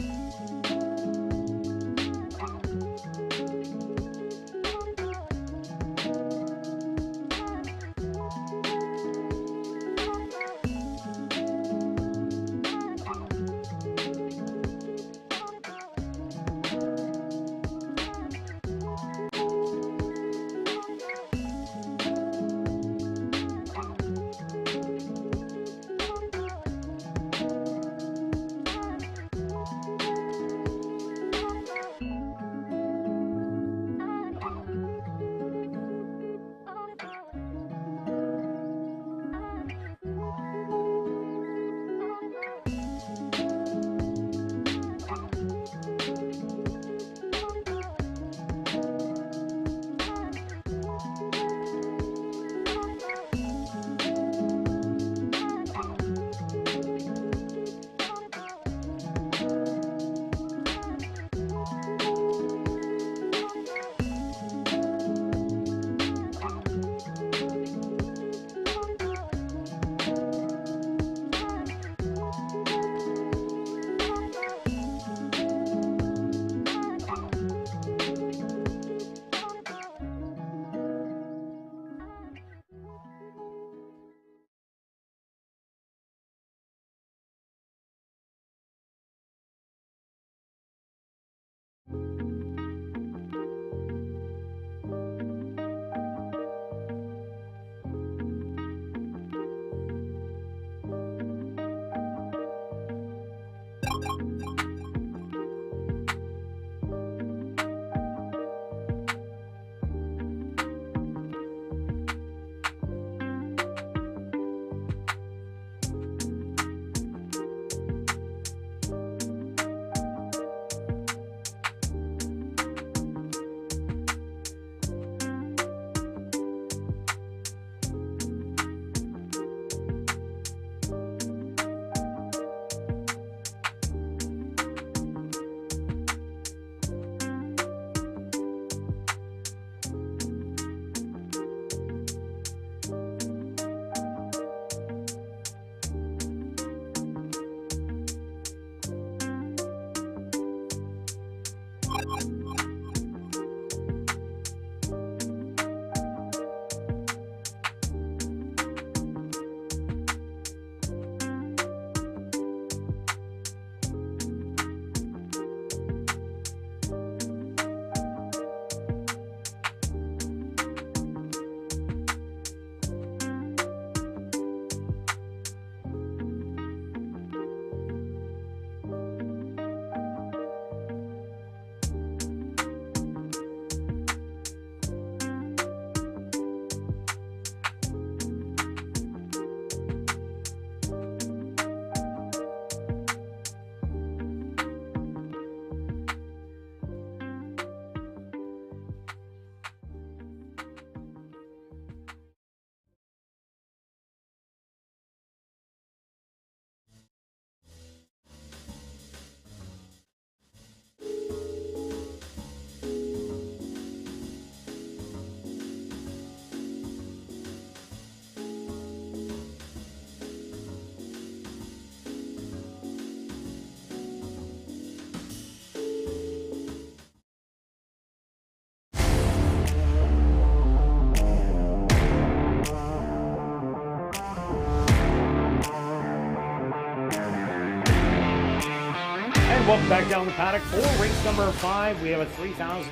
welcome back down the paddock for race number 5. We have a $3,000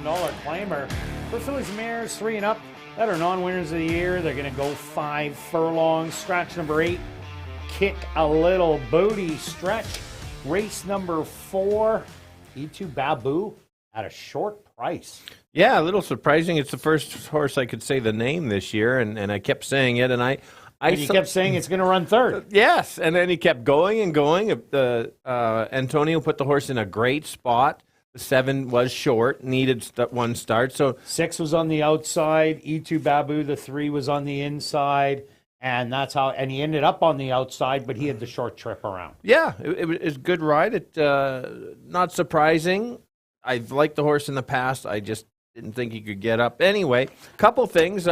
claimer for fillies and mares 3 and up that are non-winners of the year. They're going to go 5 furlongs. Stretch number 8, Kick a Little Booty. Stretch race number 4, E2 Babu at a short price. Yeah, a little surprising. It's the first horse I could say the name this year, and I kept saying it, and you kept saying it's going to run third. Yes, and then he kept going and going. Antonio put the horse in a great spot. The 7 was short, needed one start. So 6 was on the outside. E2 Babu, the 3 was on the inside. And that's how, and he ended up on the outside, but he had the short trip around. yeah, it was a good ride. Not surprising. I've liked the horse in the past. I just didn't think he could get up. Anyway, couple things.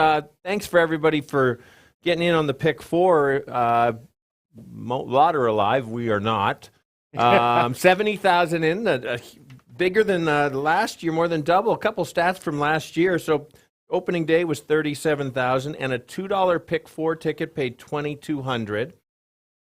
Thanks for everybody for getting in on the pick 4. Lot are alive. We are not. 70,000 in, bigger than last year, more than double. A couple stats from last year. So opening day was 37,000, and a $2 pick 4 ticket paid 2,200.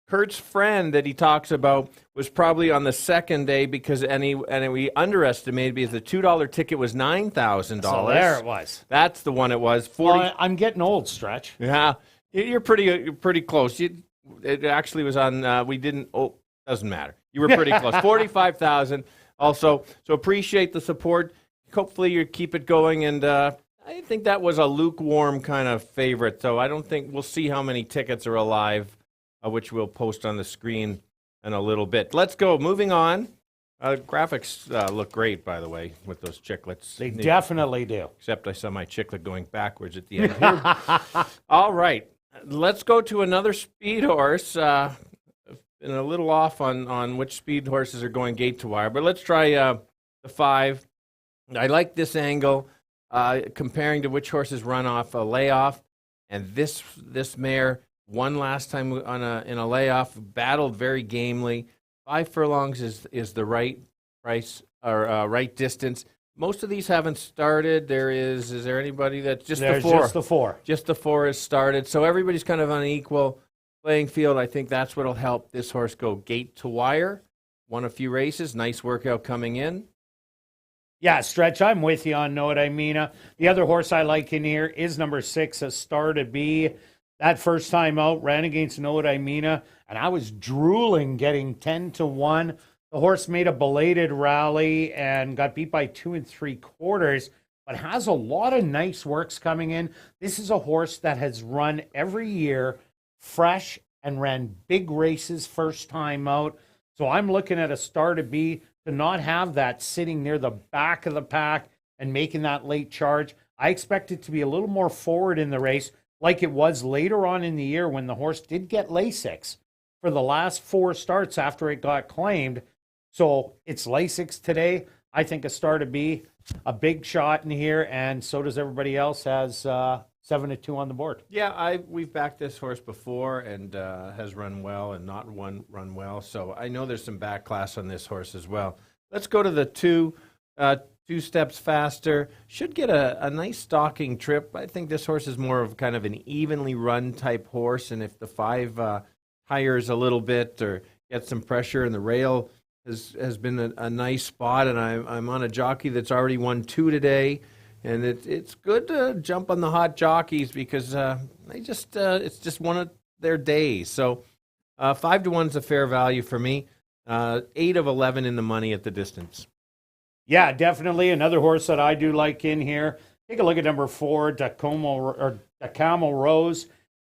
Kurt's friend that he talks about was probably on the second day because we underestimated because the $2 ticket was $9,000. So there it was. That's the one it was. Well, I'm getting old, Stretch. Yeah, you're pretty close. It actually was on. We didn't. Oh, doesn't matter. You were pretty close. 45,000. Also, so appreciate the support. Hopefully you keep it going. And I think that was a lukewarm kind of favorite. So I don't think we'll see how many tickets are alive, which we'll post on the screen in a little bit. Let's go. Moving on. Graphics look great, by the way, with those chiclets. They definitely do. Except I saw my chiclet going backwards at the end here. All right. Let's go to another speed horse. And a little off on which speed horses are going gate to wire. But let's try the 5. I like this angle, comparing to which horses run off a layoff. And this mare won last time in a layoff, battled very gamely. 5 furlongs is the right price or right distance. Most of these haven't started. Is there anybody that's just the 4? Just the 4. Just the 4 has started. So everybody's kind of on an equal playing field. I think that's what'll help this horse go gate to wire. Won a few races. Nice workout coming in. Yeah, Stretch, I'm with you on Know What I Mean. The other horse I like in here is number 6, A Star to Be. That first time out, ran against Know What I Mean, and I was drooling getting 10-1. The horse made a belated rally and got beat by 2 3/4, but has a lot of nice works coming in. This is a horse that has run every year fresh and ran big races first time out. So I'm looking at A Star to Be to not have that sitting near the back of the pack and making that late charge. I expect it to be a little more forward in the race like it was later on in the year when the horse did get Lasix for the last 4 starts after it got claimed. So it's Lasix today. I think A Star to Be, a big shot in here, and so does everybody else, has 7-2 on the board. Yeah, we've backed this horse before and has run well and not run well. So I know there's some back class on this horse as well. Let's go to the 2 steps faster. Should get a nice stalking trip. I think this horse is more of kind of an evenly run type horse. And if the 5 tires a little bit or gets some pressure, and the rail has been a nice spot, and I'm on a jockey that's already won 2 today. And it's good to jump on the hot jockeys because it's just one of their days. So 5-1 is a fair value for me. 8 of 11 in the money at the distance. Yeah, definitely. Another horse that I do like in here. Take a look at number 4, Dacamo Rose.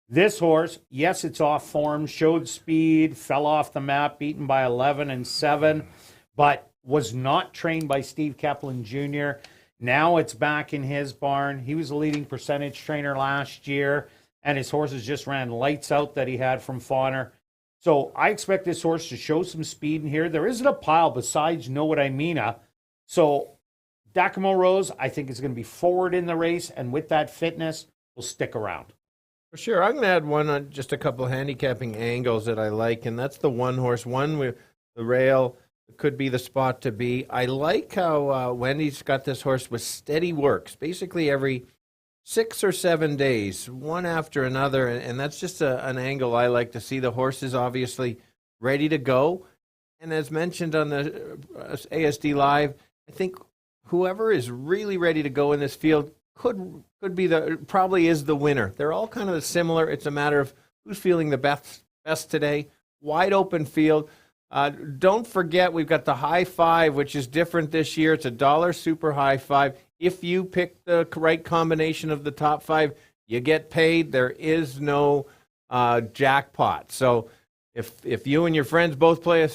This horse, yes, it's off form, showed speed, fell off the map, beaten by 11 and 7, but was not trained by Steve Kaplan Jr. Now it's back in his barn. He was a leading percentage trainer last year, and his horses just ran lights out that he had from Fawner. So I expect this horse to show some speed in here. There isn't a pile besides Know What I Mean. So Dacamo Rose, I think, is going to be forward in the race, and with that fitness, will stick around. For sure. I'm going to add one on just a couple of handicapping angles that I like, and that's the 1 horse. One with the rail could be the spot to be. I like how Wendy's got this horse with steady works, basically every 6 or 7 days, one after another, and that's just an angle I like to see. The horse is obviously ready to go, And as mentioned on the ASD Live, I think whoever is really ready to go in this field could be probably is the winner. They're all kind of similar. It's a matter of who's feeling the best today. Wide open field. Don't forget, we've got the high five, which is different this year. It's $1 super high five. If you pick the right combination of the top five, you get paid. There is no jackpot. So if you and your friends both play a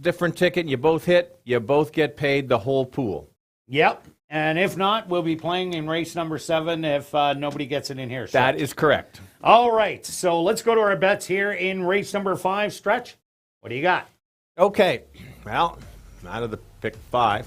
different ticket and you both hit, you both get paid the whole pool. Yep. And if not, we'll be playing in race number 7 if nobody gets it in here. So. That is correct. All right. So let's go to our bets here in race number 5. Stretch, what do you got? Okay. Well, out of the pick 5.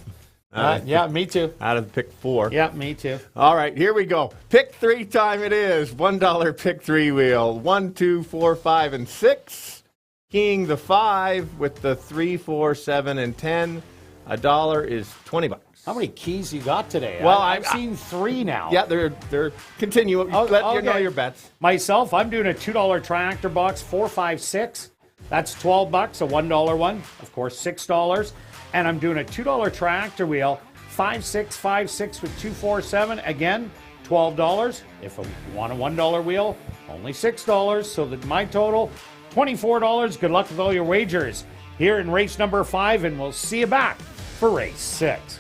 Yeah, me too. Out of the pick 4. Yeah, me too. All right, here we go. Pick 3 time it is. $1 pick 3 wheel. 1, 2, 4, 5, and 6. Keying the 5 with the 3, 4, 7, and 10. $1 is $20. How many keys you got today? Well, I've seen 3 now. Yeah, they're continuing. Let you know your bets. Myself, I'm doing a $2 tractor box, 4, 5, 6. That's $12, a $1 one, of course, $6. And I'm doing a $2 tractor wheel, 5, 6, 5, 6 with 2, 4, 7. Again, $12. If I want a $1 wheel, only $6. So that my total, $24. Good luck with all your wagers here in race number 5, and we'll see you back for race 6.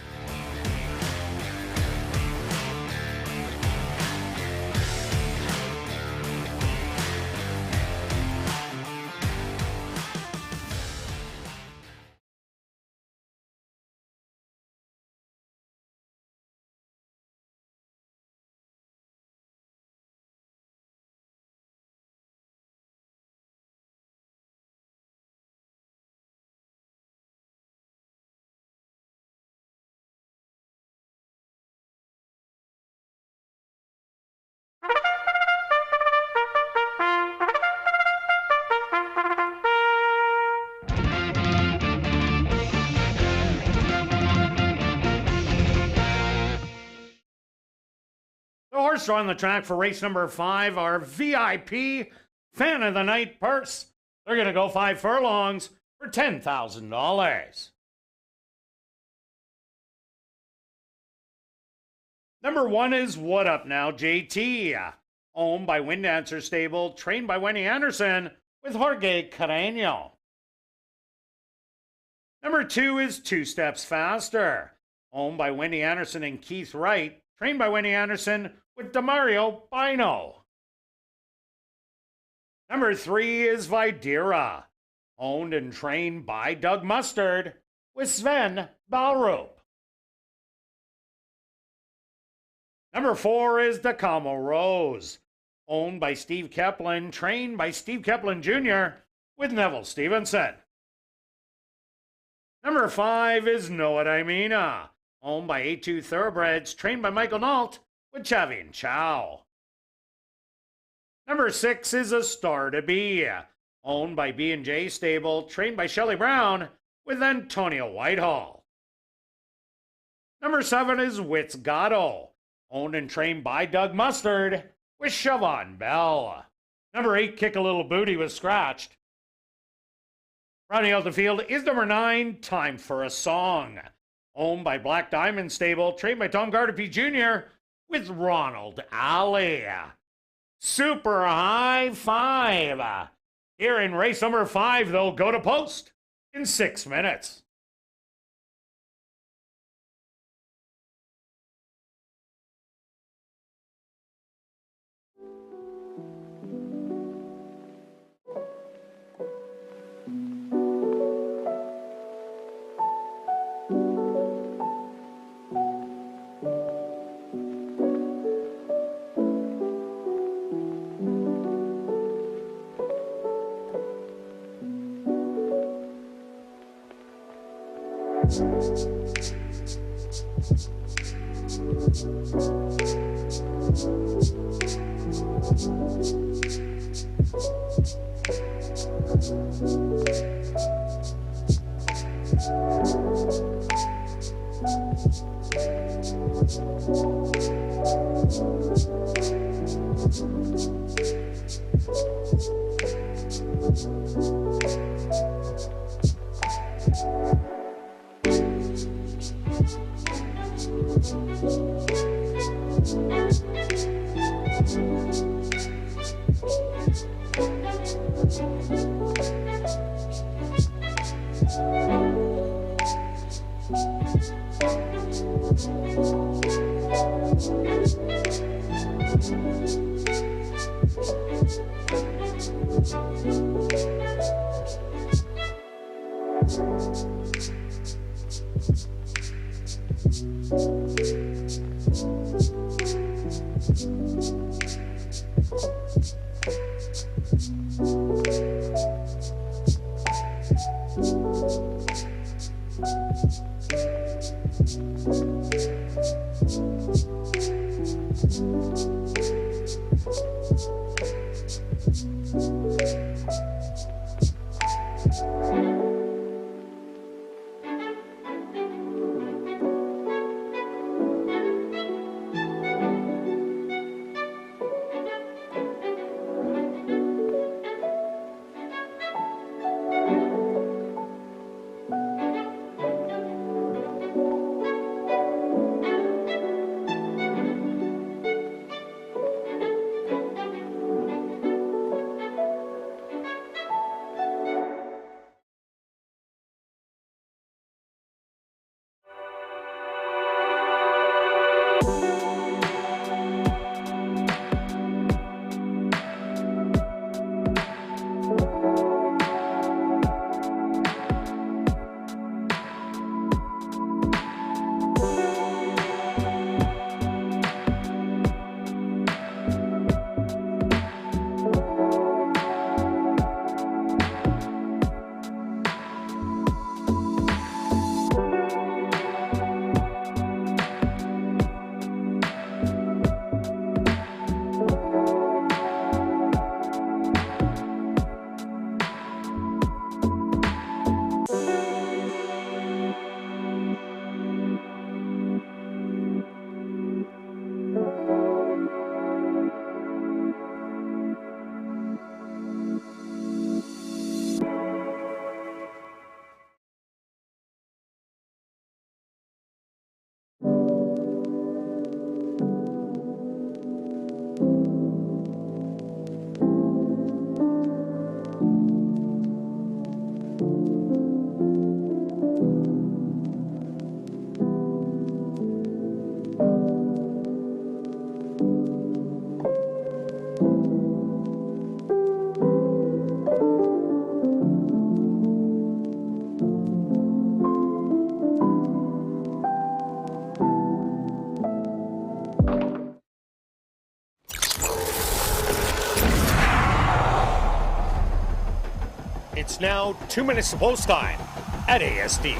The horse on the track for race number 5, our VIP Fan of the Night purse. They're going to go 5 furlongs for $10,000. Number 1 is What Up Now, JT. Owned by Wind Dancer Stable, trained by Wendy Anderson with Jorge Carreño. Number 2 is 2 Steps Faster. Owned by Wendy Anderson and Keith Wright, trained by Wendy Anderson with Demario Bino. Number 3 is Videra, owned and trained by Doug Mustard with Sven Balrup. Number 4 is Dacamo Rose, owned by Steve Keplin, trained by Steve Keplin Jr. with Neville Stevenson. Number 5 is Know What I Mean, owned by A2 Thoroughbreds, trained by Michael Nault with Chavi and Chow. Number 6 is A Star to Be, owned by B&J Stable, trained by Shelley Brown with Antonio Whitehall. Number 7 is Wits Gatto, owned and trained by Doug Mustard with Siobhan Bell. Number 8, Kick a Little Booty, was scratched. Rounding out the field is number 9, Time for a Song, owned by Black Diamond Stable, trained by Tom Gardapi Jr. with Ronald Alley. Super high five. Here in race number 5, they'll go to post in 6 minutes. It's now 2 minutes to post time at ASD.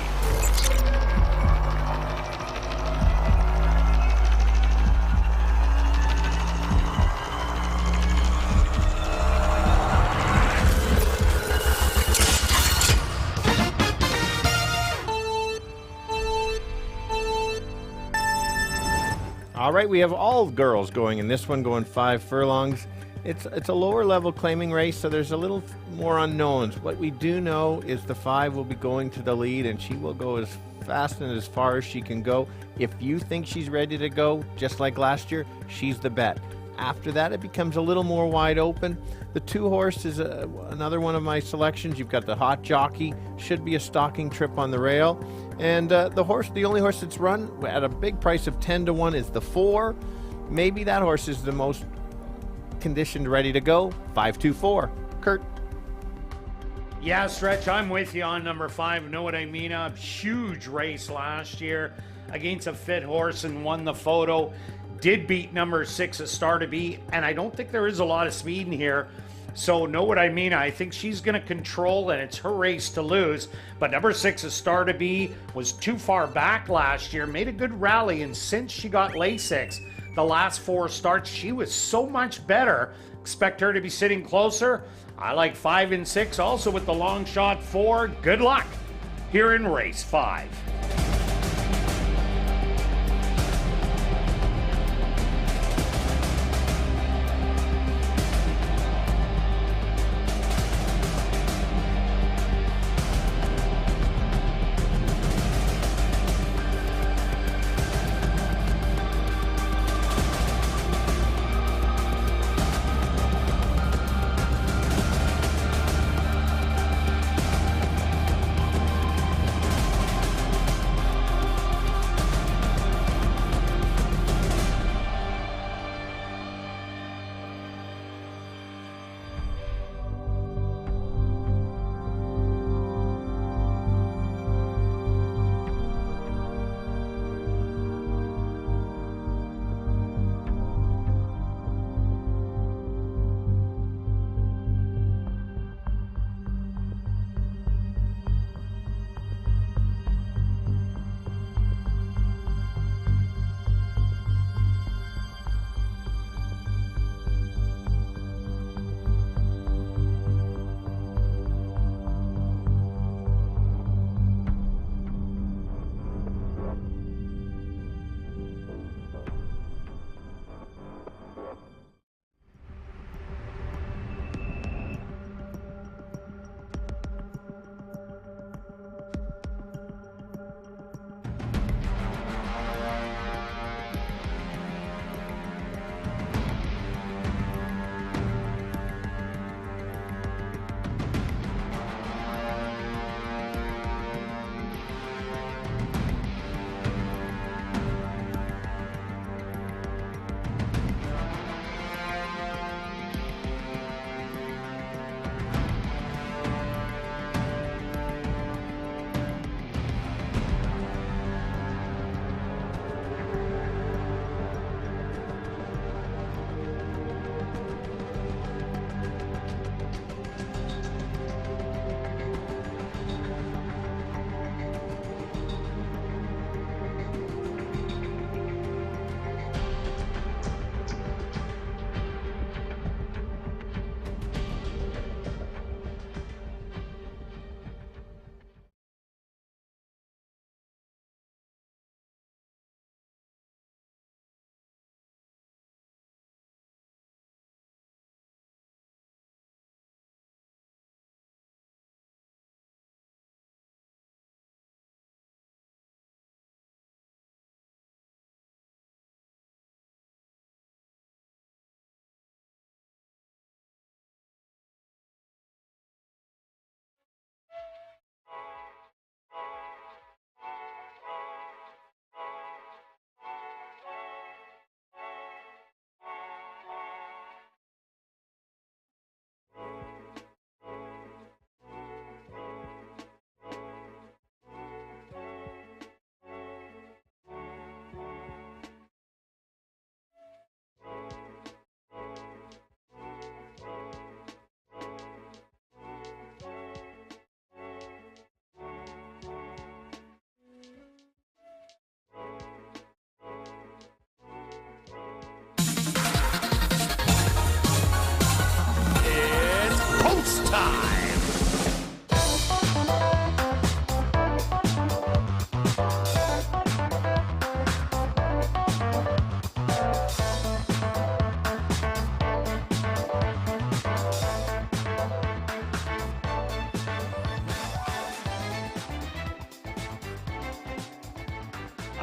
All right, we have all girls going in this one, going 5 furlongs. It's a lower level claiming race, so there's a little more unknowns. What we do know is the 5 will be going to the lead, and she will go as fast and as far as she can go. If you think she's ready to go, just like last year, she's the bet. After that, it becomes a little more wide open. The 2 horse is another one of my selections. You've got the Hot Jockey, should be a stalking trip on the rail. And the only horse that's run at a big price of 10-1 is the 4. Maybe that horse is the most conditioned, ready to go. 524. Kirt. Yeah, Stretch, I'm with you on number 5. Know what I mean? A huge race last year against a fit horse and won the photo. Did beat number 6, A Star to Be, and I don't think there is a lot of speed in here. So know what I mean? I think she's going to control, and it's her race to lose. But number 6, A Star to Be, was too far back last year, made a good rally, and since she got Lasix, the last 4 starts, she was so much better. Expect her to be sitting closer. I like 5 and 6, also with the long shot 4. Good luck here in race 5.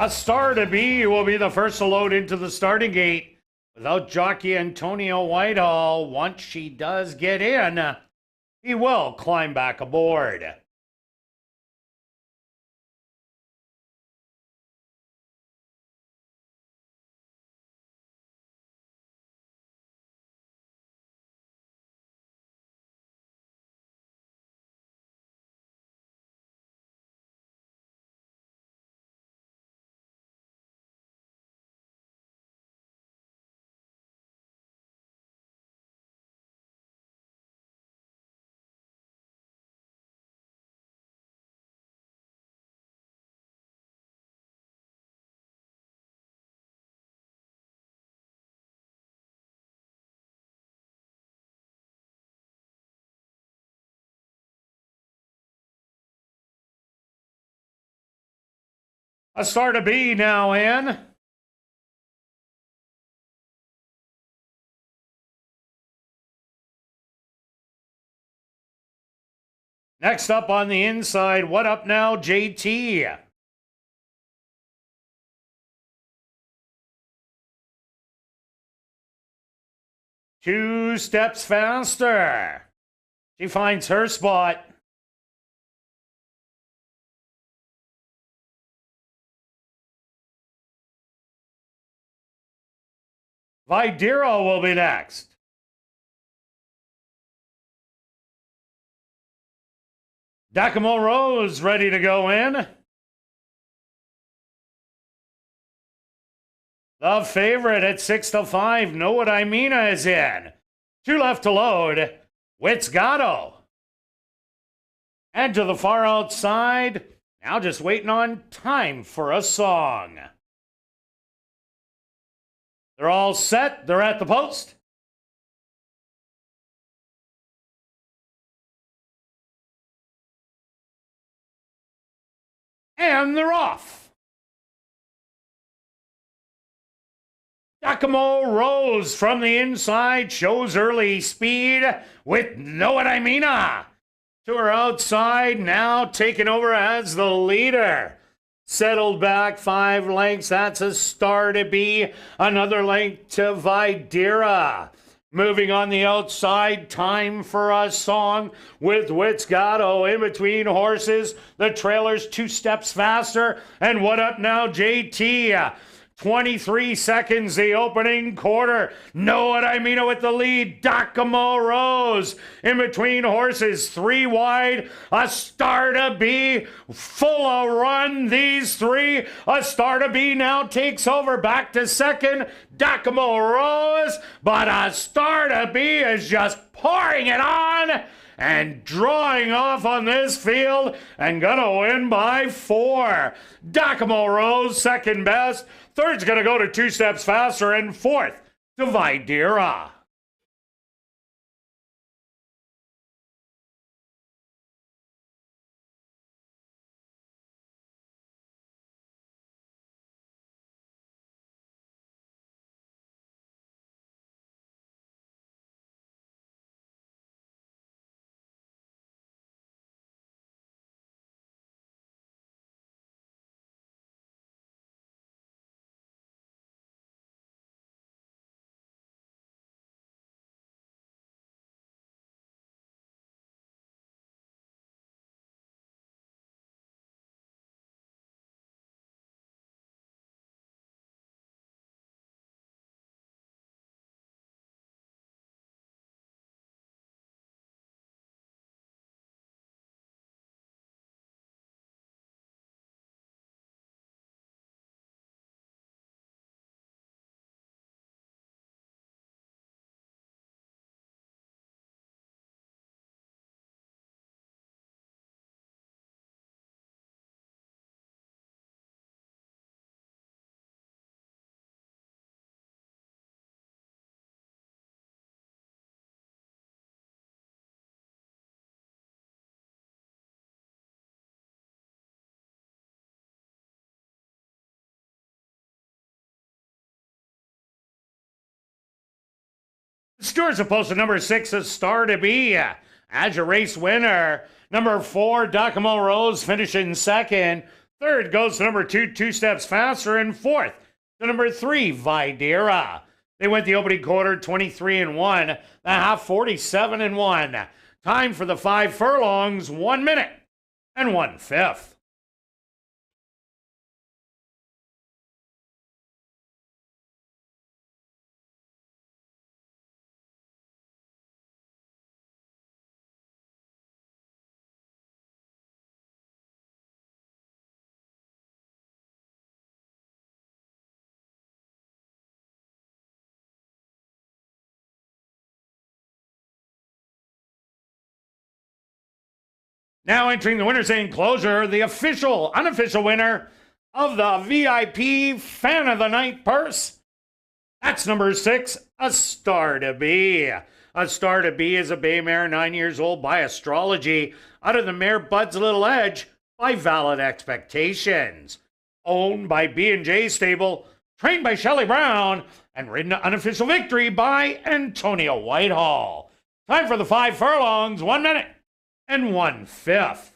A Star to Be will be the first to load into the starting gate without jockey Antonio Whitehall. Once she does get in, he will climb back aboard. A Star to Be now in. Next up on the inside, What Up Now, JT. Two Steps Faster. She finds her spot. Videro will be next. Dacamo Rose ready to go in. The favorite at 6-5, Know What I Mean is in. Two left to load. Witzgato. And to the far outside, now just waiting on Time for a Song. They're all set. They're at the post. And they're off. Giacomo Rose from the inside shows early speed with Know What I Mean. To her outside, now taking over as the leader. Settled back 5 lengths. That's A Star to Be. Another length to Videra. Moving on the outside, Time for a Song with Witzgato in between horses. The trailer's 2 steps faster. And What Up Now, JT. 23 seconds, the opening quarter. Know What I Mean with the lead. Giacomo Rose in between horses, 3 wide. A Star to Be, full of run, these 3. A Star to Be now takes over, back to second. Giacomo Rose, but A Star to Be is just pouring it on and drawing off on this field and gonna win by 4. Giacomo Rose, second best. Third's gonna go to 2 steps faster, and fourth to Videra. Stewart's opposed to number 6, A Star to Be. As your race winner, number 4, Giacomo Rose finishing second. Third goes to number 2, 2 Steps Faster. And fourth to number 3, Videra. They went the opening quarter 23-1, the half 47-1. Time for the 5 furlongs, 1 minute and 1/5. Now entering the winner's enclosure, the unofficial winner of the VIP Fan of the Night purse. That's number 6, A Star to Be. A Star to Be is a bay mare, 9 years old by astrology, out of the mare Bud's Little Edge by Valid Expectations. Owned by B&J Stable, trained by Shelley Brown, and ridden to unofficial victory by Antonio Whitehall. Time for the 5 furlongs, 1 minute and 1/5.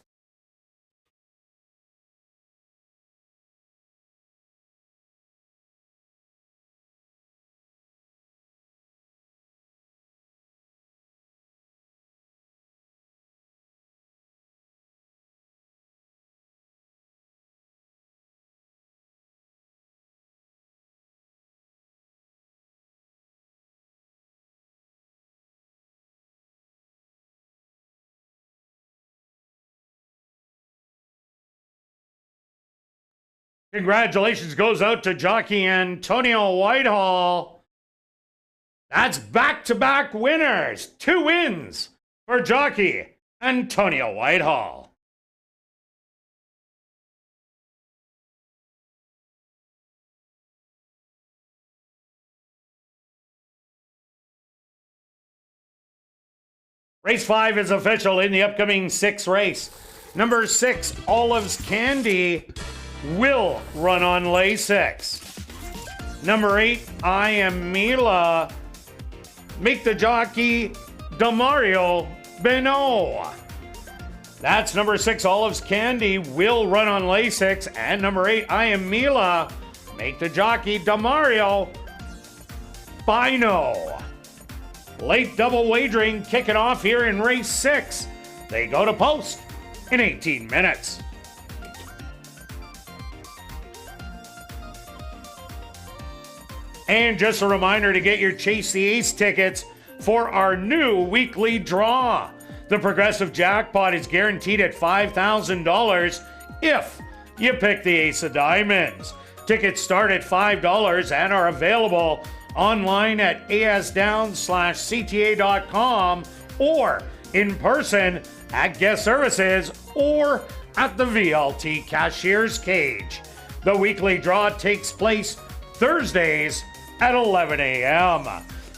Congratulations goes out to jockey Antonio Whitehall. That's back-to-back winners. 2 wins for jockey Antonio Whitehall. Race 5 is official in the upcoming 6th race. Number 6, Olive's Candy, will run on Lasix. Number 8, I Am Mila, make the jockey Damario Beno. That's number 6, Olive's Candy, will run on Lasix. And number 8, I Am Mila, make the jockey Damario Bino. Late double wagering kicking off here in race 6. They go to post in 18 minutes. And just a reminder to get your Chase the Ace tickets for our new weekly draw. The progressive jackpot is guaranteed at $5,000 if you pick the Ace of Diamonds. Tickets start at $5 and are available online at asdowns.cta.com or in person at guest services or at the VLT cashier's cage. The weekly draw takes place Thursdays at 11 a.m.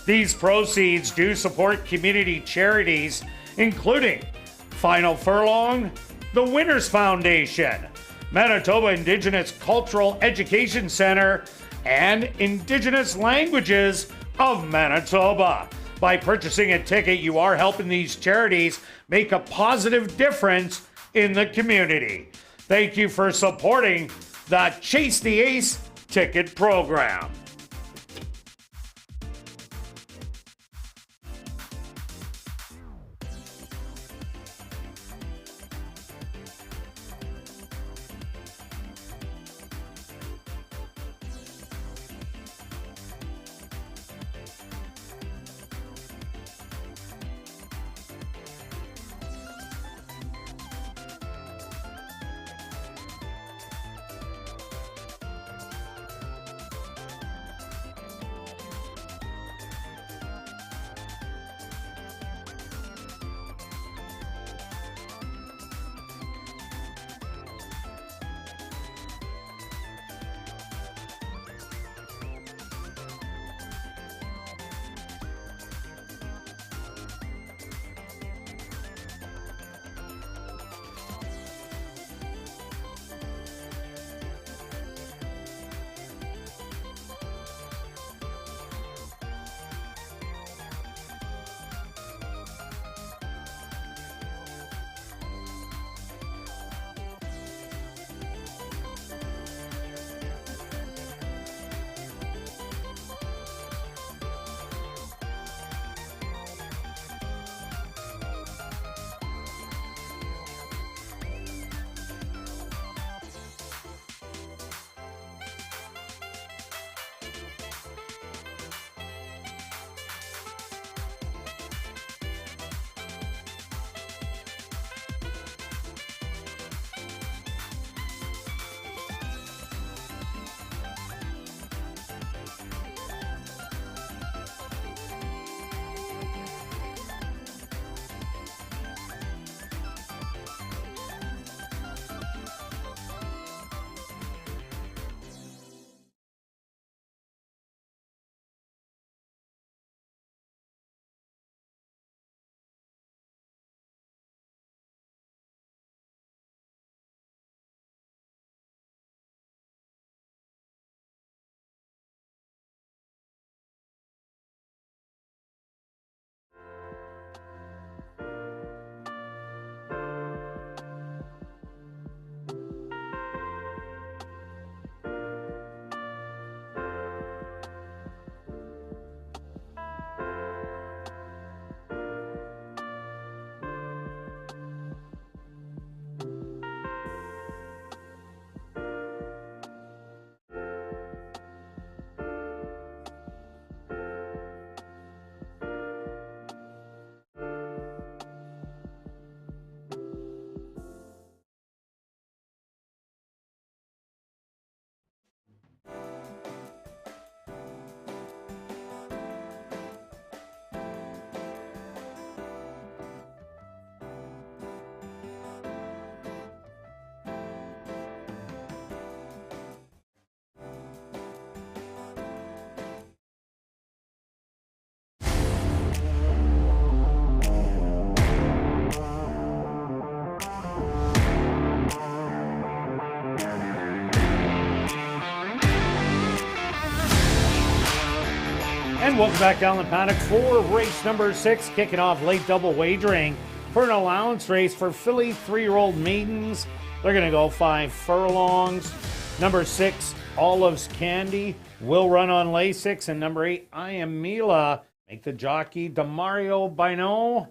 These proceeds do support community charities, including Final Furlong, the Winners Foundation, Manitoba Indigenous Cultural Education Center, and Indigenous Languages of Manitoba. By purchasing a ticket, you are helping these charities make a positive difference in the community. Thank you for supporting the Chase the Ace ticket program. welcome back down the paddock for race number 6, kicking off late double wagering for an allowance race for filly 3-year-old maidens. They're going to go 5 furlongs. Number 6, Olive's Candy, will run on Lasix, and number 8, I Am Mila, make the jockey Demario Bino.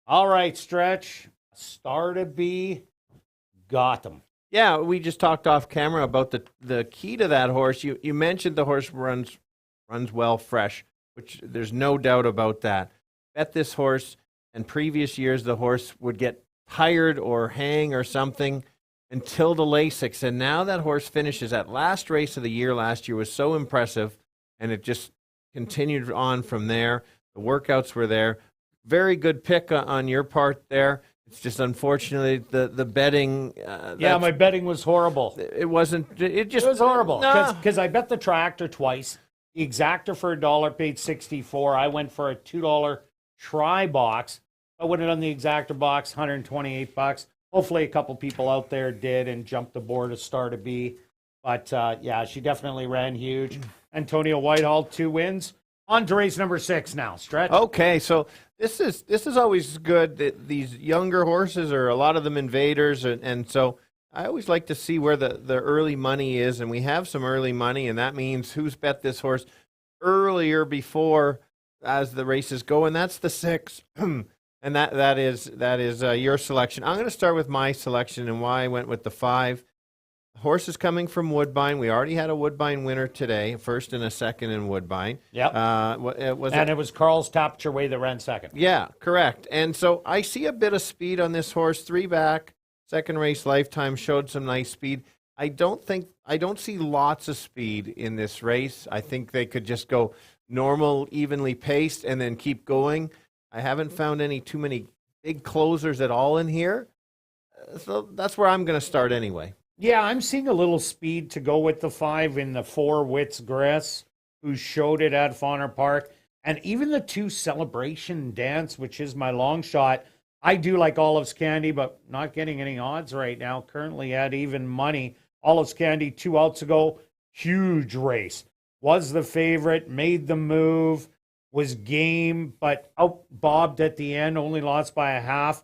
All right, Stretch, star to be, Gotham. Yeah, we just talked off camera about the key to that horse. You mentioned the horse runs well fresh, which there's no doubt about that. Bet this horse, in previous years, the horse would get tired or hang or something until the Lasix. And now that horse finishes. That last race of the year last year was so impressive, and it just continued on from there. The workouts were there. Very good pick on your part there. It's just unfortunately the betting. Yeah, my betting was horrible. It wasn't. It was horrible Nah. because I bet the tractor twice. The exactor for $1 paid $64. I went for a $2 try box. I would have done the exactor box, $128. Hopefully, a couple people out there did and jumped aboard a star to be. But yeah, she definitely ran huge. Antonio Whitehall, 2 wins. On to race number 6 now. Stretch. Okay, so this is always good. These younger horses are a lot of them invaders, and so I always like to see where the early money is, and we have some early money, and that means who's bet this horse earlier before as the races go, and that's the 6, and that is your selection. I'm going to start with my selection and why I went with the 5. Horse is coming from Woodbine. We already had a Woodbine winner today, first and a second in Woodbine. Yep. It was Carl's Tapture Way that ran second. Yeah, correct. And so I see a bit of speed on this horse. 3 back, second race lifetime, showed some nice speed. I don't see lots of speed in this race. I think they could just go normal, evenly paced, and then keep going. I haven't found too many big closers at all in here. So that's where I'm going to start anyway. Yeah, I'm seeing a little speed to go with the 5 in the 4 Wits Gress, who showed it at Fauner Park. And even the 2 Celebration Dance, which is my long shot. I do like Olive's Candy, but not getting any odds right now. Currently at even money. Olive's Candy 2 outs ago, huge race. Was the favorite, made the move, was game, but out-bobbed at the end, only lost by a half.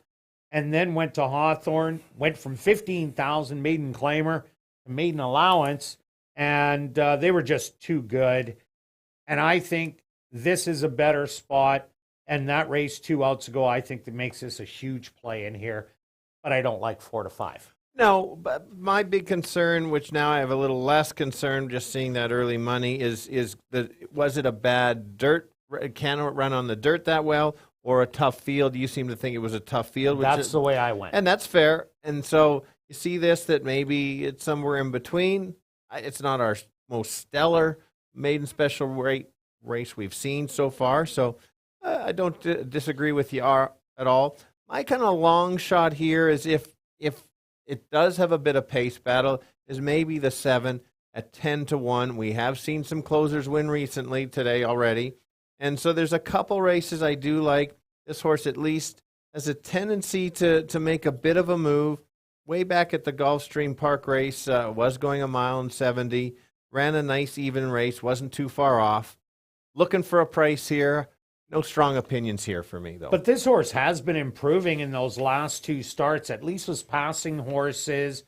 And then went to Hawthorne, went from 15,000 maiden claimer to maiden allowance, and they were just too good. And I think this is a better spot, and that race 2 outs ago, I think that makes this a huge play in here, but I don't like 4 to 5. No, but my big concern, which now I have a little less concern just seeing that early money, is was it a bad dirt? Can it run on the dirt that well? Or a tough field? You seem to think it was a tough field. That's the way I went. And that's fair. And so you see this, that maybe it's somewhere in between. It's not our most stellar maiden special race we've seen so far. So I don't disagree with you at all. My kind of long shot here is if it does have a bit of pace battle, is maybe the 7 at 10 to 1. We have seen some closers win recently today already. And so there's a couple races I do like. This horse at least has a tendency to make a bit of a move. Way back at the Gulfstream Park race, was going 1.70 miles, ran a nice even race, wasn't too far off. Looking for a price here. No strong opinions here for me, though. But this horse has been improving in those last 2 starts. At least was passing horses,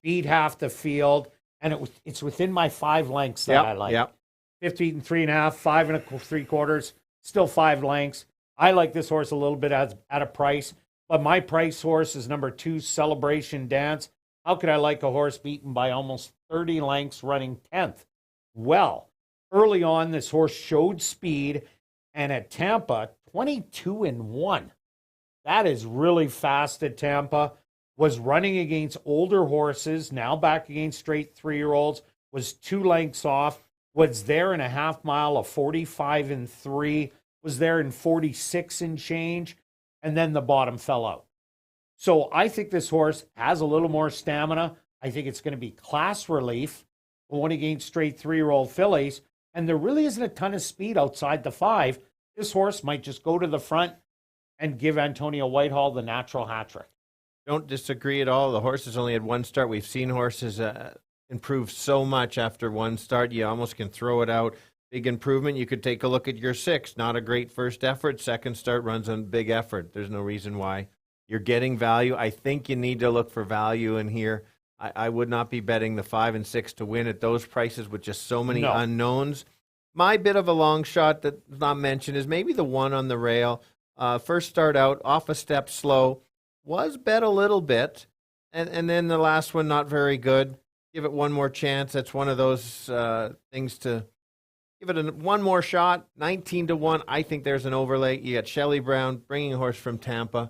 beat half the field, and it's within my 5 lengths that I like. Yep. 15 3.5, 5 3/4, still 5 lengths. I like this horse a little bit at a price, but my price horse is number 2, Celebration Dance. How could I like a horse beaten by almost 30 lengths running 10th? Well, early on, this horse showed speed, and at Tampa, 22-1. That is really fast at Tampa. Was running against older horses, now back against straight 3-year-olds, was 2 lengths off. Was there in a half mile of 45 3, was there in 46 and change, and then the bottom fell out. So I think this horse has a little more stamina. I think it's going to be class relief going against straight 3-year-old fillies, and there really isn't a ton of speed outside the 5. This horse might just go to the front and give Antonio Whitehall the natural hat trick. Don't disagree at all. The horse has only had 1 start. We've seen horses improve so much after 1 start. You almost can throw it out. big improvement. You could take a look at your 6. Not a great first effort. Second start runs on big effort. There's no reason why. You're getting value. I think you need to look for value in here. I would not be betting the 5 and 6 to win at those prices with just so many unknowns. My bit of a long shot that's not mentioned is maybe the 1 on the rail. First start out, off a step slow, was bet a little bit, and then the last one not very good. Give it one more chance. That's one of those things to give it one more shot. 19-1. I think there's an overlay. You got Shelley Brown bringing a horse from Tampa.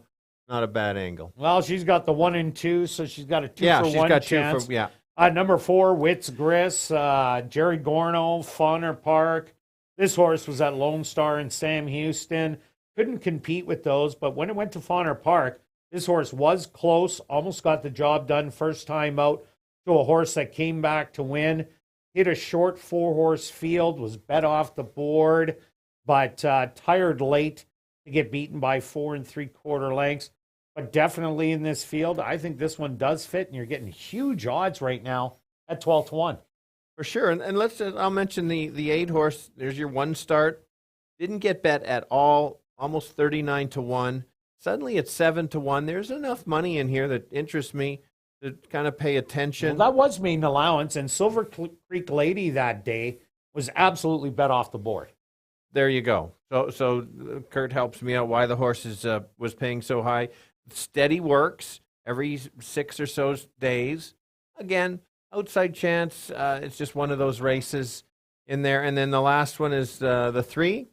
Not a bad angle. Well, she's got the 1 and 2, so she's got a 2 for she's 1 got chance. 2 for, yeah. Number 4, Wits Gris, Jerry Gorno, Fauner Park. This horse was at Lone Star and Sam Houston. Couldn't compete with those, but when it went to Fauner Park, this horse was close, almost got the job done first time out to a horse that came back to win. Hit a short 4-horse field, was bet off the board, but tired late to get beaten by 4 3/4 lengths. But definitely in this field, I think this one does fit, and you're getting huge odds right now at 12-1. For sure, and let's. I'll mention the 8 horse. There's your 1 start. Didn't get bet at all. Almost 39-1. Suddenly it's 7-1. There's enough money in here that interests me to kind of pay attention. Well, that was main allowance, and Silver Creek Lady that day was absolutely bet off the board. There you go. So Kirt helps me out why the horse was paying so high. Steady works every 6 or so days. Again, outside chance. It's just one of those races in there. And then the last one is the 3.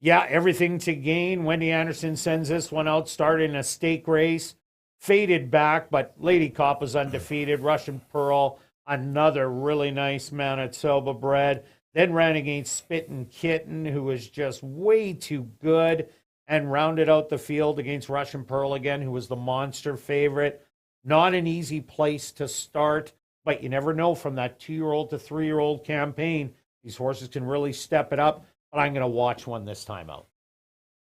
Yeah, everything to gain. Wendy Anderson sends this one out, started in a stake race. Faded back, but Lady Cop was undefeated. Russian Pearl, another really nice Manitoba bred. Then ran against Spittin' Kitten, who was just way too good, and rounded out the field against Russian Pearl again, who was the monster favorite. Not an easy place to start, but you never know from that 2-year-old to 3-year-old campaign. These horses can really step it up, but I'm going to watch one this time out.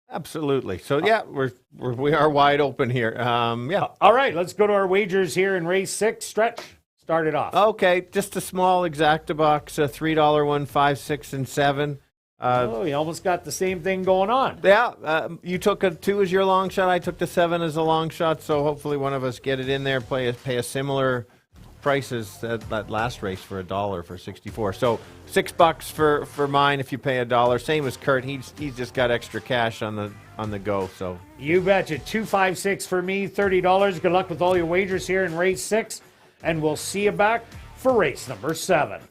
Absolutely. So, yeah, we are wide open here. Yeah. All right, let's go to our wagers here in race 6. Stretch, start it off. Okay, just a small exacta box, a $3 one, 5, 6, and 7. You almost got the same thing going on. Yeah, you took a 2 as your long shot. I took the 7 as a long shot. So hopefully one of us get it in there. Pay a similar price as that last race for $1 for 64. So $6 for mine if you pay $1. Same as Kirt. He's just got extra cash on the go. So you betcha. 256 for me, $30. Good luck with all your wagers here in race 6, and we'll see you back for race number 7.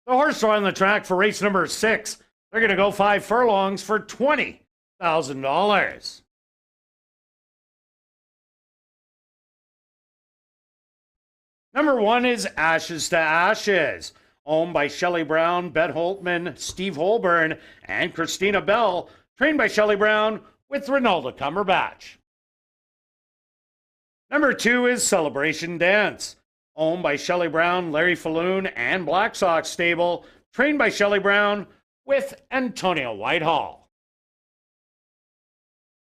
The horse are on the track for race number 6. They're going to go 5 furlongs for $20,000. Number 1 is Ashes to Ashes, owned by Shelley Brown, Bet Holtman, Steve Holborn, and Christina Bell, trained by Shelley Brown with Ronaldo Cumberbatch. Number 2 is Celebration Dance, owned by Shelley Brown, Larry Falloon, and Black Sox Stable, trained by Shelley Brown with Antonio Whitehall.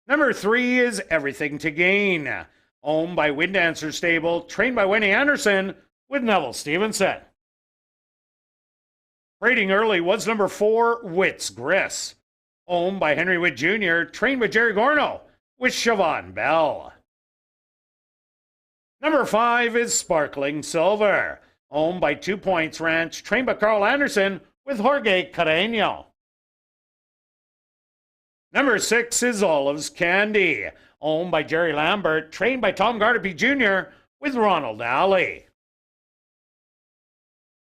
Number 3 is Everything to Gain, owned by Windancer Stable, trained by Winnie Anderson with Neville Stevenson. Rating early was number 4, Wits Griss, owned by Henry Witt Jr., trained by Jerry Gorno with Siobhan Bell. Number 5 is Sparkling Silver, owned by 2 Points Ranch, trained by Carl Anderson with Jorge Carreño. Number 6 is Olive's Candy, owned by Jerry Lambert, trained by Tom Gardapi Jr. with Ronald Alley.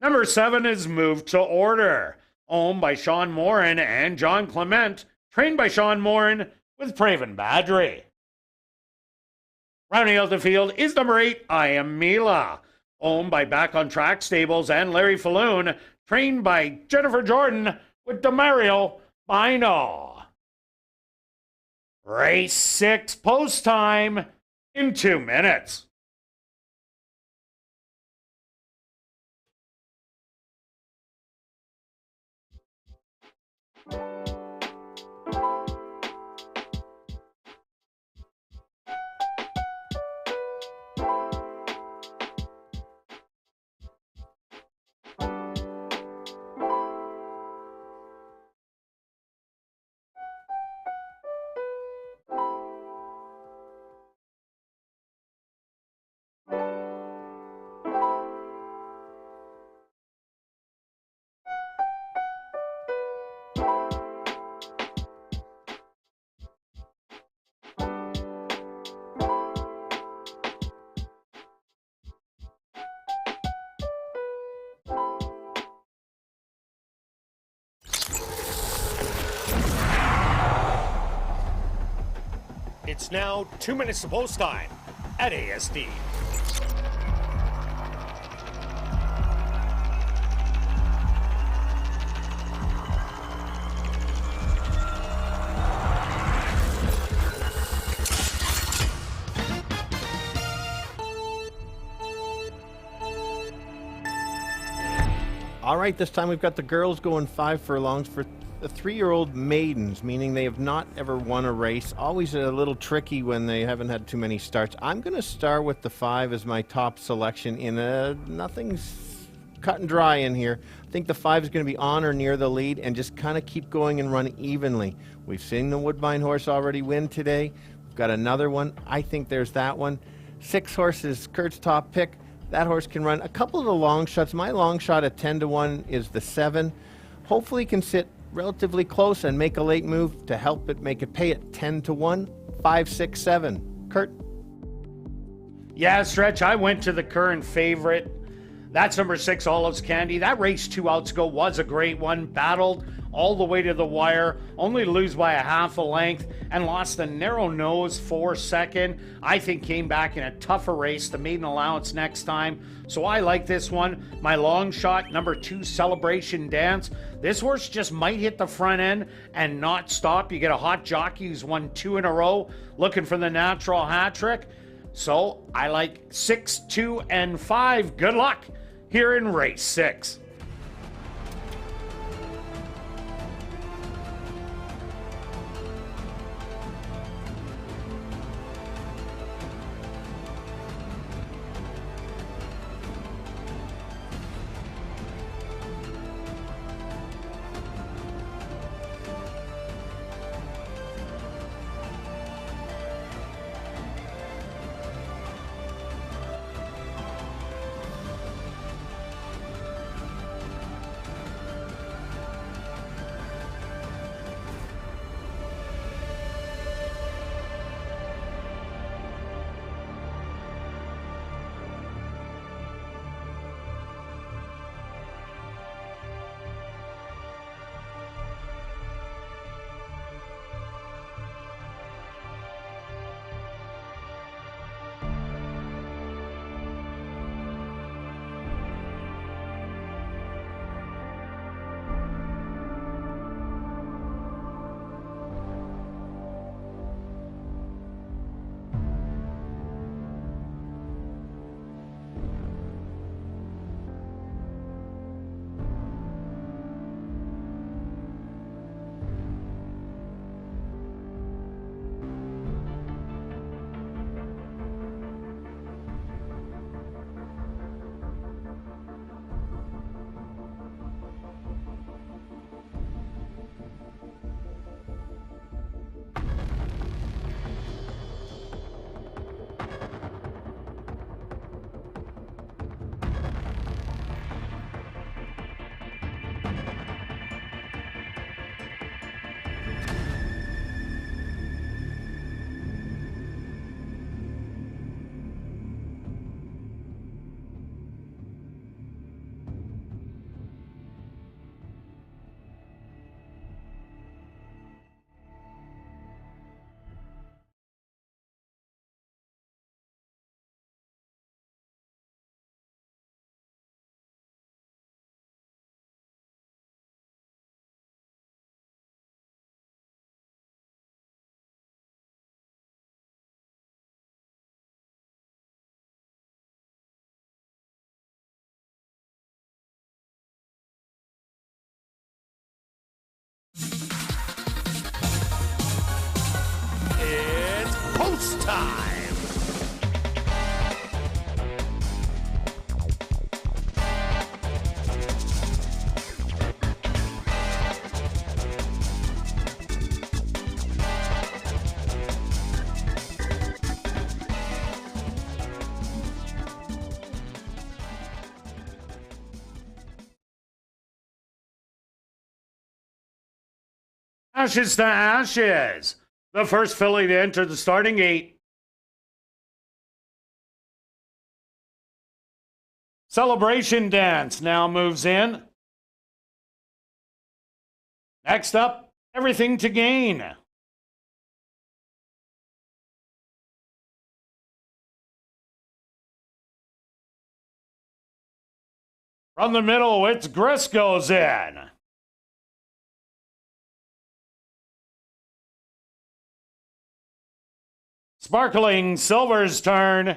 Number 7 is Move to Order, owned by Sean Morin and John Clement, trained by Sean Morin with Praven Badri. Rounding out the field is number 8, I Am Mila, owned by Back on Track Stables and Larry Falloon, trained by Jennifer Jordan with Demario Bino. Race 6 post time in 2 minutes. It's now 2 minutes to post time at ASD. All right, this time we've got the girls going 5 furlongs for the 3-year-old maidens, meaning they have not ever won a race. Always a little tricky when they haven't had too many starts. I'm going to start with the 5 as my top selection in nothing's cut and dry in here. I think the 5 is going to be on or near the lead and just kind of keep going and run evenly. We've seen the Woodbine horse already win today. We've got another one. I think there's that one. 6 horses, Kirt's top pick. That horse can run a couple of the long shots. My long shot at 10-1 is the 7. Hopefully can sit relatively close and make a late move to help it make it pay at 10-1, 5, 6, 7. Kirt? Yeah, Stretch, I went to the current favorite. That's number 6, Olive's Candy. That race 2 outs ago was a great one. Battled all the way to the wire, only to lose by a half a length, and lost a narrow nose for second. I think came back in a tougher race, the maiden allowance next time. So I like this one. My long shot, number 2, Celebration Dance. This horse just might hit the front end and not stop. You get a hot jockey who's won 2 in a row, looking for the natural hat trick. So I like 6, 2, and 5. Good luck here in race 6. time. Ashes to Ashes. The first filly to enter the starting gate. Celebration Dance now moves in. Next up, Everything to Gain. From the middle, it's Grist goes in. Sparkling Silver's turn.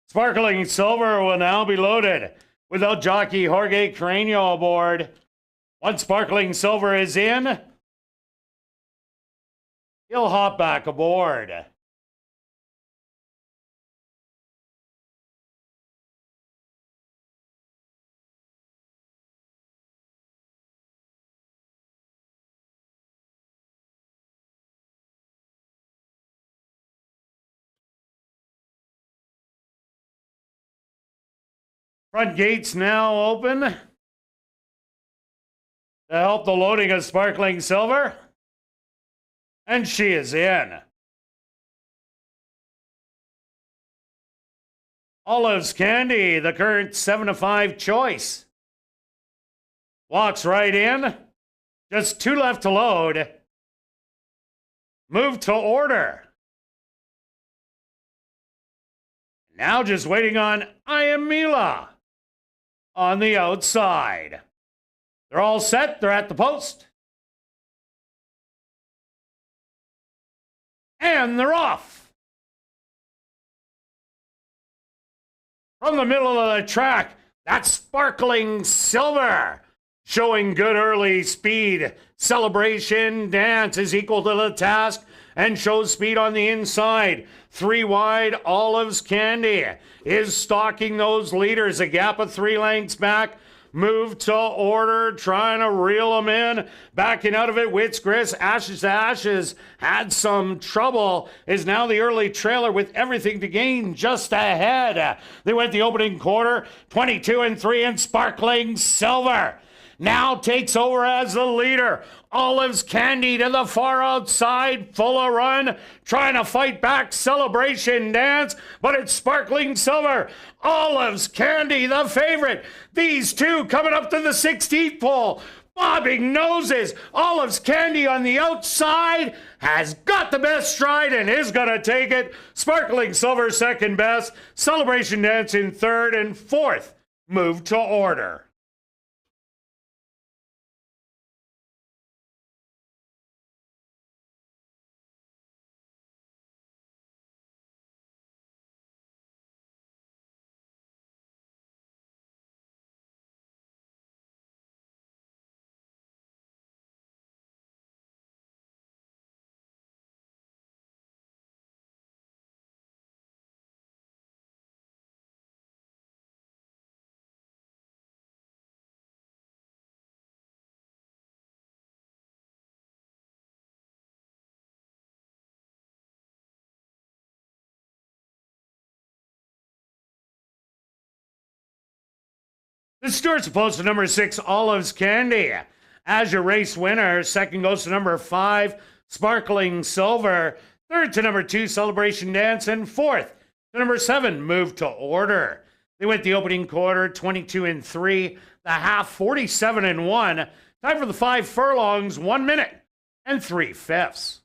Sparkling Silver will now be loaded without jockey Jorge Carreño aboard. Once Sparkling Silver is in, he'll hop back aboard. Front gates now open to help the loading of Sparkling Silver. And she is in. Olive's Candy, the current 7-5 choice. Walks right in. Just 2 left to load. Move to order. Now just waiting on I Am Mila on the outside. They're all set. They're at the post. And they're off. From the middle of the track, that's Sparkling Silver. Showing good early speed. Celebration Dance is equal to the task and shows speed on the inside. 3 wide, Olive's Candy is stalking those leaders. A gap of 3 lengths back. Move to order, trying to reel them in. Backing out of it, Wits Grist, Ashes to Ashes, had some trouble, is now the early trailer with Everything to Gain just ahead. They went the opening quarter, 22-3, and Sparkling Silver now takes over as the leader. Olive's Candy to the far outside, full of run, trying to fight back Celebration Dance, but it's Sparkling Silver. Olive's Candy, the favorite. These two coming up to the 16th pole. Bobbing noses. Olive's Candy on the outside has got the best stride and is going to take it. Sparkling Silver second best. Celebration Dance in third, and fourth move to order. The Stewart's opposed to number 6, Olive's Candy. As your race winner, second goes to number 5, Sparkling Silver. Third to number 2, Celebration Dance. And fourth to number 7, Move to Order. They went the opening quarter, 22-3. The half, 47-1. Time for the 5 furlongs, 1 minute and 3/5.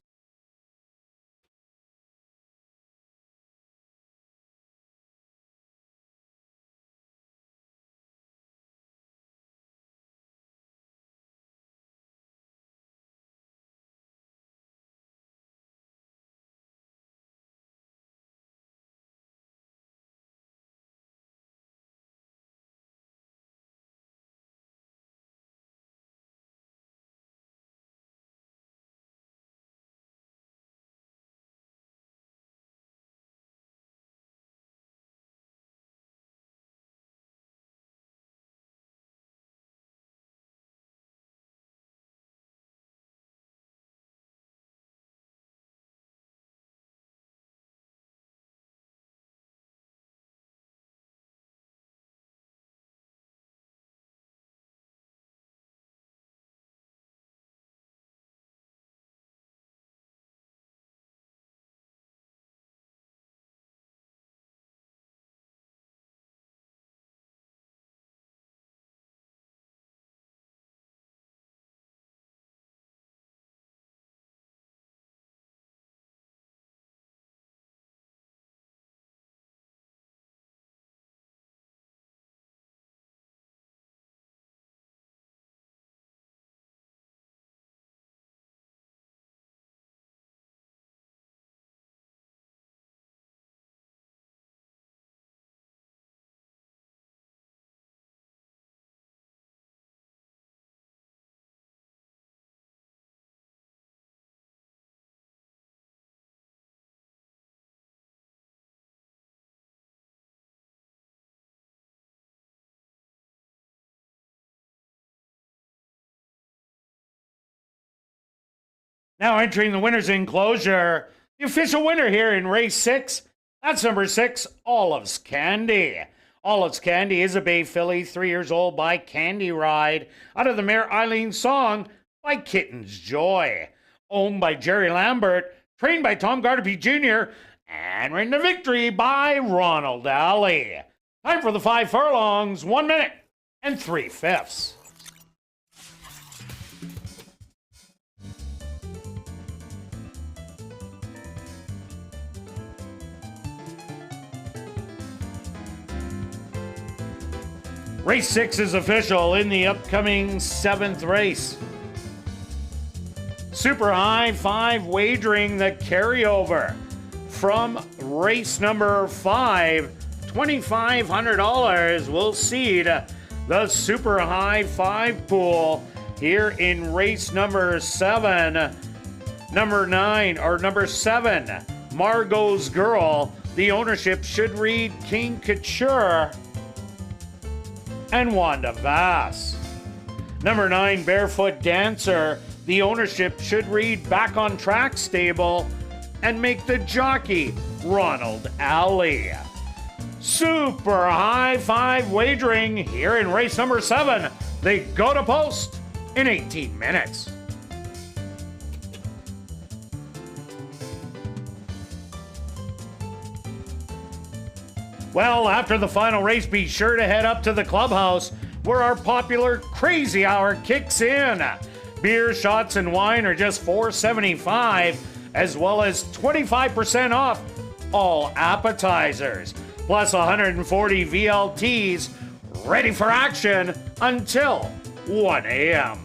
Now entering the winner's enclosure, the official winner here in race 6, that's number 6, Olive's Candy. Olive's Candy is a Bay filly, 3 years old, by Candy Ride, out of the mare Eileen Song by Kitten's Joy. Owned by Jerry Lambert, trained by Tom Gardapi Jr., and ridden to victory by Ronald Alley. Time for the 5 furlongs, 1 minute and 3/5. Race 6 is official in the upcoming 7th race. Super High 5 wagering the carryover from race number 5. $2,500 will seed the Super High 5 pool here in race number 7. Number 7, Margot's Girl. The ownership should read King Couture and Wanda Vass. Number 9, Barefoot Dancer. The ownership should read Back on Track Stable and make the jockey Ronald Alley. Super High 5 wagering here in race number 7. They go to post in 18 minutes. Well, after the final race, be sure to head up to the clubhouse where our popular Crazy Hour kicks in. Beer, shots, and wine are just $4.75, as well as 25% off all appetizers, plus 140 VLTs ready for action until 1 a.m.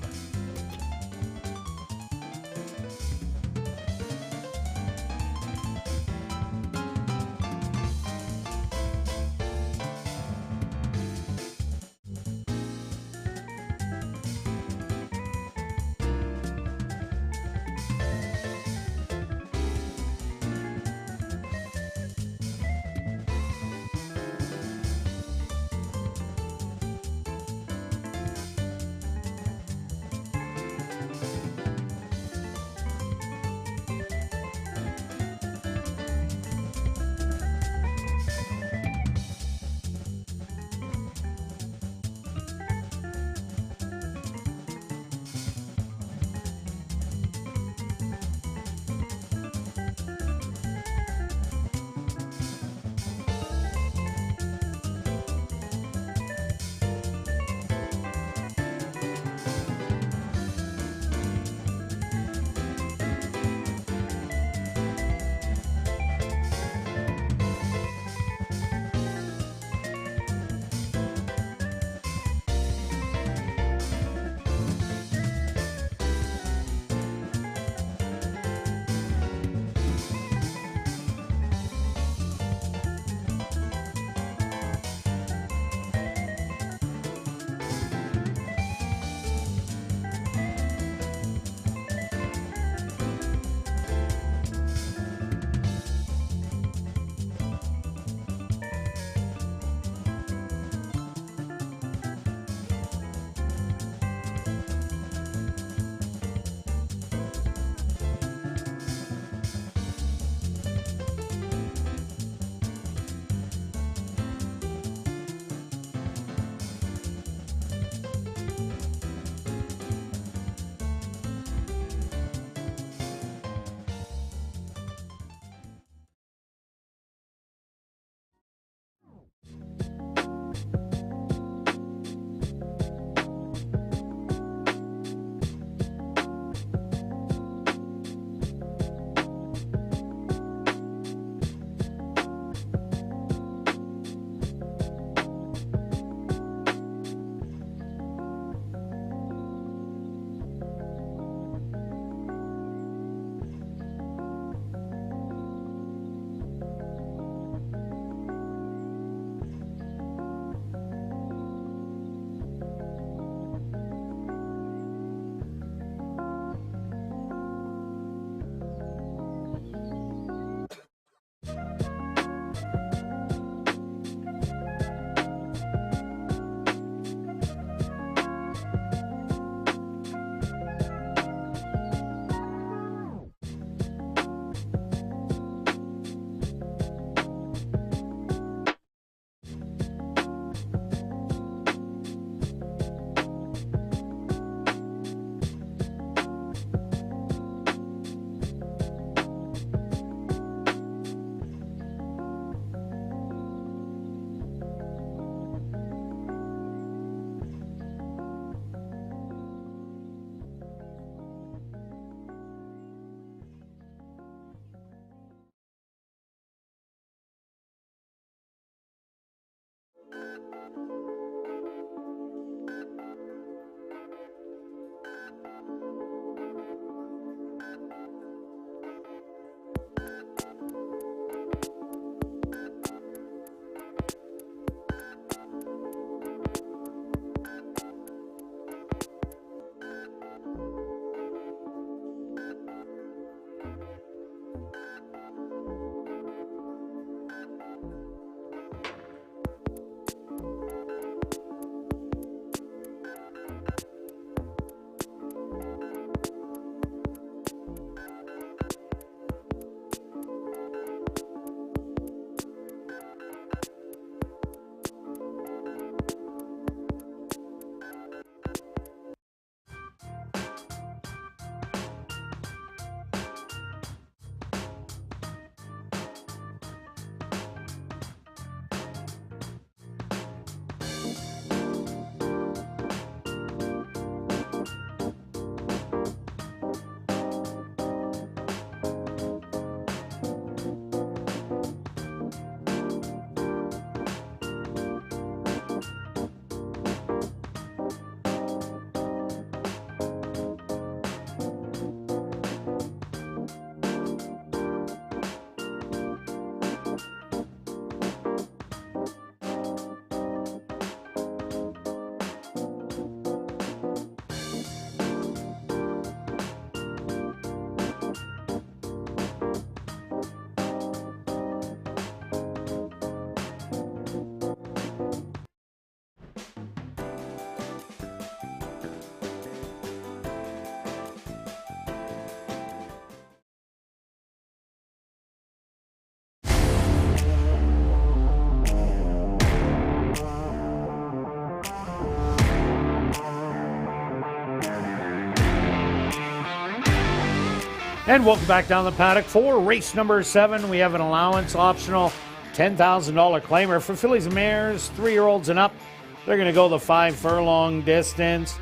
And welcome back down the paddock for race number 7. We have an allowance optional $10,000 claimer for fillies and mares, 3-year-olds and up. They're going to go the 5 furlong distance.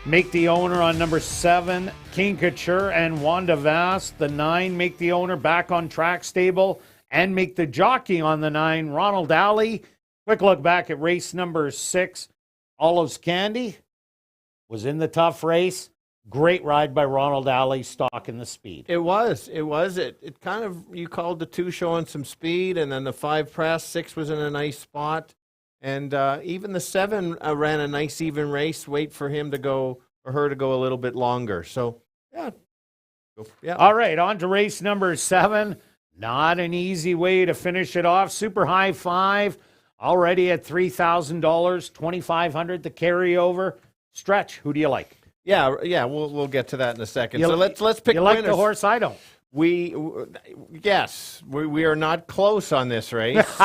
Make the owner on number 7, King Couture and Wanda Vast. The 9, Make the owner back on track stable. And Make the jockey on the 9, Ronald Alley. Quick look back at race number 6. Olive's Candy was in the tough race. Great ride by Ronald Alley, stalking the speed. It was. It kind of, you called the 2 showing some speed, and then the 5 press, 6 was in a nice spot. And even the 7 ran a nice even race. Wait for him to go, or her to go a little bit longer. So, yeah. All right, on to race number 7. Not an easy way to finish it off. Super high 5, already at $3,000, $2,500 the carryover. Stretch, who do you like? Yeah, we'll get to that in a second. So let's pick you winners. Like the horse? I don't. We are not close on this race,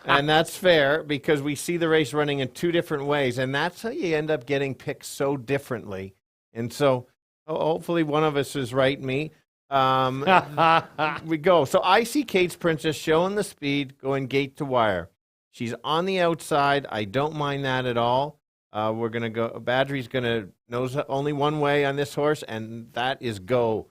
and that's fair because we see the race running in 2 different ways, and that's how you end up getting picked so differently. And so hopefully one of us is right, me. We go. So I see Kate's Princess showing the speed, going gate to wire. She's on the outside. I don't mind that at all. We're going to go. Badger's going to knows only one way on this horse, and that is go.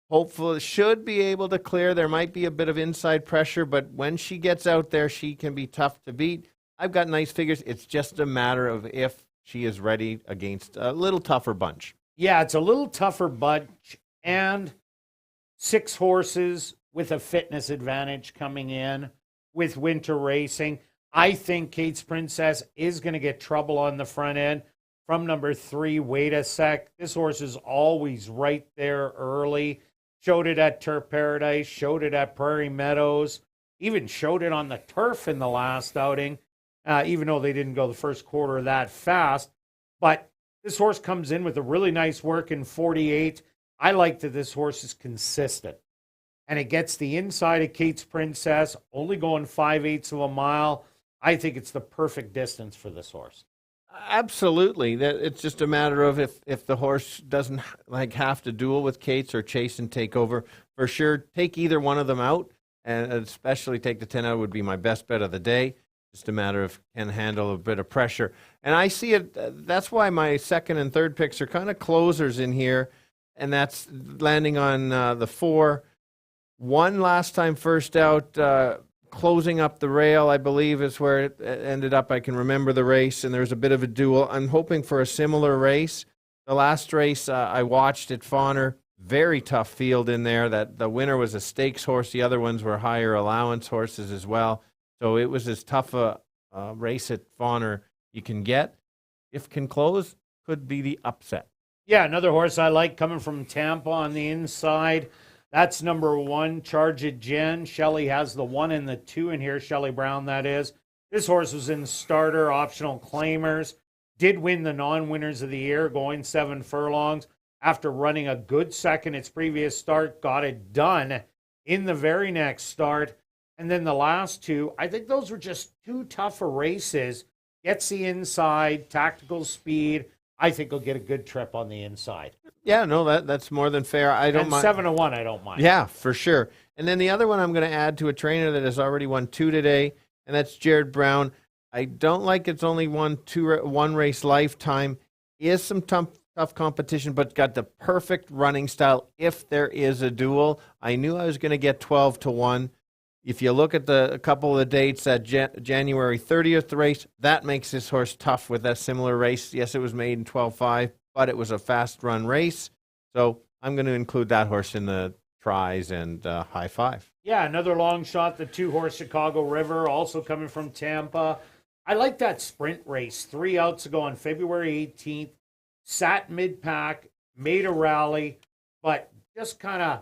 Hopefully, should be able to clear. There might be a bit of inside pressure, but when she gets out there, she can be tough to beat. I've got nice figures. It's just a matter of if she is ready against a little tougher bunch. Yeah, it's a little tougher bunch, and 6 horses with a fitness advantage coming in with winter racing. I think Kate's Princess is going to get trouble on the front end from number 3, Wait a Sec. This horse is always right there early. Showed it at Turf Paradise, showed it at Prairie Meadows, even showed it on the turf in the last outing, even though they didn't go the first quarter that fast. But this horse comes in with a really nice work in 48. I like that this horse is consistent. And it gets the inside of Kate's Princess, only going 5/8 of a mile. I think it's the perfect distance for this horse. Absolutely. That it's just a matter of if the horse doesn't have to duel with Kate's or chase and take over. For sure, take either one of them out, and especially take the 10 out would be my best bet of the day. Just a matter of can handle a bit of pressure. And I see it. That's why my second and third picks are kind of closers in here, and that's landing on the 4. 1 last time first out. Closing up the rail, I believe, is where it ended up. I can remember the race, and there was a bit of a duel. I'm hoping for a similar race. The last race I watched at Fawner, very tough field in there. That the winner was a stakes horse. The other ones were higher allowance horses as well. So it was as tough a race at Fawner you can get. If can close, could be the upset. Yeah, another horse I like coming from Tampa on the inside. That's number 1, Charge It Jen. Shelley has the 1 and the 2 in here. Shelley Brown, that is. This horse was in starter, optional claimers. Did win the non-winners of the year, going 7 furlongs. After running a good second its previous start, got it done in the very next start. And then the last 2, I think those were just too tough a races. Gets the inside, tactical speed. I think he'll get a good trip on the inside. Yeah, no, that's more than fair. I don't mind. 7-1, I don't mind. Yeah, for sure. And then the other one I'm going to add to a trainer that has already won 2 today, and that's Jared Brown. I don't like it's only won 1 race lifetime. Is some tough competition, but got the perfect running style if there is a duel. I knew I was going to get 12-1. If you look at a couple of the dates, that January 30th race, that makes this horse tough with that similar race. Yes, it was made in 12.5, but it was a fast-run race. So I'm going to include that horse in the tries and high 5. Yeah, another long shot, the 2-horse Chicago River, also coming from Tampa. I like that sprint race 3 outs ago on February 18th. Sat mid-pack, made a rally, but just kind of,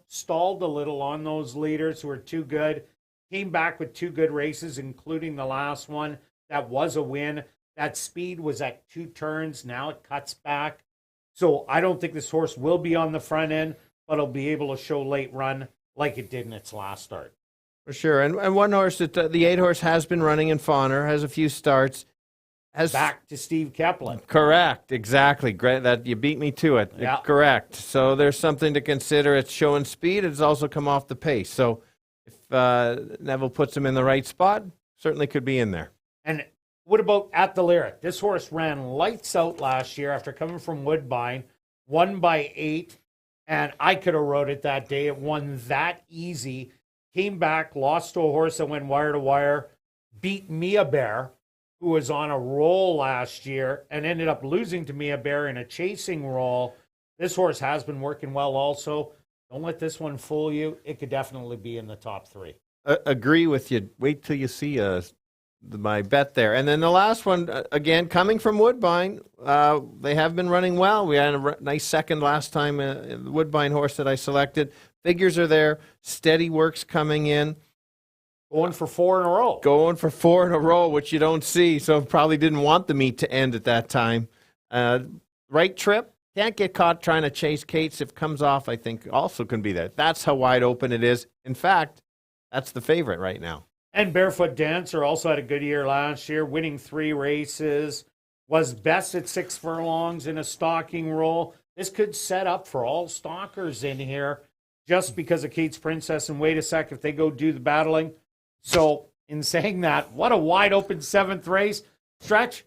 stalled a little on those leaders who were too good. Came back with 2 good races, including the last one. That was a win. That speed was at 2 turns. Now it cuts back. So I don't think this horse will be on the front end, but it'll be able to show late run like it did in its last start. For sure. And one horse, that the 8 horse has been running in Fawner, has a few starts. back to Steve Kepler. Correct, exactly. Great, that you beat me to it. Yeah. Correct. So there's something to consider. It's showing speed. It's also come off the pace. So if Neville puts him in the right spot, certainly could be in there. And what about At the Lyric? This horse ran lights out last year after coming from Woodbine, won by 8, and I could have rode it that day. It won that easy. Came back, lost to a horse that went wire to wire, beat Mia Bear, who was on a roll last year, and ended up losing to Mia Bear in a chasing role. This horse has been working well also. Don't let this one fool you. It could definitely be in the top 3. Agree with you. Wait till you see my bet there. And then the last one, again, coming from Woodbine, they have been running well. We had a nice second last time, the Woodbine horse that I selected. Figures are there. Steady works coming in. Going for 4 in a row. Going for 4 in a row, which you don't see, so probably didn't want the meet to end at that time. Right trip. Can't get caught trying to chase Kate's. If comes off, I think also can be there. That's how wide open it is. In fact, that's the favorite right now. And Barefoot Dancer also had a good year last year, winning 3 races, was best at 6 furlongs in a stalking role. This could set up for all stalkers in here just because of Kate's Princess. And wait a sec, if they go do the battling. So in saying that, what a wide open 7th race. Stretch,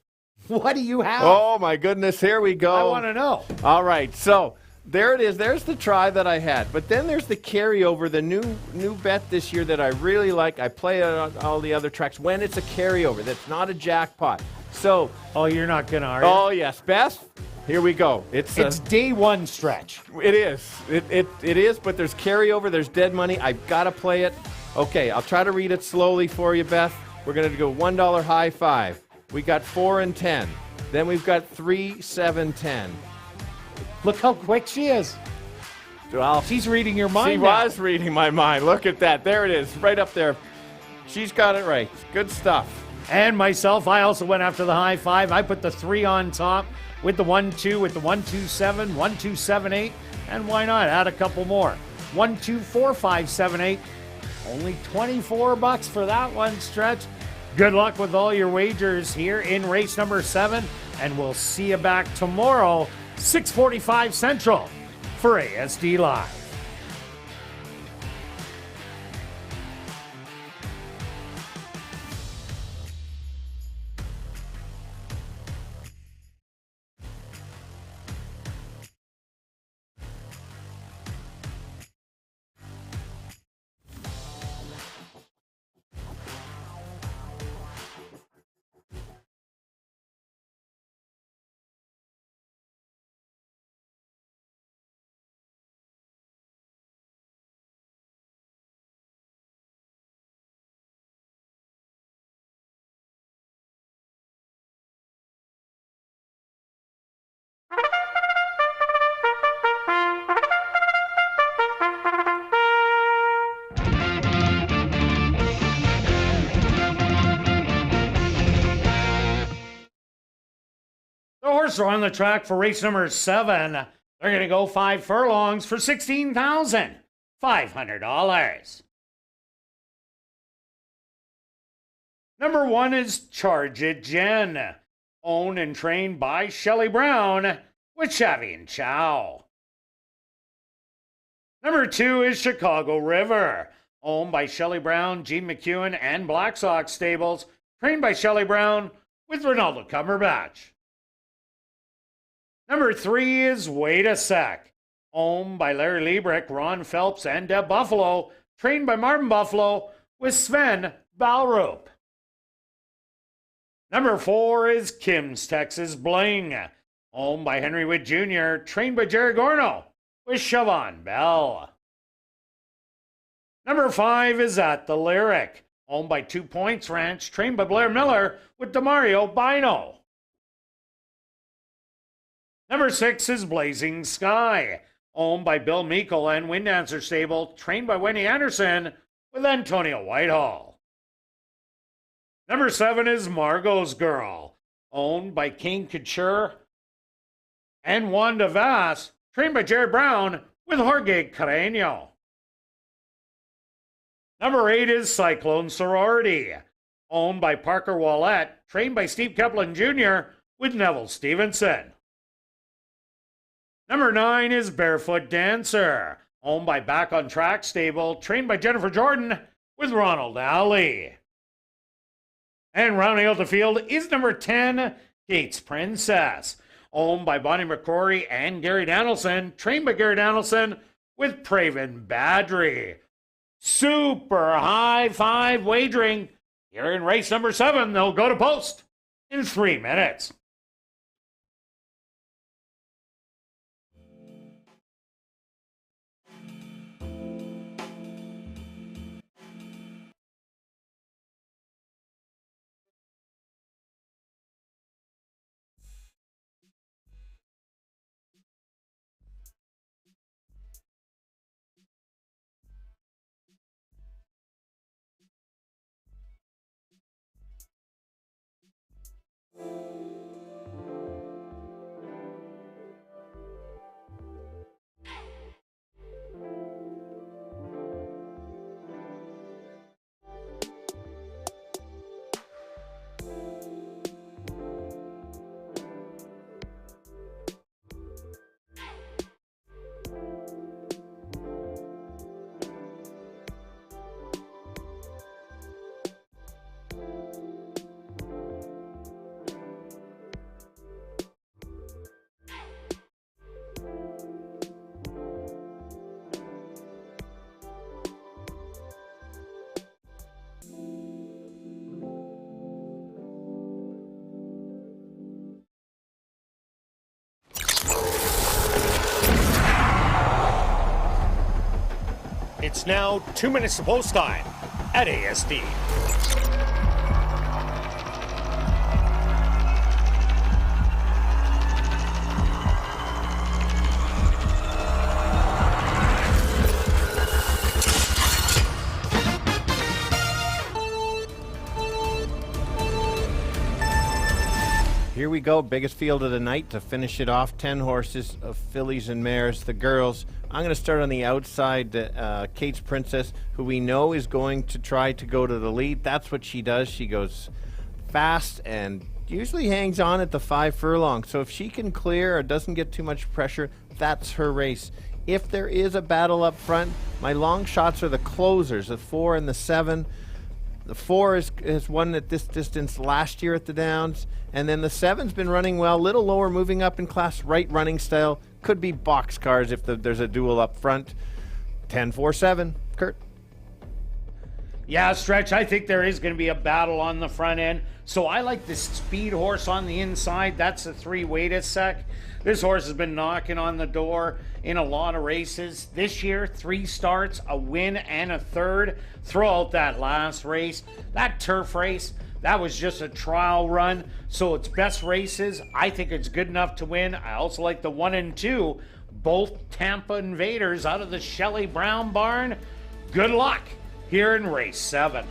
what do you have? Oh, my goodness. Here we go. I want to know. All right. So there it is. There's the try that I had. But then there's the carryover, the new bet this year that I really like. I play it on all the other tracks when it's a carryover. That's not a jackpot. So. Oh, you're not going to, are you? Oh, yes. Beth, here we go. It's day 1 stretch. It is. It is, but there's carryover. There's dead money. I've got to play it. Okay, I'll try to read it slowly for you, Beth. We're going to go $1 high 5. We got 4 and 10. Then we've got 3, 7, 10. Look how quick she is. Well, she's reading your mind. She was reading my mind. Look at that. There it is, right up there. She's got it right. Good stuff. And myself, I also went after the high 5. I put the 3 on top with the 1-2, with the 1-2-7, 1-2-7-8, and why not add a couple more? 1-2-4-5-7-8. Only $24 for that one, Stretch. Good luck with all your wagers here in race number 7, and we'll see you back tomorrow, 6:45 Central, for ASD Live. The horses are on the track for race number 7. They're going to go 5 furlongs for $16,500. Number 1 is Charge It Jen, owned and trained by Shelley Brown with Shabby and Chow. Number 2 is Chicago River, owned by Shelley Brown, Gene McEwen, and Black Sox Stables, trained by Shelley Brown with Ronaldo Cumberbatch. Number 3 is Wait a Sec, owned by Larry Liebrick, Ron Phelps, and Deb Buffalo, trained by Martin Buffalo with Sven Balrup. Number 4 is Kim's Texas Bling, owned by Henry Witt Jr., trained by Jerry Gorno with Siobhan Bell. Number 5 is At the Lyric, owned by 2 Points Ranch, trained by Blair Miller with Demario Bino. Number 6 is Blazing Sky, owned by Bill Meikle and Wind Dancer Stable, trained by Wendy Anderson with Antonio Whitehall. Number 7 is Margot's Girl, owned by King Couture and Wanda Vass, trained by Jared Brown with Jorge Carreño. Number 8 is Cyclone Sorority, owned by Parker Wallette, trained by Steve Kepplin Jr. with Neville Stevenson. Number 9 is Barefoot Dancer, owned by Back on Track Stable, trained by Jennifer Jordan with Ronald Alley. And rounding out the field is number 10, Gates Princess, owned by Bonnie McCrory and Gary Danielson, trained by Gary Danielson with Praven Badry. Super high five wagering. Here in race number 7, they'll go to post in 3 minutes. It's now 2 minutes to post time at ASD. Here we go, biggest field of the night to finish it off. 10 horses of fillies and mares, the girls. I'm going to start on the outside, Kate's Princess, who we know is going to try to go to the lead. That's what she does. She goes fast and usually hangs on at the 5 furlong. So if she can clear or doesn't get too much pressure, that's her race. If there is a battle up front, my long shots are the closers, the 4 and the 7. The 4 has won at this distance last year at the Downs. And then the 7's been running well, little lower, moving up in class, right running style. Could be boxcars if there's a duel up front. 10-4-7, Kirt. Yeah, Stretch, I think there is going to be a battle on the front end. So I like this speed horse on the inside. That's the 3. Wait a sec. This horse has been knocking on the door in a lot of races. This year, 3 starts, a win and a third. Throw out that last race. That turf race, that was just a trial run. So its best races, I think it's good enough to win. I also like the 1 and 2, both Tampa Invaders out of the Shelley Brown barn. Good luck here in race 7.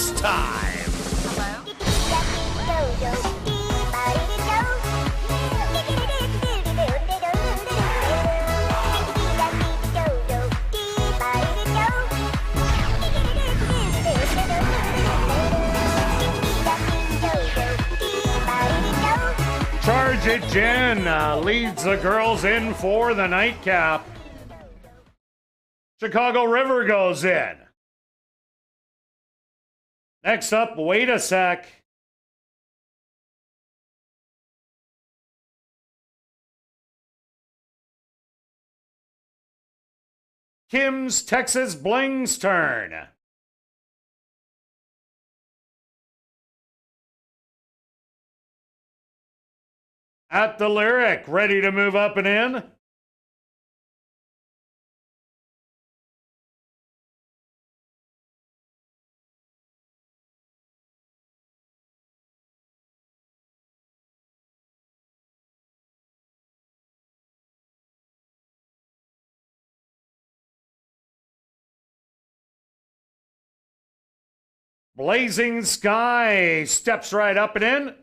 It's time. Charge It Jen leads the girls in for the nightcap. Chicago River goes in. Next up, Wait a Sec. Kim's Texas Bling's turn. At the Lyric, ready to move up and in. Blazing Sky steps right up and in.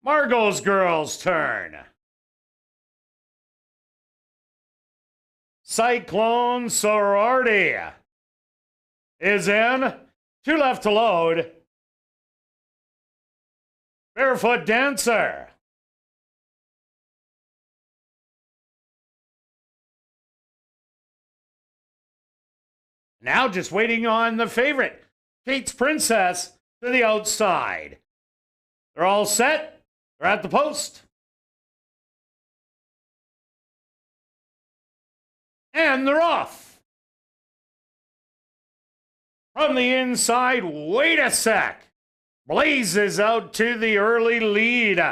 Margot's girls' turn. Cyclone Sorority is in. 2 left to load. Barefoot Dancer. Now just waiting on the favorite, Kate's Princess, to the outside. They're all set. They're at the post. And they're off. From the inside, Wait a Sec blazes out to the early lead.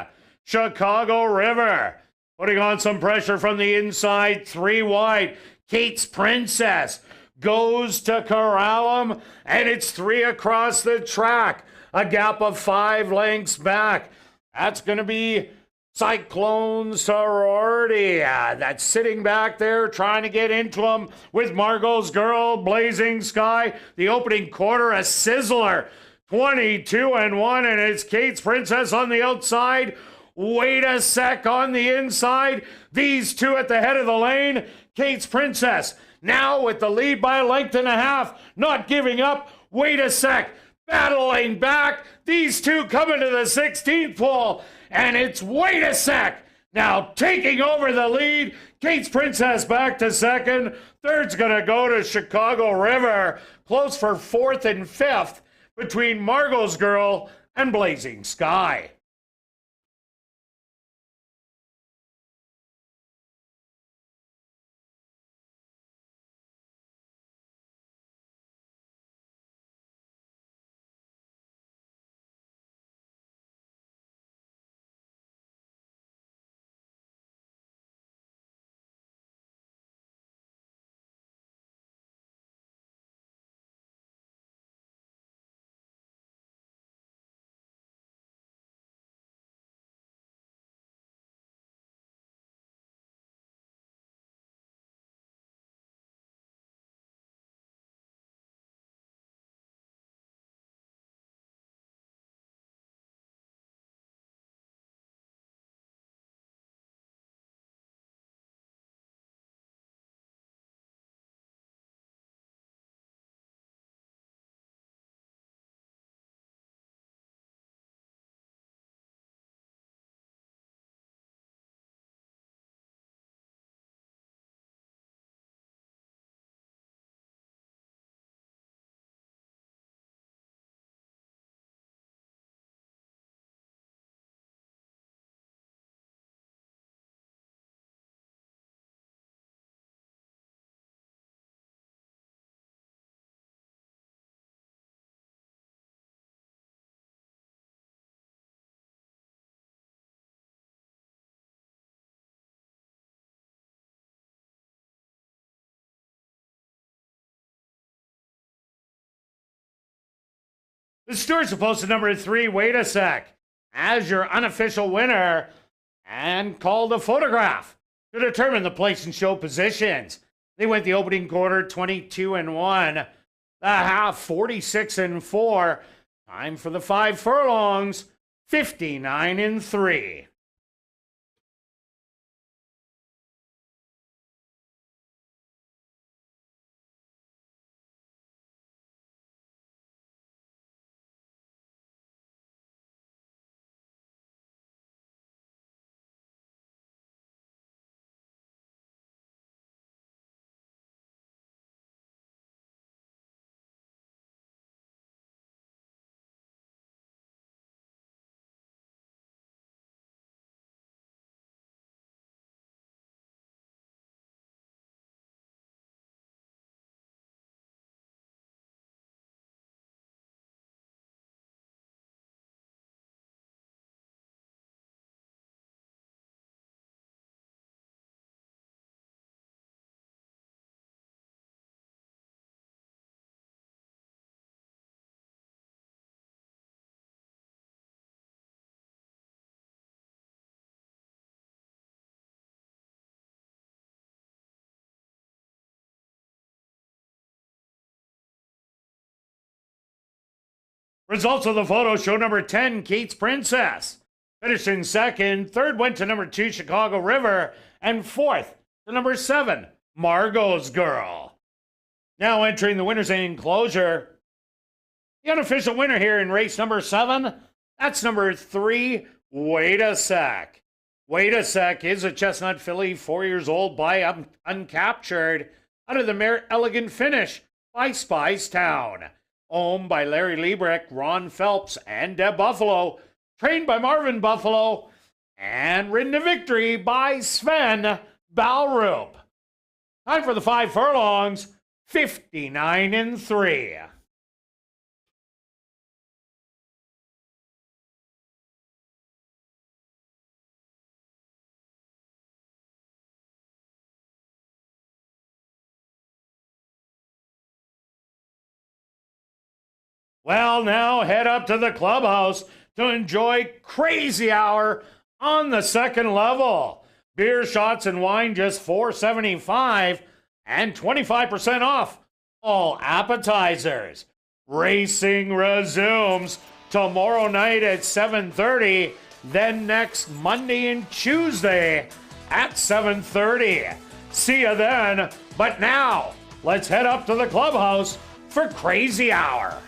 Chicago River putting on some pressure from the inside, 3 wide. Kate's Princess goes to corral him, and it's 3 across the track. A gap of 5 lengths back. That's going to be Cyclone Sorority. That's sitting back there trying to get into him with Margot's Girl, Blazing Sky. The opening quarter, a sizzler. 22-1, and it's Kate's Princess on the outside. Wait a Sec on the inside. These 2 at the head of the lane. Kate's Princess now with the lead by a length and a half. Not giving up. Wait a Sec. Battling back, these 2 coming to the 16th pole, and it's Wait a Sec now taking over the lead. Kate's Princess back to second. Third's going to go to Chicago River. Close for 4th and 5th between Margot's Girl and Blazing Sky. The Stewards are posted number 3, Wait a Sec, as your unofficial winner, and called a photograph to determine the place and show positions. They went the opening quarter 22-1. The half 46-4. Time for the 5 furlongs, 59-3. Results of the photo show number 10, Kate's Princess. Finished in second. Third went to number 2, Chicago River. And fourth to number 7, Margot's Girl. Now entering the winner's enclosure. The unofficial winner here in race number 7, that's number 3, Wait a Sec. Wait a Sec is a chestnut filly, 4 years old, by Uncaptured, out of the mare Elegant Finish by Spice Town. Owned by Larry Liebrick, Ron Phelps, and Deb Buffalo. Trained by Marvin Buffalo. And ridden to victory by Sven Balrup. Time for the 5 furlongs, 59-3. Well, now head up to the clubhouse to enjoy Crazy Hour on the second level. Beer, shots, and wine just $4.75 and 25% off all appetizers. Racing resumes tomorrow night at 7:30, then next Monday and Tuesday at 7:30. See you then. But now, let's head up to the clubhouse for Crazy Hour.